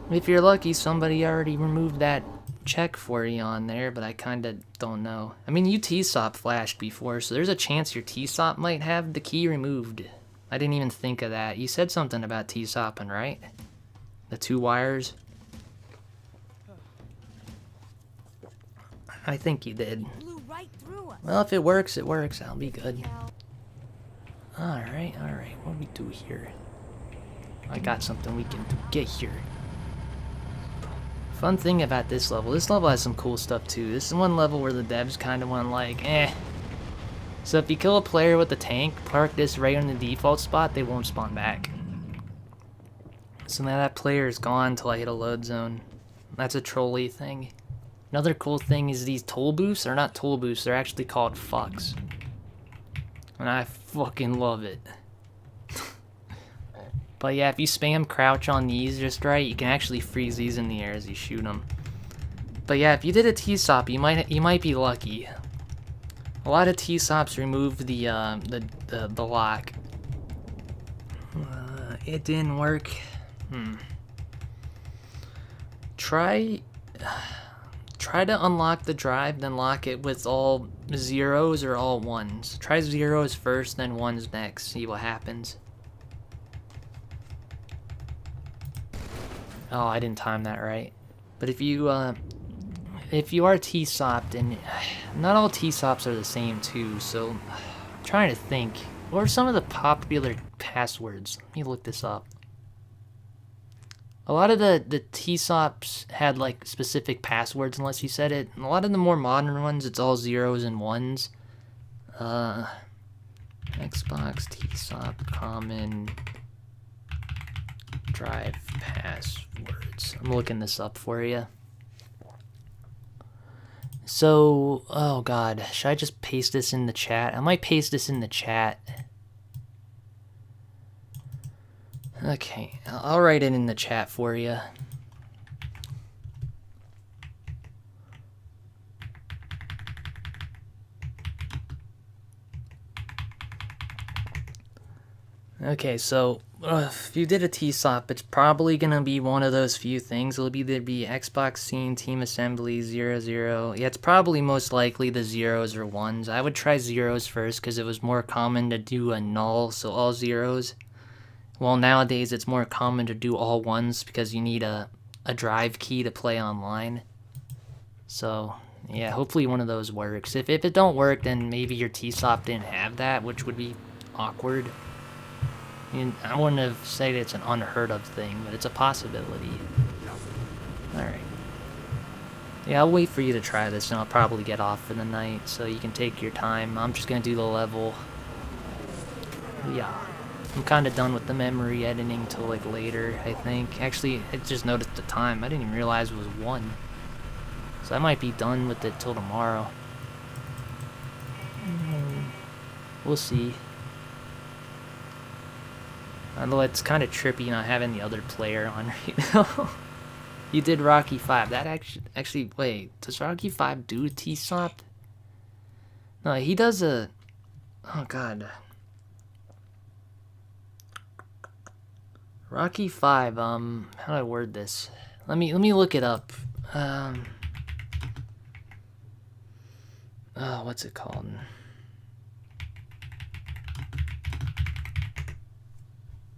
If you're lucky, somebody already removed that check for you on there, but I kinda don't know. I mean, you TSOP flashed before, so there's a chance your TSOP might have the key removed. I didn't even think of that. You said something about TSOPing, right? The 2 wires? I think you did. Well, if it works, it works. I'll be good. Alright, alright. What do we do here? I got something we can do. Get here. Fun thing about this level has some cool stuff too. This is one level where the devs kind of went like, eh. So if you kill a player with a tank, park this right on the default spot, they won't spawn back. So now that player is gone until I hit a load zone. That's a trolley thing. Another cool thing is these toll booths are not toll booths, they're actually called fucks. And I fucking love it. But yeah, if you spam crouch on these just right, you can actually freeze these in the air as you shoot them. But yeah, if you did a TSOP, you might be lucky. A lot of TSOPs remove the lock. It didn't work. Try to unlock the drive, then lock it with all 0s or all 1s. Try 0s first, then 1s next. See what happens. Oh, I didn't time that right. But if you are TSOP'd, and not all TSOPs are the same too, so I'm trying to think. What are some of the popular passwords? Let me look this up. A lot of the TSOPs had like specific passwords unless you said it. And a lot of the more modern ones, it's all 0s and 1s. Xbox TSOP common drive passwords. I'm looking this up for you. So, oh god, should I just paste this in the chat? I might paste this in the chat. Okay, I'll write it in the chat for you. Okay, so if you did a TSOP, it's probably gonna be one of those few things. It'll either be Xbox scene, team assembly, 0, 0. Yeah, it's probably most likely the 0s or 1s. I would try 0s first because it was more common to do a null, so all 0s. Well, nowadays it's more common to do all ones because you need a drive key to play online. So, yeah, hopefully one of those works. If it don't work, then maybe your T-Sop didn't have that, which would be awkward. I mean, I wouldn't have said it's an unheard of thing, but it's a possibility. Alright. Yeah, I'll wait for you to try this, and I'll probably get off for the night, so you can take your time. I'm just gonna do the level. Yeah. I'm kind of done with the memory editing till, like, later, I think. Actually, I just noticed the time. I didn't even realize it was 1. So I might be done with it till tomorrow. We'll see. Although it's kind of trippy not having the other player on right now. You did Rocky 5. That actually, wait, does Rocky 5 do a T-Sop? No, he does a, oh god. Rocky 5, how do I word this? Let me look it up. Oh, what's it called?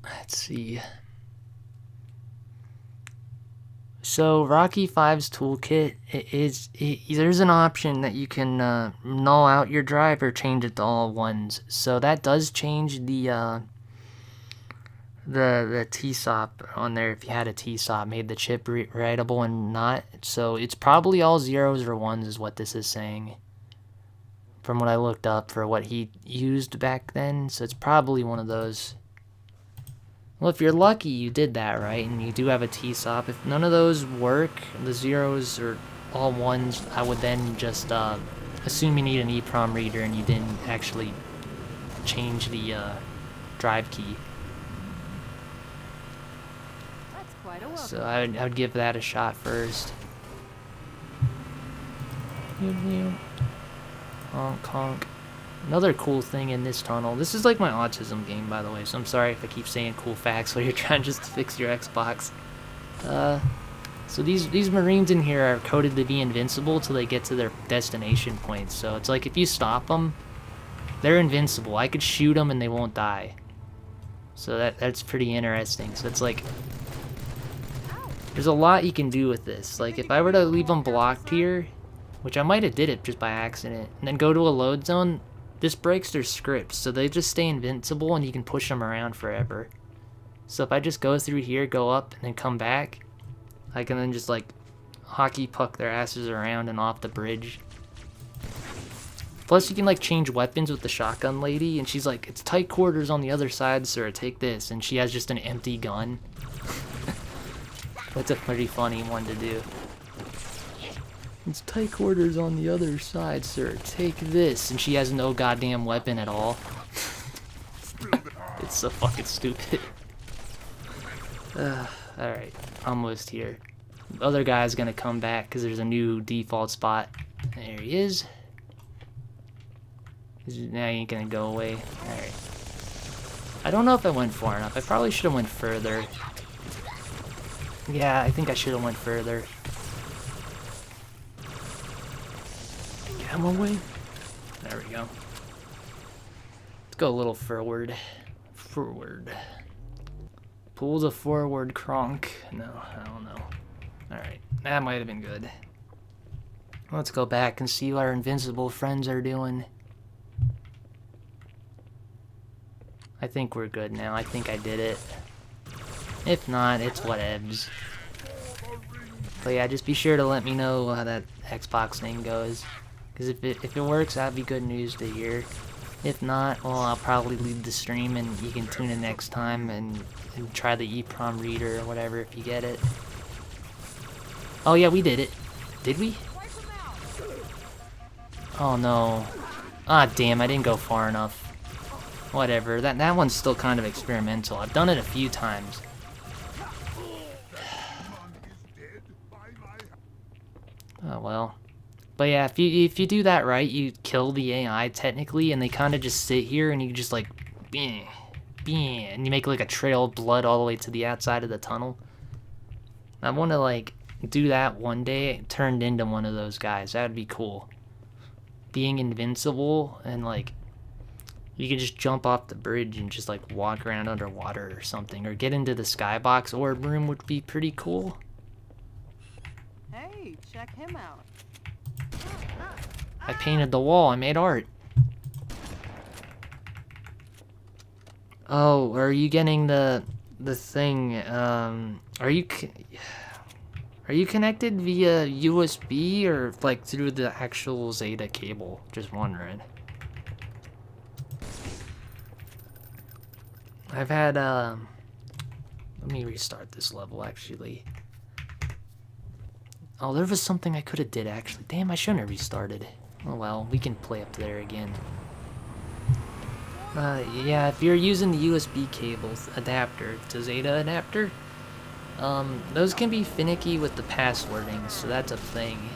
Let's see. So Rocky 5's toolkit there's an option that you can null out your drive or change it to all ones. So that does change the T-Sop on there if you had a T-Sop, made the chip writable and not. So it's probably all zeros or ones is what this is saying. From what I looked up for what he used back then. So it's probably one of those. Well, if you're lucky, you did that, right? And you do have a T-Sop. If none of those work, the zeros or all ones, I would then just assume you need an EEPROM reader and you didn't actually change the drive key. That's quite a welcome. So I would give that a shot first. Honk, honk. Another cool thing in this tunnel. This is like my autism game, by the way, so I'm sorry if I keep saying cool facts while you're trying just to fix your Xbox. So these Marines in here are coded to be invincible till they get to their destination points. So it's like if you stop them, they're invincible. I could shoot them and they won't die. So that's pretty interesting. So it's like, there's a lot you can do with this. Like if I were to leave them blocked here, which I might have did it just by accident, and then go to a load zone, this breaks their scripts, so they just stay invincible and you can push them around forever. So if I just go through here, go up, and then come back, I can then just like hockey puck their asses around and off the bridge. Plus you can like change weapons with the shotgun lady, and she's like, it's tight quarters on the other side, sir, take this, and she has just an empty gun. That's a pretty funny one to do. It's tight quarters on the other side, sir. Take this. And she has no goddamn weapon at all. It's so fucking stupid. Alright, almost here. The other guy's gonna come back because there's a new default spot. There he is. Now he ain't gonna go away. Alright. I don't know if I went far enough. I probably should have went further. Yeah, I think I should have went further. Come away. There we go. Let's go a little forward. Forward. Pull the forward cronk. No, I don't know. Alright, that might have been good. Let's go back and see what our invincible friends are doing. I think we're good now. I think I did it. If not, it's whatevs. But yeah, just be sure to let me know how that Xbox thing goes. Because if it works, that'd be good news to hear. If not, well, I'll probably leave the stream and you can tune in next time and try the EEPROM reader or whatever if you get it. Oh yeah, we did it. Did we? Oh no. Ah damn, I didn't go far enough. Whatever, that one's still kind of experimental. I've done it a few times. Oh well. But yeah, if you do that right, you kill the AI technically, and they kind of just sit here, and you just like, and you make like a trail of blood all the way to the outside of the tunnel. I want to like do that one day, turned into one of those guys. That would be cool. Being invincible and like, You can just jump off the bridge and just like walk around underwater or something, or get into the skybox orb room would be pretty cool. Hey, check him out. I painted the wall, I made art. Oh, are you getting the thing, are you connected via USB or like through the actual Zeta cable? Just wondering. I've had, let me restart this level actually. Oh, there was something I could have did actually. Damn, I shouldn't have restarted. Oh well, we can play up there again. Yeah, if you're using the USB cables adapter, to Zeta adapter, those can be finicky with the passwording, so that's a thing.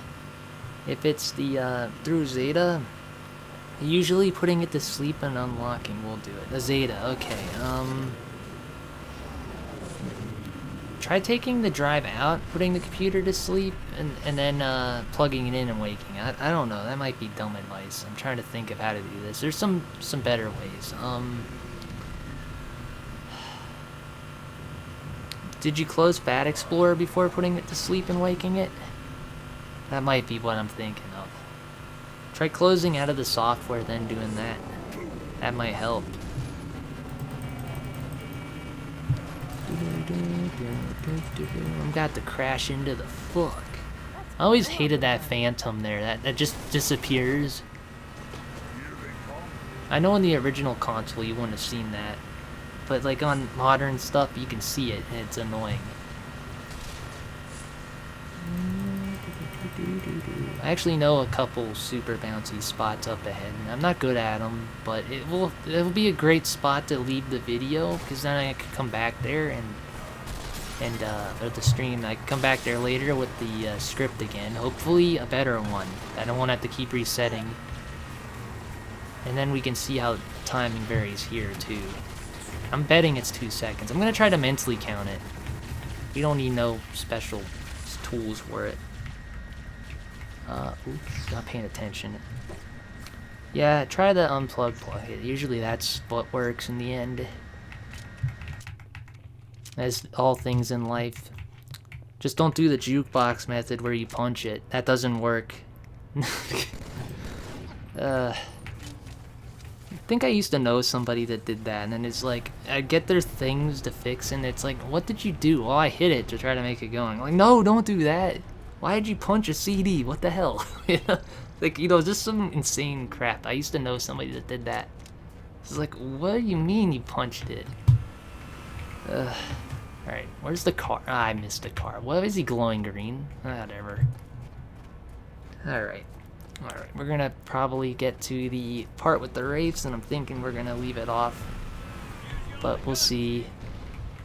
If it's the, through Zeta, usually putting it to sleep and unlocking will do it. The Zeta, okay, try taking the drive out, putting the computer to sleep, and then, plugging it in and waking. I don't know, that might be dumb advice. I'm trying to think of how to do this. There's some better ways. Did you close Fat Explorer before putting it to sleep and waking it? That might be what I'm thinking of. Try closing out of the software, then doing that. That might help. I'm about to crash into the fuck. I always hated that phantom there, that just disappears. I know in the original console you wouldn't have seen that, but like on modern stuff you can see it and it's annoying. I actually know a couple super bouncy spots up ahead, and I'm not good at them, but it'll be a great spot to leave the video, because then I can come back there or the stream, I can come back there later with the script again, hopefully a better one. I don't want to have to keep resetting. And then we can see how timing varies here too. I'm betting it's 2 seconds. I'm gonna try to mentally count it. We don't need no special tools for it. Oops, not paying attention. Yeah, try the unplug plug. Usually that's what works in the end. As all things in life. Just don't do the jukebox method where you punch it. That doesn't work. I think I used to know somebody that did that, and then it's like, I'd get their things to fix, and it's like, what did you do? Well, I hit it to try to make it going. Like, no, don't do that. Why did you punch a CD? What the hell? Like, just some insane crap. I used to know somebody that did that. It's like, what do you mean you punched it? Alright, where's the car? I missed the car. What is he glowing green? Whatever. Alright. Alright, we're gonna probably get to the part with the wraiths, and I'm thinking we're gonna leave it off. But we'll see.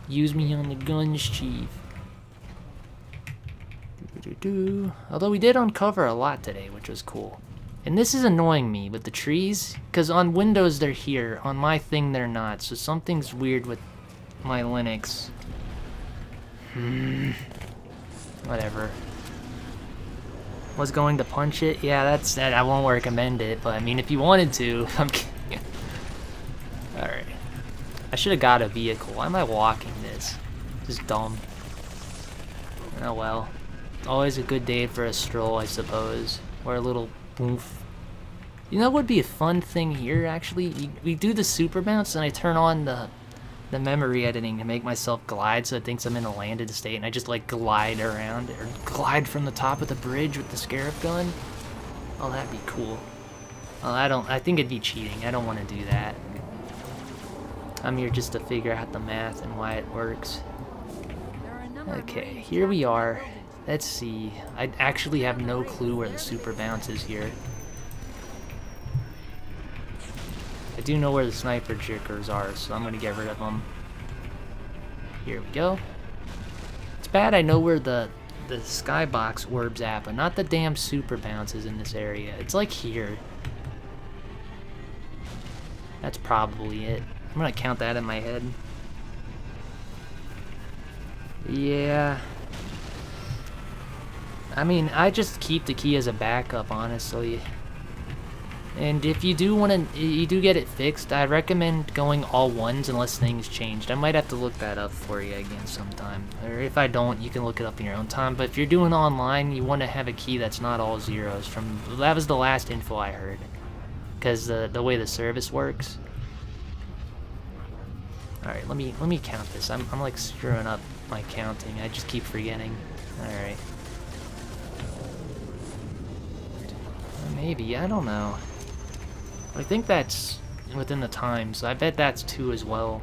Use me on the guns, chief. Although we did uncover a lot today, which was cool. And this is annoying me with the trees, because on Windows they're here, on my thing they're not, so something's weird with my Linux. Whatever. Was going to punch it? Yeah, that's that. I won't recommend it, but I mean, if you wanted to, I'm kidding. Alright. I should have got a vehicle. Why am I walking this? Just dumb. Oh well. Always a good day for a stroll, I suppose. Or a little boof. You know what would be a fun thing here, actually? We do the super bounce, and I turn on the memory editing to make myself glide so it thinks I'm in a landed state, and I just like glide around, or glide from the top of the bridge with the scarab gun. Oh, that'd be cool. Oh, I think it'd be cheating. I don't want to do that. I'm here just to figure out the math and why it works. Okay, here we are. Let's see. I actually have no clue where the super bounce is here. I do know where the sniper jiggers are, so I'm gonna get rid of them. Here we go. It's bad I know where the skybox orb's at, but not the damn super bounces in this area. It's like here. That's probably it. I'm gonna count that in my head. Yeah. I mean, I just keep the key as a backup, honestly. And if you do want to, you do get it fixed, I recommend going all ones unless things changed. I might have to look that up for you again sometime. Or if I don't, you can look it up in your own time. But if you're doing online, you want to have a key that's not all zeros. That was the last info I heard. Because the way the service works. Alright, let me count this. I'm like screwing up my counting. I just keep forgetting. Alright. Maybe, I don't know. I think that's within the time, so I bet that's 2 as well.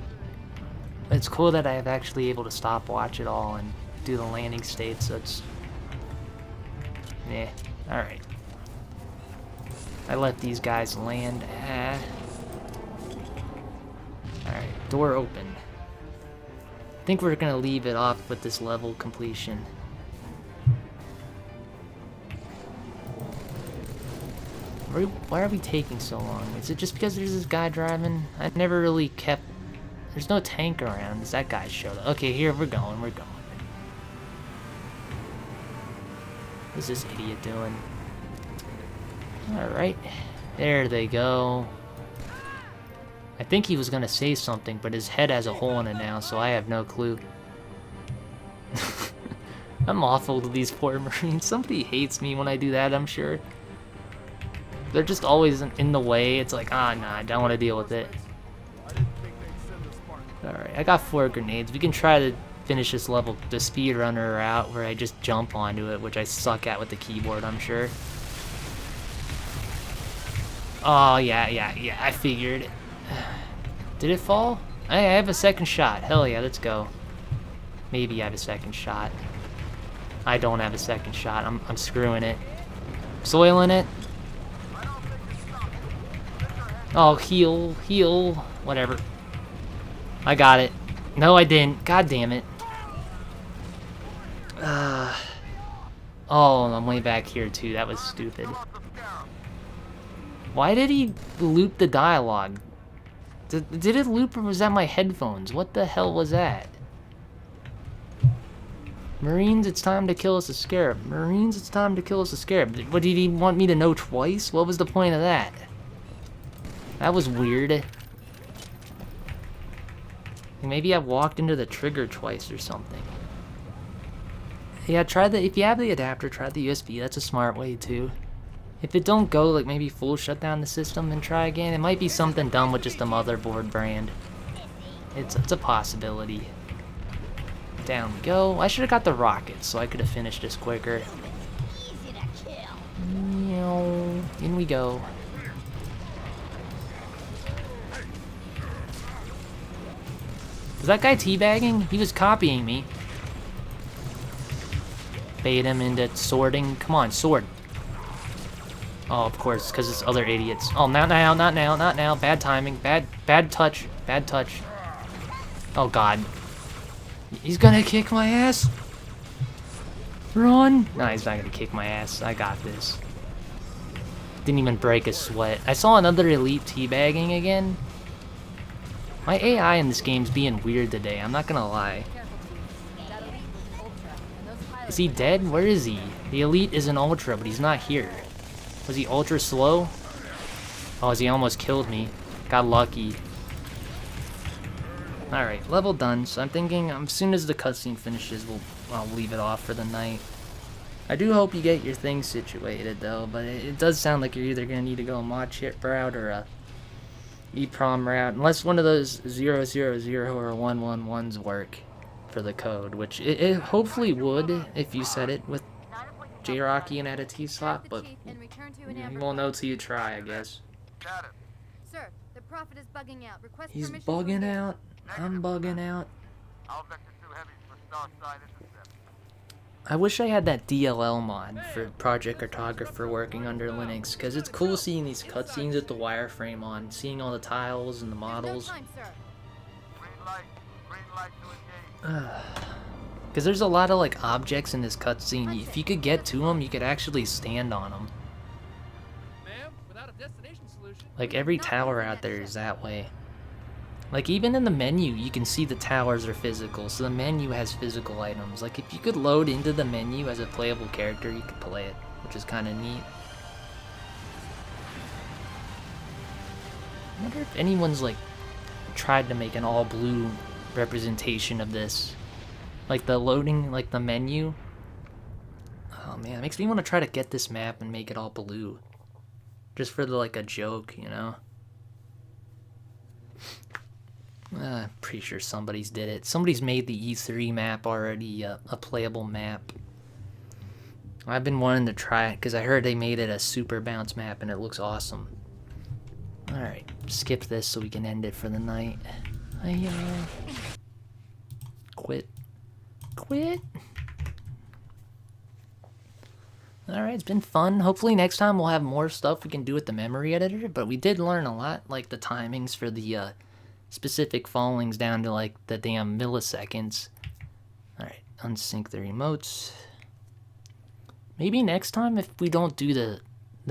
It's cool that I'm actually able to stopwatch it all and do the landing state, so it's... Yeah, alright. I let these guys land. Alright, door open. I think we're gonna leave it off with this level completion. Why are we taking so long? Is it just because there's this guy driving? I never really kept... There's no tank around. Does that guy showed up? Okay, here, we're going. What's this idiot doing? Alright. There they go. I think he was gonna say something, but his head has a hole in it now, so I have no clue. I'm awful to these poor Marines. Somebody hates me when I do that, I'm sure. They're just always in the way. It's like, nah, I don't want to deal with it. Alright, I got 4 grenades. We can try to finish this level, the speedrunner route, where I just jump onto it, which I suck at with the keyboard, I'm sure. Oh, yeah, I figured. Did it fall? I have a second shot. Hell yeah, let's go. Maybe I have a second shot. I don't have a second shot. I'm screwing it. Soiling it. Oh, heal. Whatever. I got it. No, I didn't. God damn it. Oh, I'm way back here too. That was stupid. Why did he loop the dialogue? Did it loop or was that my headphones? What the hell was that? Marines, it's time to kill us a scarab. Marines, it's time to kill us a scarab. What, did he want me to know twice? What was the point of that? That was weird. Maybe I walked into the trigger twice or something. Yeah, if you have the adapter, try the USB. That's a smart way too. If it don't go, like maybe full shut down the system and try again. It might be something done with just the motherboard brand. It's a possibility. Down we go. I should have got the rockets so I could have finished this quicker. In we go. Was that guy teabagging? He was copying me. Bait him into sorting. Come on, sword. Oh, of course, because it's other idiots. Oh, not now. Bad timing. Bad touch. Oh, God. He's gonna kick my ass. Run. No, he's not gonna kick my ass. I got this. Didn't even break a sweat. I saw another elite teabagging again. My AI in this game's being weird today, I'm not gonna lie. Is he dead? Where is he? The elite is an ultra, but he's not here. Was he ultra slow? Oh, he almost killed me. Got lucky. Alright, level done. So I'm thinking as soon as the cutscene finishes, I'll leave it off for the night. I do hope you get your things situated though, but it does sound like you're either gonna need to go a mod chip route or a EEPROM route, unless one of those 000 or 111s work for the code, which it hopefully would if you set it with J-Rocky and add a T-slot, but you won't know till you try, I guess. Sir, the Prophet is bugging out. Request He's permission to bugging engage. out. I'm bugging out. I wish I had that DLL mod for Project Cartographer working under Linux, because it's cool seeing these cutscenes with the wireframe on, seeing all the tiles and the models. Because there's a lot of like objects in this cutscene. If you could get to them, you could actually stand on them. Like every tower out there is that way. Like even in the menu, you can see the towers are physical, so the menu has physical items. Like if you could load into the menu as a playable character, you could play it, which is kind of neat. I wonder if anyone's like tried to make an all blue representation of this. Like the loading, like the menu. Oh man, it makes me want to try to get this map and make it all blue. Just for like a joke, you know? I'm pretty sure somebody's did it. Somebody's made the E3 map already a playable map. I've been wanting to try it because I heard they made it a super bounce map and it looks awesome. Alright, skip this so we can end it for the night. Quit. Quit. Alright, it's been fun. Hopefully next time we'll have more stuff we can do with the memory editor, but we did learn a lot, like the timings for the specific fallings down to like the damn milliseconds. Alright, unsync the remotes. Maybe next time if we don't do the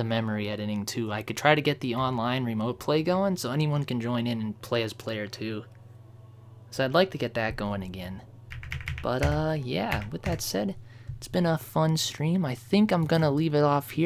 memory editing too, I could try to get the online remote play going so anyone can join in and play as player 2. So I'd like to get that going again. But yeah, with that said, it's been a fun stream. I think I'm gonna leave it off here.